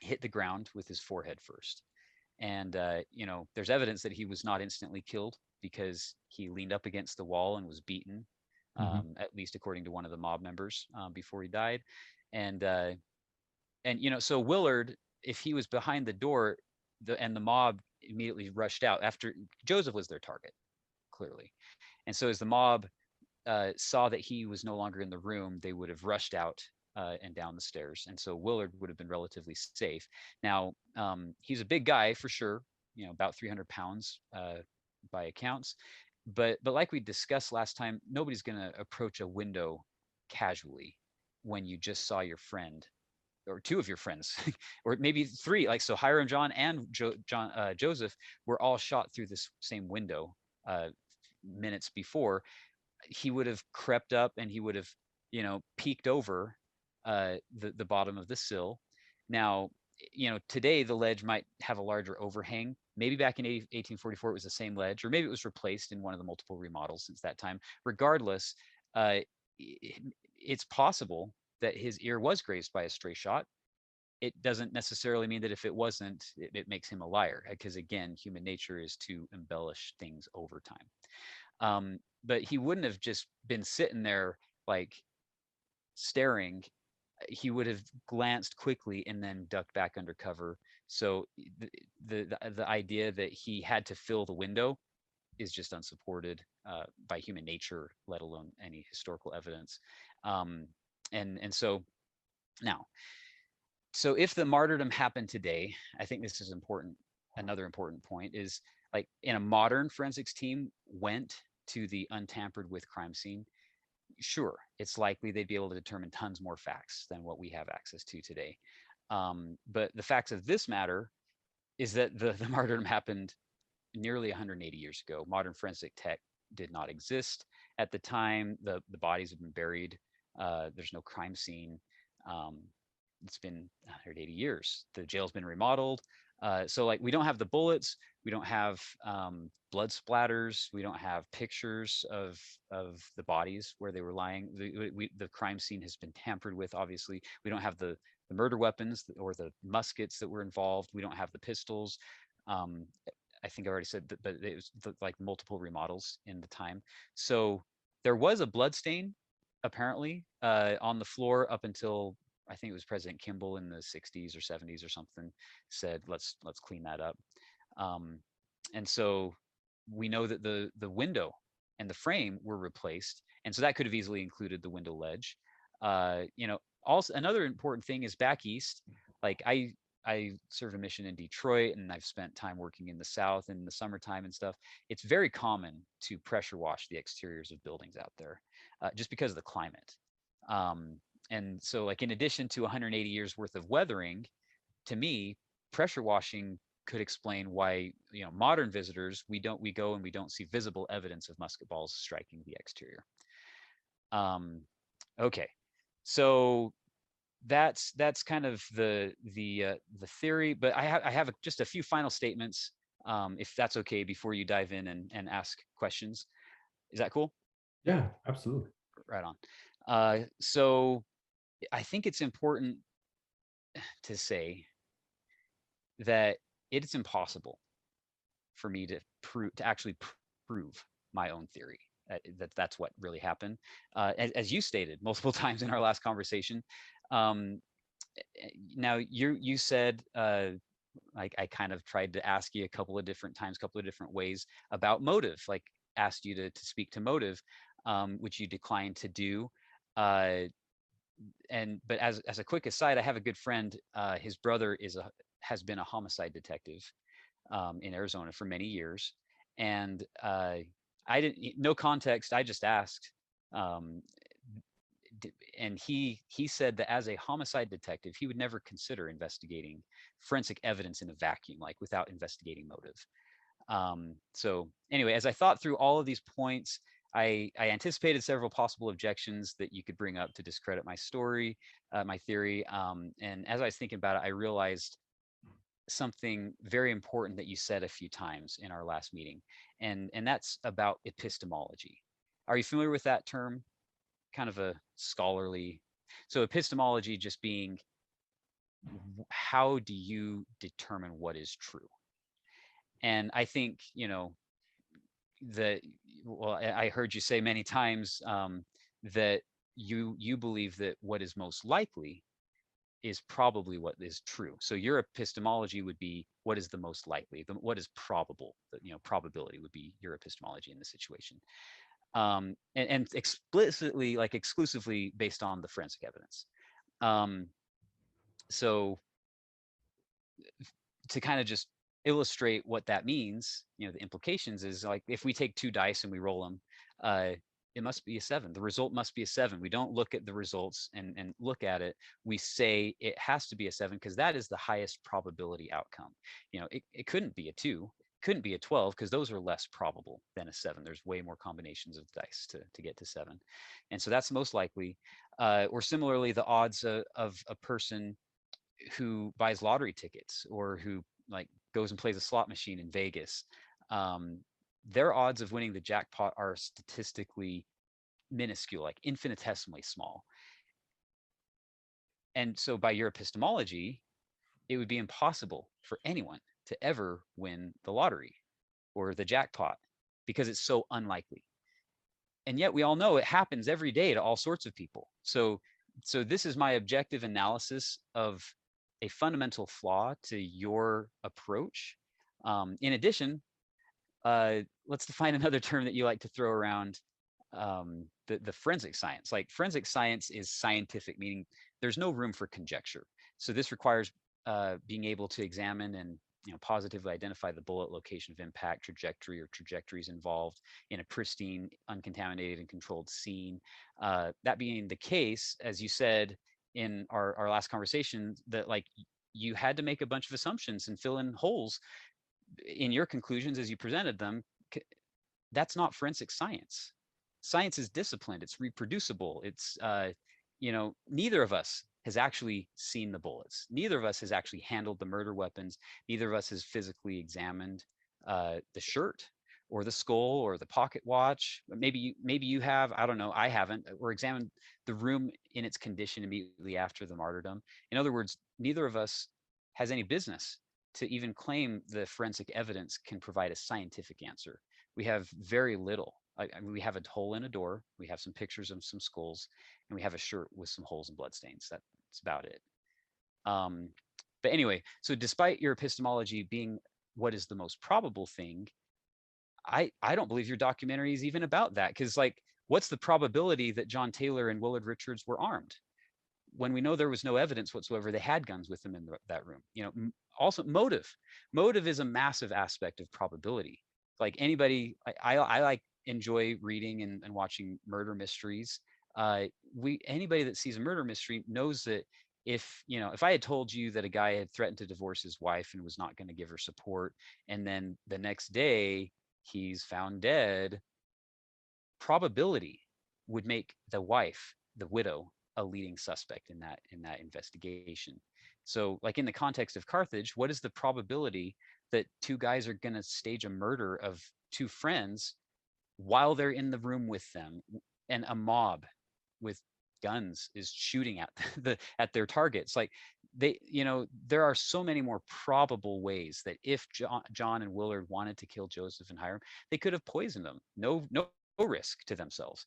hit the ground with his forehead first. And, you know, there's evidence that he was not instantly killed because he leaned up against the wall and was beaten, at least according to one of the mob members, before he died. And, you know, so Willard, if he was behind the door and the mob immediately rushed out after Joseph was their target, clearly. And so as the mob saw that he was no longer in the room, they would have rushed out and down the stairs. And so Willard would have been relatively safe. Now, he's a big guy for sure, you know, about 300 pounds by accounts. But like we discussed last time, nobody's going to approach a window casually when you just saw your friend or two of your friends, or maybe three. Like, so Hyrum John and Joseph were all shot through this same window minutes before. He would have crept up and he would have, you know, peeked over the bottom of the sill. Now, you know, today the ledge might have a larger overhang. Maybe back in 1844 it was the same ledge, or maybe it was replaced in one of the multiple remodels since that time. Regardless, it's possible that his ear was grazed by a stray shot. It doesn't necessarily mean that if it wasn't, it makes him a liar, because again, human nature is to embellish things over time. But he wouldn't have just been sitting there like staring. He would have glanced quickly and then ducked back under cover. So the idea that he had to fill the window is just unsupported by human nature, let alone any historical evidence. And so now, so if the martyrdom happened today, I think this is important. Another important point is, like, in a modern forensics team went to the untampered with crime scene, sure, it's likely they'd be able to determine tons more facts than what we have access to today. But the facts of this matter is that the martyrdom happened nearly 180 years ago. Modern forensic tech did not exist at the time. The bodies have been buried. There's no crime scene. It's been 180 years. The jail's been remodeled. So like, we don't have the bullets. We don't have blood splatters. We don't have pictures of the bodies where they were lying. The crime scene has been tampered with, obviously. We don't have the murder weapons or the muskets that were involved. We don't have the pistols. I think I already said that, but it was like multiple remodels in the time. So there was a blood stain apparently on the floor up until, I think it was President Kimball in the 60s or 70s or something, said, let's clean that up. And so we know that the window and the frame were replaced. And so that could have easily included the window ledge. You know, also another important thing is back east, like I served a mission in Detroit, and I've spent time working in the South in the summertime and stuff. It's very common to pressure wash the exteriors of buildings out there just because of the climate. And so, like, in addition to 180 years worth of weathering, to me, pressure washing could explain why, you know, modern visitors, we go and we don't see visible evidence of musket balls striking the exterior. Okay, so that's kind of the theory, but I have just a few final statements, if that's okay, before you dive in and ask questions. Is that cool? Yeah, absolutely. Right on. So I think it's important to say that it is impossible for me to actually prove my own theory that's what really happened. As you stated multiple times in our last conversation. Now you said, like, I kind of tried to ask you a couple of different times, couple of different ways about motive, like asked you to speak to motive, which you declined to do. But as a quick aside, I have a good friend. His brother has been a homicide detective in Arizona for many years, and I didn't, no context. I just asked, and he said that as a homicide detective, he would never consider investigating forensic evidence in a vacuum, like without investigating motive. So anyway, as I thought through all of these points, I anticipated several possible objections that you could bring up to discredit my story, my theory. And as I was thinking about it, I realized something very important that you said a few times in our last meeting, and that's about epistemology. Are you familiar with that term? Kind of a scholarly. So epistemology just being, how do you determine what is true? And I think, you know, well, I heard you say many times that you believe that what is most likely is probably what is true. So your epistemology would be what is the most likely, what is probable. You know, probability would be your epistemology in this situation, and explicitly, like exclusively based on the forensic evidence. So to kind of just illustrate what that means, you know, the implications is like if we take 2 dice and we roll them, it must be a 7. The result must be a 7. We don't look at the results and look at it. We say it has to be a 7 because that is the highest probability outcome. You know, it couldn't be a 2, couldn't be a 12 because those are less probable than a 7. There's way more combinations of dice to get to 7. And so that's most likely. Or similarly, the odds of a person who buys lottery tickets or who like goes and plays a slot machine in Vegas, their odds of winning the jackpot are statistically minuscule, like infinitesimally small. And so by your epistemology, it would be impossible for anyone to ever win the lottery or the jackpot because it's so unlikely. And yet we all know it happens every day to all sorts of people. So this is my objective analysis of a fundamental flaw to your approach. In addition, let's define another term that you like to throw around, the forensic science. Like forensic science is scientific, meaning there's no room for conjecture. So this requires being able to examine and, you know, positively identify the bullet, location of impact, trajectory or trajectories involved in a pristine, uncontaminated and controlled scene. That being the case, as you said in our last conversation, that like you had to make a bunch of assumptions and fill in holes in your conclusions as you presented them. That's not forensic science. Science is disciplined, it's reproducible. It's, you know, neither of us has actually seen the bullets. Neither of us has actually handled the murder weapons. Neither of us has physically examined the shirt or the skull or the pocket watch. Maybe you have, I don't know, I haven't, or examined the room in its condition immediately after the martyrdom. In other words, neither of us has any business to even claim the forensic evidence can provide a scientific answer. We have very little. I mean, we have a hole in a door, we have some pictures of some skulls, and we have a shirt with some holes and bloodstains. That's about it. But anyway, so despite your epistemology being what is the most probable thing, I don't believe your documentary is even about that. Because like, what's the probability that John Taylor and Willard Richards were armed when we know there was no evidence whatsoever they had guns with them in that room? You know, also motive is a massive aspect of probability. Like anybody, I like enjoy reading and watching murder mysteries. Anybody that sees a murder mystery knows that if I had told you that a guy had threatened to divorce his wife and was not going to give her support, and then the next day he's found dead, probability would make the wife, the widow, a leading suspect in that investigation. So like in the context of Carthage, what is the probability that 2 guys are going to stage a murder of 2 friends while they're in the room with them, and a mob with guns is shooting at their targets? Like there are so many more probable ways that if John and Willard wanted to kill Joseph and Hyrum, they could have poisoned them. No risk to themselves.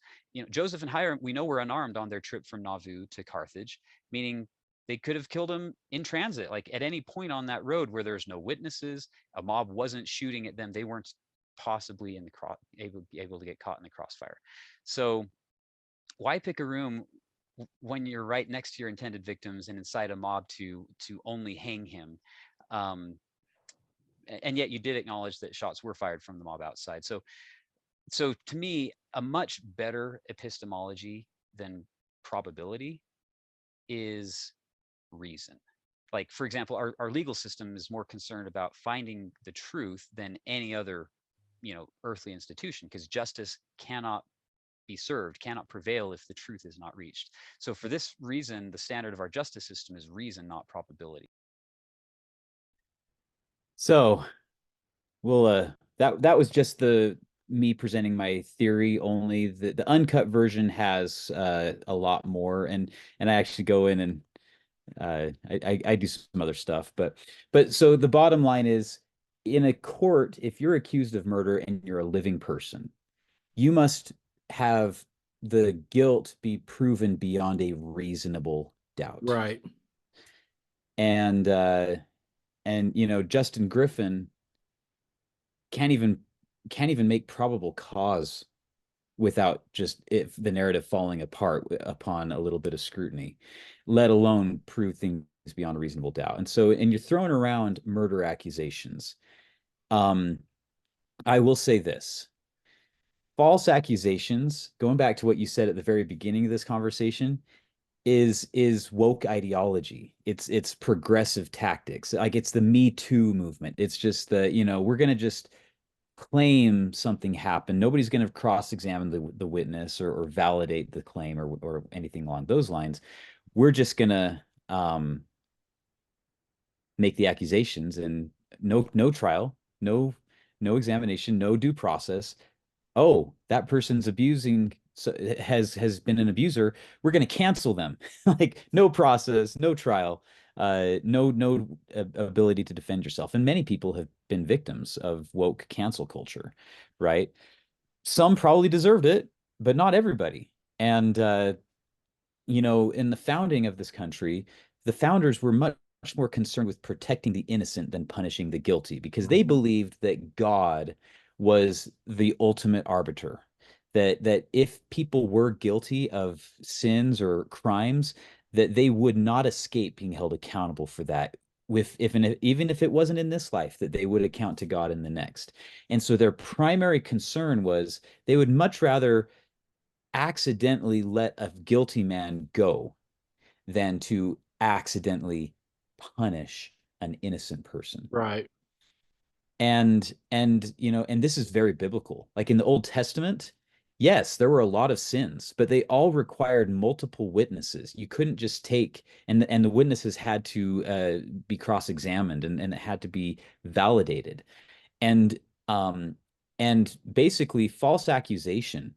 Joseph and Hyrum, we know, were unarmed on their trip from Nauvoo to Carthage, meaning they could have killed him in transit, like at any point on that road where there's no witnesses, a mob wasn't shooting at them, they weren't possibly able to get caught in the crossfire. So why pick a room when you're right next to your intended victims and incite a mob to only hang him? And yet you did acknowledge that shots were fired from the mob outside. So to me, a much better epistemology than probability is reason. Like, for example, our legal system is more concerned about finding the truth than any other, earthly institution, because justice cannot be served, cannot prevail if the truth is not reached. So for this reason, the standard of our justice system is reason, not probability. So that was just me presenting my theory only. The uncut version has a lot more, and I actually go in and I do some other stuff, but so the bottom line is, in a court, if you're accused of murder and you're a living person, you must have the guilt be proven beyond a reasonable doubt. Right. And Justin Griffin can't even make probable cause without just the narrative falling apart upon a little bit of scrutiny, let alone prove things beyond a reasonable doubt. And so, and you're throwing around murder accusations. I will say this: false accusations, going back to what you said at the very beginning of this conversation, is woke ideology. It's progressive tactics. Like, it's the Me Too movement. It's just we're going to just claim something happened. Nobody's going to cross-examine the witness or validate the claim or anything along those lines. We're just going to make the accusations, and no trial, no examination, no due process. Oh, that person's abusing, has been an abuser. We're going to cancel them. Like, no process, no trial, no ability to defend yourself. And many people have been victims of woke cancel culture, right? Some probably deserved it, but not everybody. And in the founding of this country, the founders were much more concerned with protecting the innocent than punishing the guilty, because they believed that God was the ultimate arbiter, that if people were guilty of sins or crimes, that they would not escape being held accountable for that, even if it wasn't in this life, that they would account to God in the next. And so their primary concern was, they would much rather accidentally let a guilty man go than to accidentally punish an innocent person. Right. And this is very biblical. Like, in the Old Testament, yes, there were a lot of sins, but they all required multiple witnesses. You couldn't just take, and the witnesses had to be cross-examined, and it had to be validated. And basically, false accusation,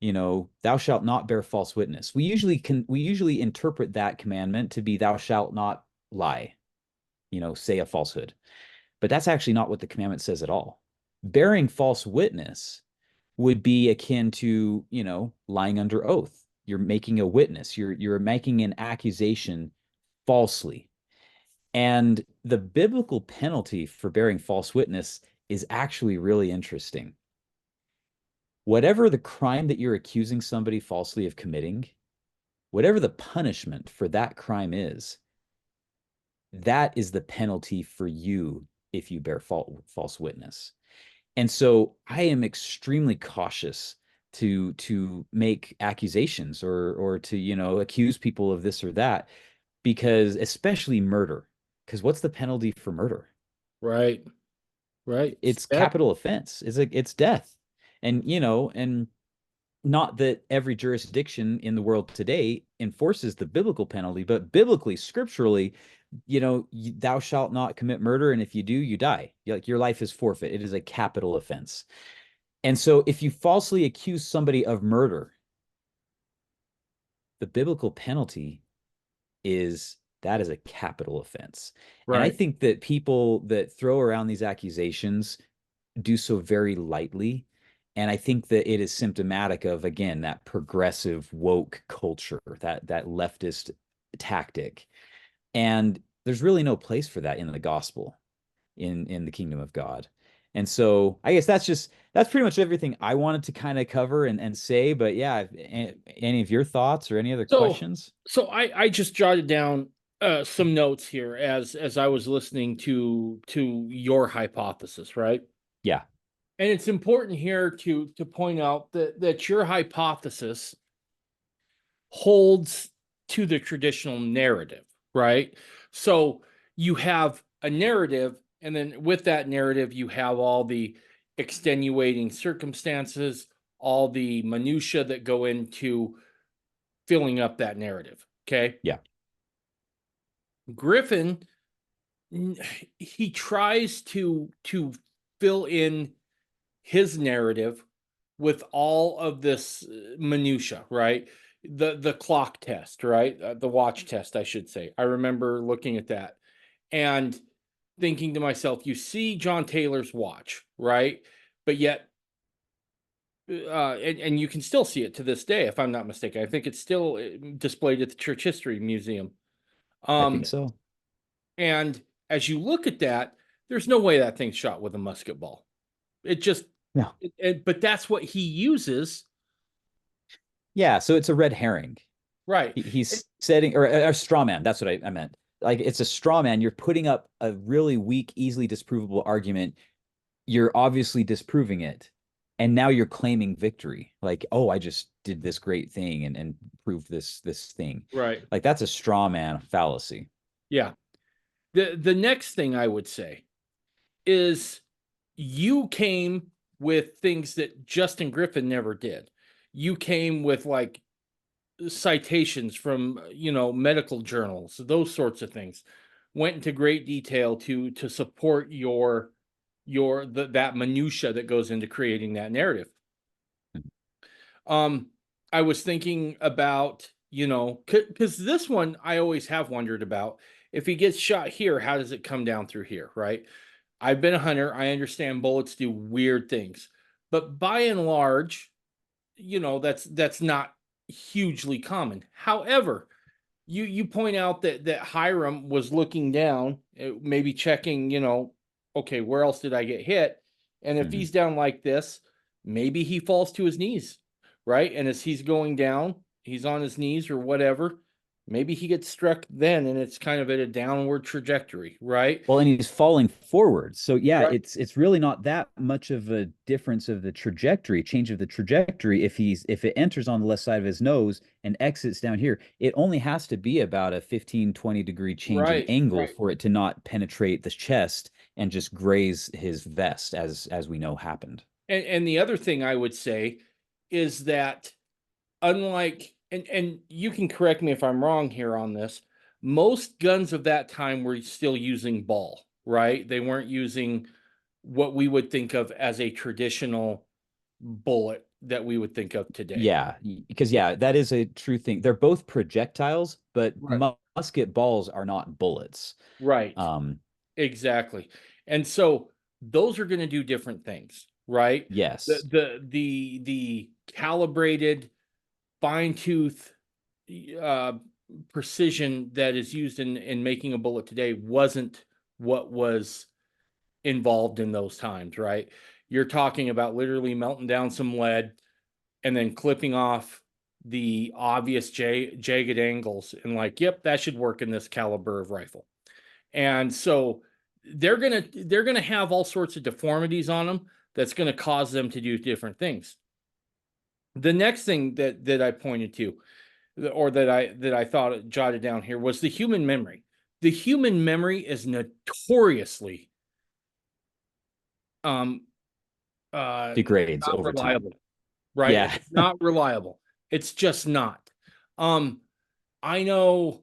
thou shalt not bear false witness. We usually interpret that commandment to be, thou shalt not lie, say a falsehood. But that's actually not what the commandment says at all. Bearing false witness would be akin to, lying under oath. You're making a witness. You're making an accusation falsely. And the biblical penalty for bearing false witness is actually really interesting. Whatever the crime that you're accusing somebody falsely of committing, whatever the punishment for that crime is, that is the penalty for you if you bear false witness. And so I am extremely cautious to make accusations or to accuse people of this or that, because, especially murder, because what's the penalty for murder? Right. It's capital offense. It's death. And and not that every jurisdiction in the world today enforces the biblical penalty, but biblically, scripturally, thou shalt not commit murder, and if you do, you die. Like, your life is forfeit. It is a capital offense. And so if you falsely accuse somebody of murder, the biblical penalty is a capital offense. Right. And I think that people that throw around these accusations do so very lightly. And I think that it is symptomatic of, again, that progressive woke culture, that leftist tactic. And there's really no place for that in the gospel, in the kingdom of God. And so I guess that's pretty much everything I wanted to kind of cover and say. But yeah, any of your thoughts or any other questions? So I just jotted down some notes here as I was listening to your hypothesis, right? Yeah. And it's important here to point out that your hypothesis holds to the traditional narrative, right? So you have a narrative, and then with that narrative, you have all the extenuating circumstances, all the minutia that go into filling up that narrative. Okay. Yeah. Griffin, he tries to fill in his narrative with all of this minutia, right? The clock test, right? The watch test, I should say. I remember looking at that and thinking to myself, you see John Taylor's watch, right? But yet, and you can still see it to this day, if I'm not mistaken. I think it's still displayed at the Church History Museum. I think so. And as you look at that, there's no way that thing's shot with a musket ball. It just, no. But that's what he uses. Yeah, so it's a red herring. Right. He's setting, or a straw man. That's what I meant. Like, it's a straw man. You're putting up a really weak, easily disprovable argument. You're obviously disproving it. And now you're claiming victory. Like, oh, I just did this great thing and proved this thing. Right. Like, that's a straw man fallacy. Yeah. The next thing I would say is you came with things that Justin Griffin never did. You came with like citations from, medical journals, those sorts of things. Went into great detail to support that minutia that goes into creating that narrative. I was thinking about, because this one I always have wondered about. If he gets shot here, how does it come down through here, right? I've been a hunter. I understand bullets do weird things, but by and large, that's not hugely common. However, you point out that Hyrum was looking down, maybe checking, okay, where else did I get hit? And if he's down like this, maybe he falls to his knees, right? And as he's going down, he's on his knees or whatever. Maybe he gets struck then, and it's kind of at a downward trajectory, right? Well, and he's falling forward. So yeah, Right. it's really not that much of a difference of the trajectory, change of the trajectory. If it enters on the left side of his nose and exits down here, it only has to be about a 15-20 degree change in angle for it to not penetrate the chest and just graze his vest, as we know happened. And the other thing I would say is that unlike, and you can correct me if I'm wrong here on this, most guns of that time were still using ball, right? They weren't using what we would think of as a traditional bullet that we would think of today. Yeah, because that is a true thing. They're both projectiles, but musket balls are not bullets. Right. Exactly. And so those are going to do different things, right? Yes. The calibrated fine tooth precision that is used in making a bullet today wasn't what was involved in those times, right? You're talking about literally melting down some lead and then clipping off the obvious jagged angles and like, yep, that should work in this caliber of rifle. And so they're gonna have all sorts of deformities on them that's gonna cause them to do different things. The next thing that I pointed to, or that I thought jotted down here, was the human memory. The human memory is notoriously degrades over reliable, time. right? Yeah. It's not reliable. It's just not. I know,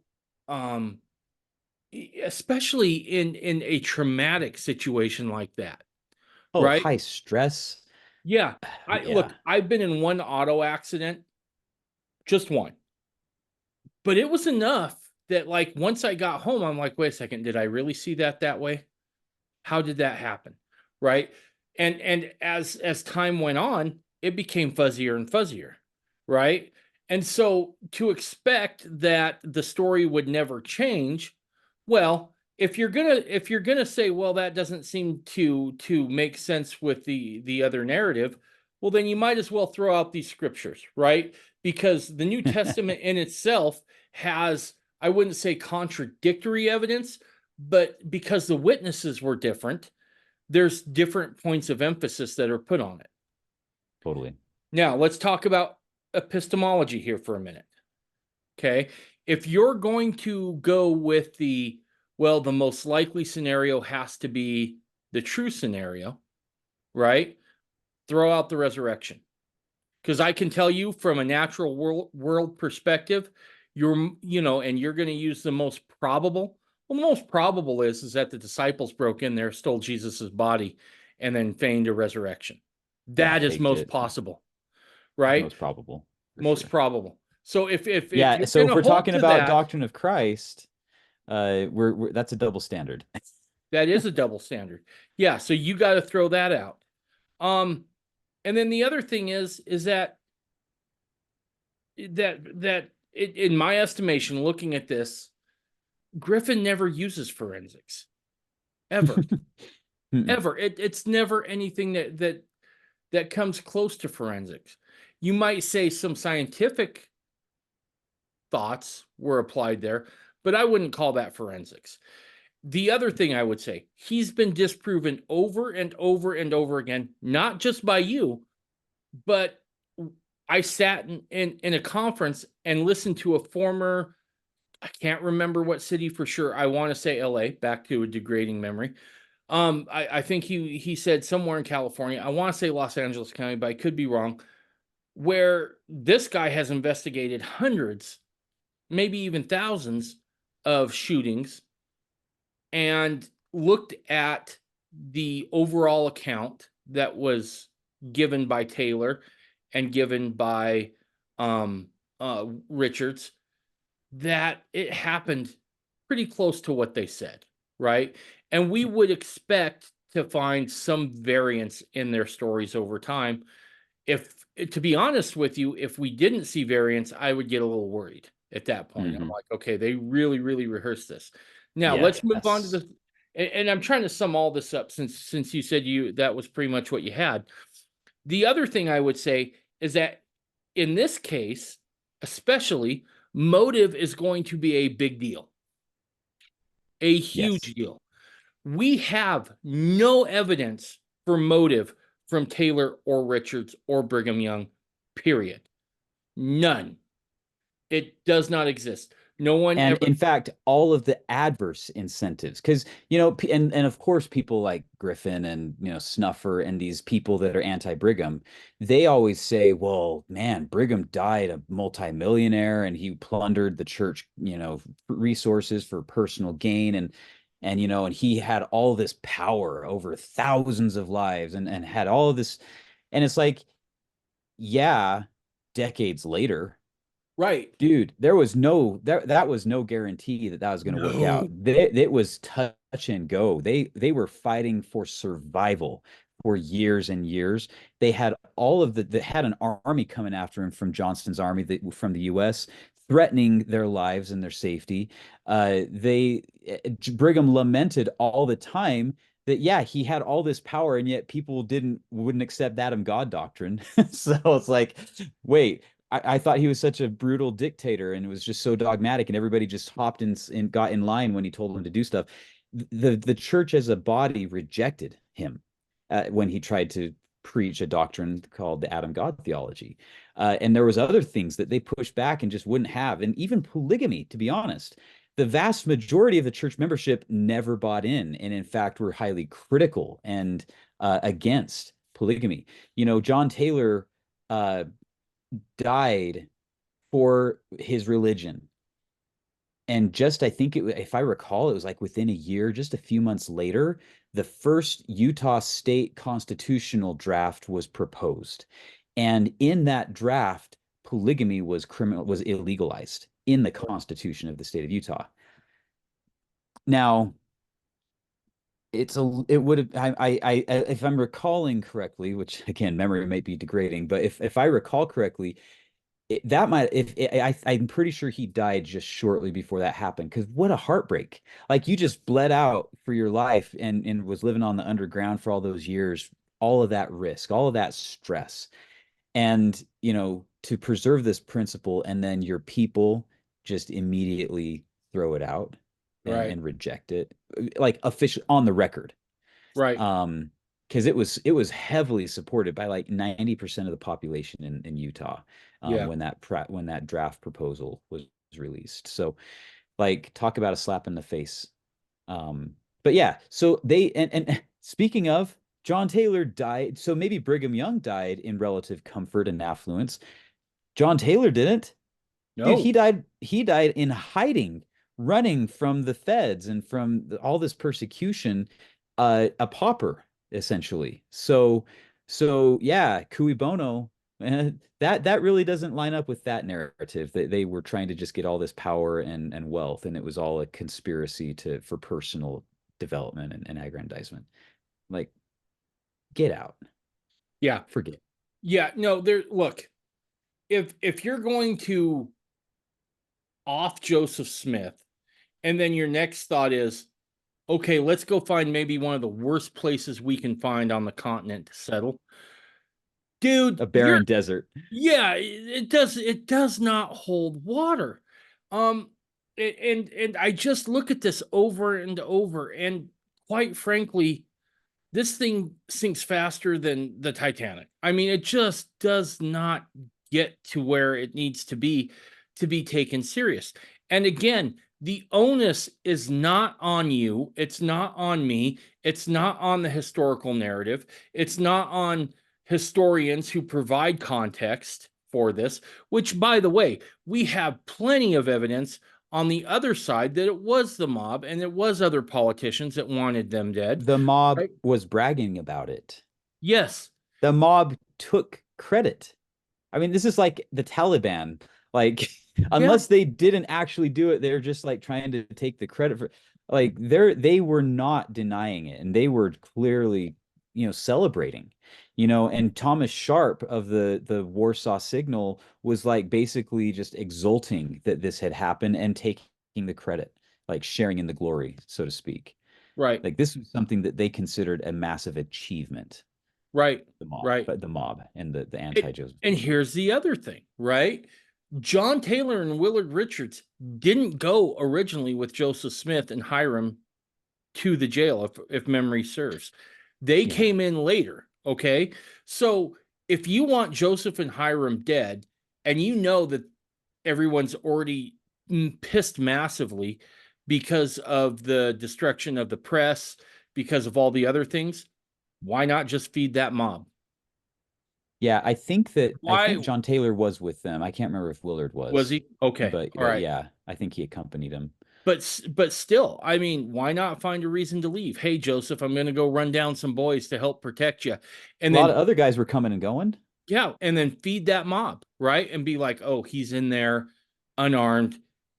especially in a traumatic situation like that. Oh, right? High stress. Yeah. Look, I've been in one auto accident, just one. But it was enough that like once I got home, I'm like, wait a second, did I really see that way? How did that happen? Right. And as time went on, it became fuzzier and fuzzier. Right. And so to expect that the story would never change, well, if you're gonna say, well, that doesn't seem to make sense with the other narrative, well, then you might as well throw out these scriptures, right? Because the New Testament in itself has, I wouldn't say contradictory evidence, but because the witnesses were different, there's different points of emphasis that are put on it. Totally. Now let's talk about epistemology here for a minute. Okay. If you're going to go with the most likely scenario has to be the true scenario, right? Throw out the resurrection. Because I can tell you from a natural world perspective, and you're going to use the most probable. Well, the most probable is that the disciples broke in there, stole Jesus's body, and then feigned a resurrection. That is most possible, right? Most probable. Most probable. So if yeah, so if we're talking about doctrine of Christ, we're that's a double standard. That is a double standard. Yeah, so you got to throw that out. And then the other thing is that in my estimation, looking at this, Griffin never uses forensics, ever, ever. It's never anything that comes close to forensics. You might say some scientific thoughts were applied there, but I wouldn't call that forensics. The other thing I would say, he's been disproven over and over and over again, not just by you, but I sat in a conference and listened to a former, I can't remember what city for sure. I want to say LA, back to a degrading memory. I think he said somewhere in California. I want to say Los Angeles County, but I could be wrong, where this guy has investigated hundreds, maybe even thousands of shootings and looked at the overall account that was given by Taylor and given by Richards, that it happened pretty close to what they said, right? And we would expect to find some variance in their stories over time. To be honest with you, if we didn't see variance, I would get a little worried at that point. I'm like, okay, they really, really rehearsed this. Now let's move on to and I'm trying to sum all this up since you said that was pretty much what you had. The other thing I would say is that in this case, especially, motive is going to be a big deal, a huge deal. We have no evidence for motive from Taylor or Richards or Brigham Young, period. None. It does not exist. No one and in fact, all of the adverse incentives, because and of course people like Griffin and Snuffer and these people that are anti-Brigham, they always say, well, man, Brigham died a multimillionaire and he plundered the church resources for personal gain, and he had all this power over thousands of lives and had all of this, and it's like, yeah, decades later. Right. Dude, there was that was no guarantee that was going to work out. It was touch and go. They were fighting for survival for years and years. They had they had an army coming after him from Johnston's army from the US, threatening their lives and their safety. Brigham lamented all the time that, yeah, he had all this power and yet people wouldn't accept Adam God doctrine. So it's like, wait, I thought he was such a brutal dictator and it was just so dogmatic and everybody just hopped in and got in line when he told them to do stuff. The church as a body rejected him when he tried to preach a doctrine called the Adam God theology. And there was other things that they pushed back and just wouldn't have. And even polygamy, to be honest, the vast majority of the church membership never bought in. And in fact, were highly critical and against polygamy. John Taylor died for his religion. And just, I think if I recall, it was like within a year, just a few months later, the first Utah state constitutional draft was proposed. And in that draft, polygamy was illegalized in the Constitution of the state of Utah. Now, if I'm recalling correctly, which again, memory might be degrading, but if I recall correctly, I'm pretty sure he died just shortly before that happened. Because what a heartbreak! Like, you just bled out for your life and was living on the underground for all those years, all of that risk, all of that stress, and to preserve this principle, and then your people just immediately throw it out and reject it, like official on the record, right? Because it was heavily supported by like 90% of the population in Utah when that draft proposal was released. So like, talk about a slap in the face. But yeah, so and speaking of, John Taylor died. So maybe Brigham Young died in relative comfort and affluence. John Taylor didn't. Dude, No. he died in hiding, running from the feds and from all this persecution, a pauper, essentially. So yeah, cui bono. That really doesn't line up with that narrative, that they were trying to just get all this power and wealth, and it was all a conspiracy for personal development and aggrandizement. Like, get out. Yeah. Forget. Yeah. No, look, if you're going to off Joseph Smith, and then your next thought is, okay, let's go find maybe one of the worst places we can find on the continent to settle. Dude, A barren desert. Yeah, it does not hold water. And I just look at this over and over, and quite frankly, this thing sinks faster than the Titanic. I mean, it just does not get to where it needs to be taken serious. And again, the onus is not on you. It's not on me. It's not on the historical narrative. It's not on historians who provide context for this, which, by the way, we have plenty of evidence on the other side that it was the mob and it was other politicians that wanted them dead. The mob right? was bragging about it. Yes. The mob took credit. I mean, this is like the Taliban. Like, unless they didn't actually do it, they're just like trying to take the credit for, like, they were not denying it, and they were clearly, celebrating, and Thomas Sharp of the Warsaw Signal was like basically just exulting that this had happened and taking the credit, like sharing in the glory, so to speak. Right. Like, this was something that they considered a massive achievement. Right. The mob, right. But the mob and the anti-Joseph. And here's the other thing, right? John Taylor and Willard Richards didn't go originally with Joseph Smith and Hyrum to the jail, if memory serves. They came in later, okay? So if you want Joseph and Hyrum dead, and you know that everyone's already pissed massively because of the destruction of the press, because of all the other things, why not just feed that mob? Yeah, I think John Taylor was with them. I can't remember if Willard was. Was he? Okay. But all right. Yeah, I think he accompanied him. But still, I mean, why not find a reason to leave? Hey, Joseph, I'm going to go run down some boys to help protect you. And a lot of other guys were coming and going. Yeah, and then feed that mob, right? And be like, oh, he's in there, unarmed,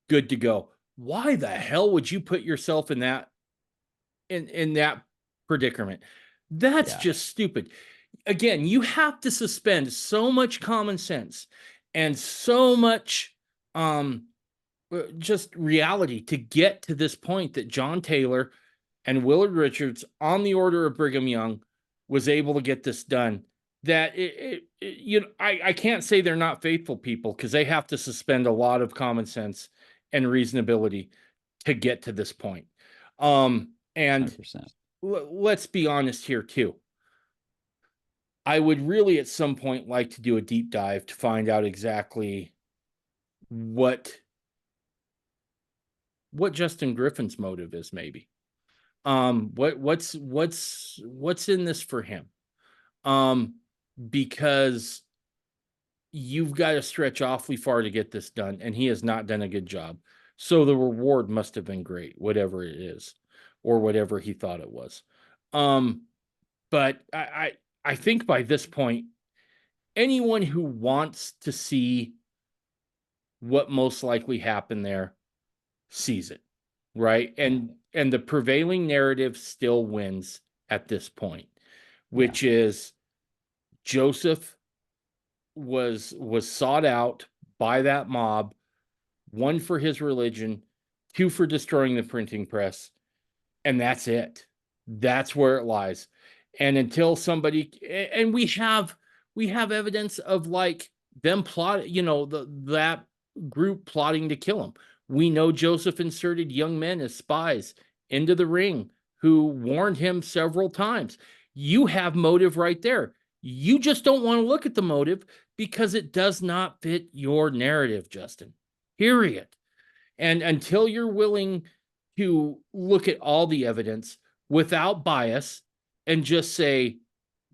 good to go. Why the hell would you put yourself in that predicament? That's just stupid. Again, you have to suspend so much common sense and so much just reality to get to this point that John Taylor and Willard Richards, on the order of Brigham Young, was able to get this done. That I can't say they're not faithful people, because they have to suspend a lot of common sense and reasonability to get to this point. And 100%. Let's be honest here too. I would really at some point like to do a deep dive to find out exactly what Justin Griffin's motive is, maybe. What's in this for him? Because you've got to stretch awfully far to get this done, and he has not done a good job. So the reward must have been great, whatever it is, or whatever he thought it was. But I think by this point, anyone who wants to see what most likely happened there sees it, right? And the prevailing narrative still wins at this point, which is Joseph was sought out by that mob, 1 for his religion, 2 for destroying the printing press, and that's it. That's where it lies. And until somebody, and we have evidence of like them plot, that group plotting to kill him. We know Joseph inserted young men as spies into the ring who warned him several times. You have motive right there. You just don't want to look at the motive because it does not fit your narrative, Justin. Period. And until you're willing to look at all the evidence without bias and just say,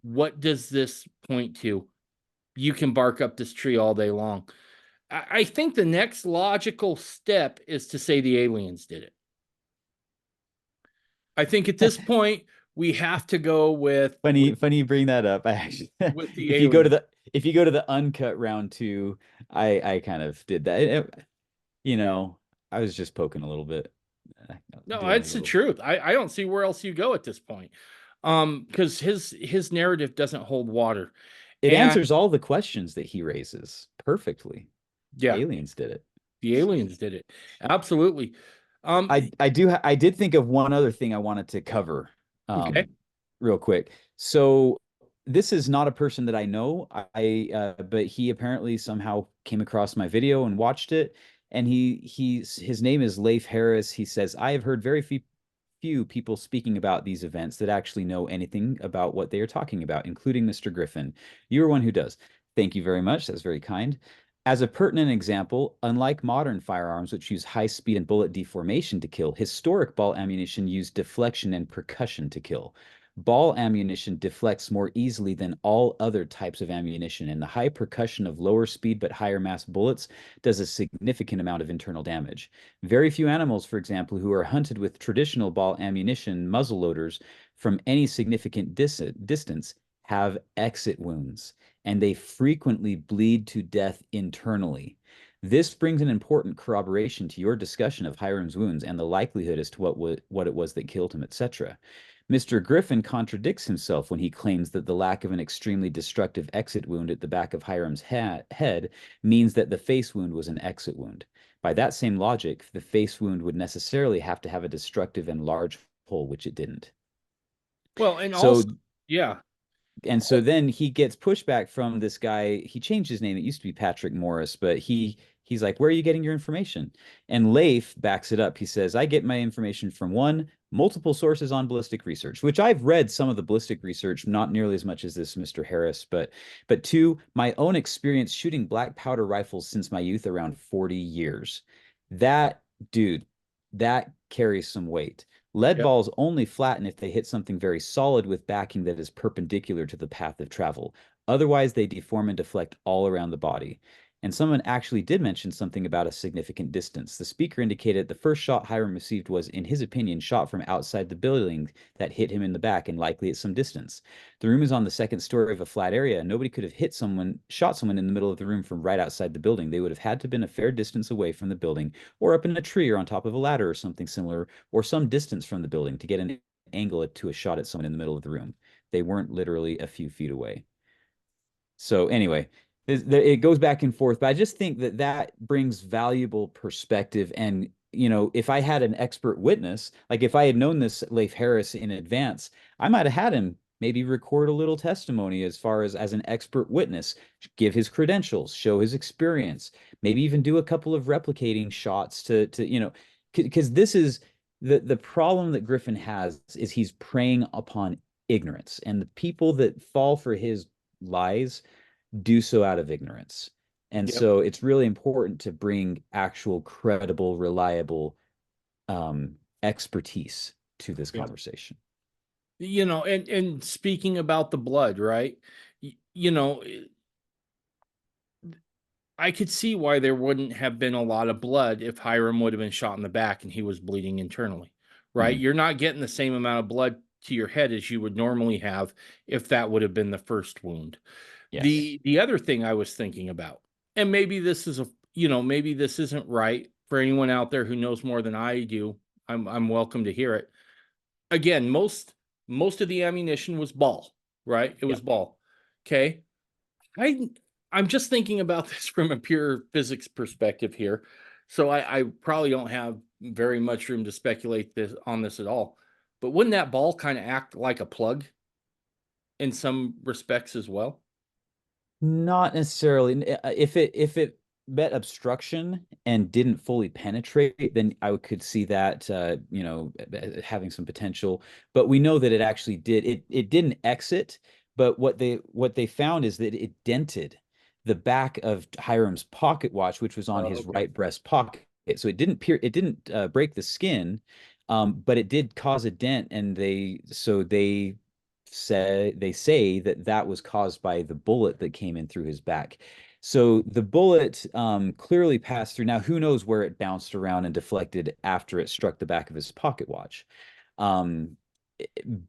what does this point to? You can bark up this tree all day long. I think the next logical step is to say the aliens did it. I think at this point we have to go with funny you bring that up. I actually, with the if you go to aliens. if you go to the uncut round 2, I kind of did that. You know, I was just poking a little bit. No, doing a that's the little. truth. I don't see where else you go at this point. Because his narrative doesn't hold water. It And answers all the questions that he raises perfectly. yeah, Aliens did it. the aliens did it. Absolutely. I did think of one other thing I wanted to cover Okay. real quick. So this is not a person that I know. But he apparently somehow came across my video and watched it. And his name is Leif Harris. He says, I have heard very few people speaking about these events that actually know anything about what they are talking about, including Mr. Griffin. You're one who does. Thank you very much. That's very kind. As a pertinent example, unlike modern firearms, which use high speed and bullet deformation to kill, historic ball ammunition used deflection and percussion to kill. Ball ammunition deflects more easily than all other types of ammunition, and the high percussion of lower speed but higher mass bullets does a significant amount of internal damage. Very few animals, for example, who are hunted with traditional ball ammunition muzzleloaders from any significant distance have exit wounds, and they frequently bleed to death internally. This brings an important corroboration to your discussion of Hyrum's wounds and the likelihood as to what it was that killed him, etc. Mr. Griffin contradicts himself when he claims that the lack of an extremely destructive exit wound at the back of Hyrum's head means that the face wound was an exit wound. By that same logic, the face wound would necessarily have to have a destructive and large hole, which it didn't. Well, and So, also, yeah. And so then he gets pushback from this guy. He changed his name. It used to be Patrick Morris, but he's like, where are you getting your information? And Leif backs it up. He says, I get my information from multiple sources on ballistic research, which I've read some of the ballistic research, not nearly as much as this Mr. Harris, but 2, my own experience shooting black powder rifles since my youth, around 40 years. That, dude, that carries some weight. Lead balls only flatten if they hit something very solid with backing that is perpendicular to the path of travel. Otherwise, they deform and deflect all around the body. And someone actually did mention something about a significant distance. The speaker indicated the first shot Hyrum received was, in his opinion, shot from outside the building that hit him in the back and likely at some distance. The room is on the second story of a flat area, and nobody could have shot someone in the middle of the room from right outside the building. They would have had to have been a fair distance away from the building, or up in a tree or on top of a ladder or something similar, or some distance from the building to get an angle to a shot at someone in the middle of the room. They weren't literally a few feet away. So anyway, it goes back and forth, but I just think that brings valuable perspective. And, if I had an expert witness, like if I had known this Leif Harris in advance, I might have had him maybe record a little testimony as far as an expert witness, give his credentials, show his experience, maybe even do a couple of replicating shots to because this is the problem that Griffin has, is he's preying upon ignorance, and the people that fall for his lies do so out of ignorance. And so it's really important to bring actual, credible, reliable expertise to this conversation. And speaking about the blood, right? I could see why there wouldn't have been a lot of blood if Hyrum would have been shot in the back and he was bleeding internally, right? You're not getting the same amount of blood to your head as you would normally have if that would have been the first wound. Yes. The other thing I was thinking about, and maybe this is maybe this isn't right for anyone out there who knows more than I do. I'm welcome to hear it. Again, most of the ammunition was ball, right? It was ball. Okay. I'm just thinking about this from a pure physics perspective here. So I probably don't have very much room to speculate on this at all. But wouldn't that ball kind of act like a plug in some respects as well? Not necessarily. If it met obstruction and didn't fully penetrate, then I could see that having some potential. But we know that it actually did. It didn't exit, but what they found is that it dented the back of Hyrum's pocket watch, which was on his right breast pocket. So it didn't break the skin, but it did cause a dent, and they say that that was caused by the bullet that came in through his back. So the bullet clearly passed through. Now, who knows where it bounced around and deflected after it struck the back of his pocket watch. Um,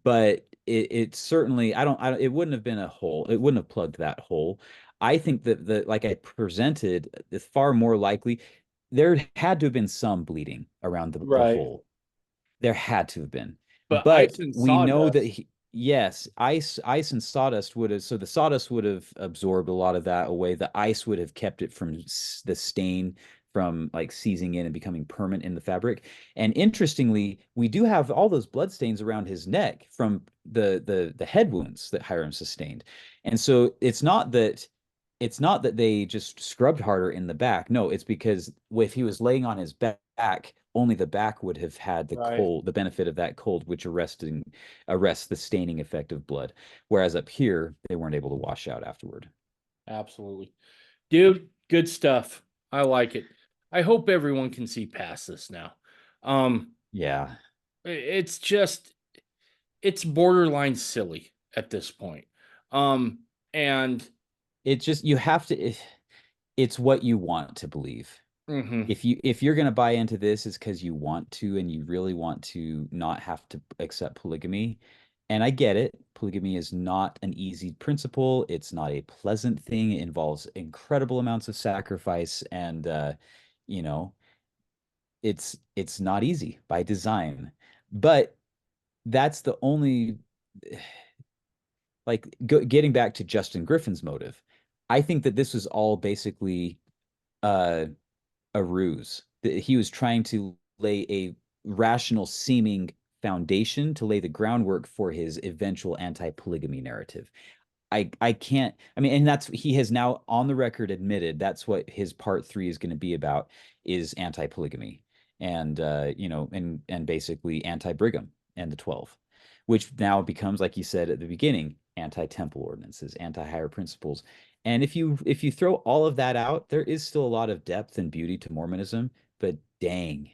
but it certainly, it wouldn't have been a hole. It wouldn't have plugged that hole. I think that like I presented, it's far more likely there had to have been some bleeding around the Right. hole. There had to have been. But But ice and we know that sawdust. yes, ice and sawdust would have, so the sawdust would have absorbed a lot of that away. The ice would have kept it from the stain from like seizing in and becoming permanent in the fabric. And interestingly, we do have all those blood stains around his neck from the head wounds that Hyrum sustained. And so it's not that they just scrubbed harder in the back. No, it's because if he was laying on his back, only the back would have had the Right. cold, the benefit of that cold, which arrests the staining effect of blood. Whereas up here, they weren't able to wash out afterward. Absolutely. Dude, good stuff. I like it. I hope everyone can see past this now. Yeah. It's just, it's borderline silly at this point. And It's just, you have to, it's what you want to believe. mhm. If you're going to buy into this, it's because you want to, and you really want to not have to accept polygamy. And I get it. Polygamy is not an easy principle. It's not a pleasant thing. It involves incredible amounts of sacrifice, and you know, it's not easy by design. But that's the only, like, getting back to Justin Griffin's motive. I think that this was all basically uh a ruse. He was trying to lay a rational seeming foundation to lay the groundwork for his eventual anti-polygamy narrative. I can't, I mean, and that's, he has now on the record admitted that's what his part 3 is going to be about, is anti-polygamy, and and basically anti-Brigham and the 12, which now becomes, like you said at the beginning, anti-temple ordinances, anti-higher principles. And if you throw all of that out, there is still a lot of depth and beauty to Mormonism, but dang,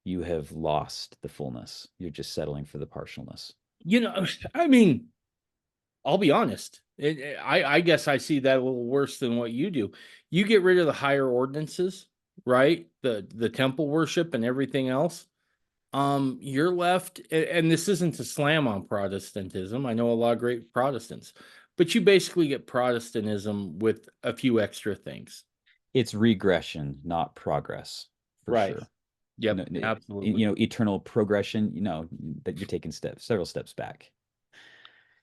you have lost the fullness. You're just settling for the partialness. I mean, I'll be honest. I guess I see that a little worse than what you do. You get rid of the higher ordinances, right? The temple worship and everything else. You're left, and this isn't to slam on Protestantism. I know a lot of great Protestants, but you basically get Protestantism with a few extra things. It's regression, not progress, for Right. sure. Yep, absolutely. Eternal progression, that you're taking several steps back.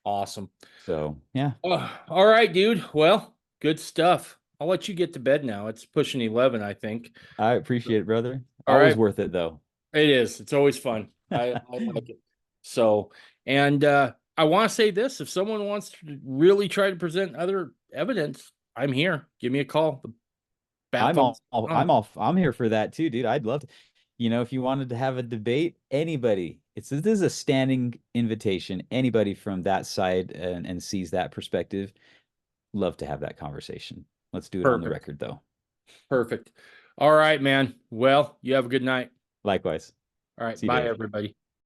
Awesome. So, yeah. All right, dude. Well, good stuff. I'll let you get to bed now. It's pushing 11, I think. I appreciate it, brother. All Always right. worth it, though. It is. It's always fun. I like it. So, and I want to say this: if someone wants to really try to present other evidence, I'm here. Give me a call. I'm here for that too, dude. I'd love to. If you wanted to have a debate, anybody, this is a standing invitation. Anybody from that side and sees that perspective, love to have that conversation. Let's do it on the record, though. Perfect. All right, man. Well, you have a good night. Likewise. All right. See you, Bye, Dave. everybody.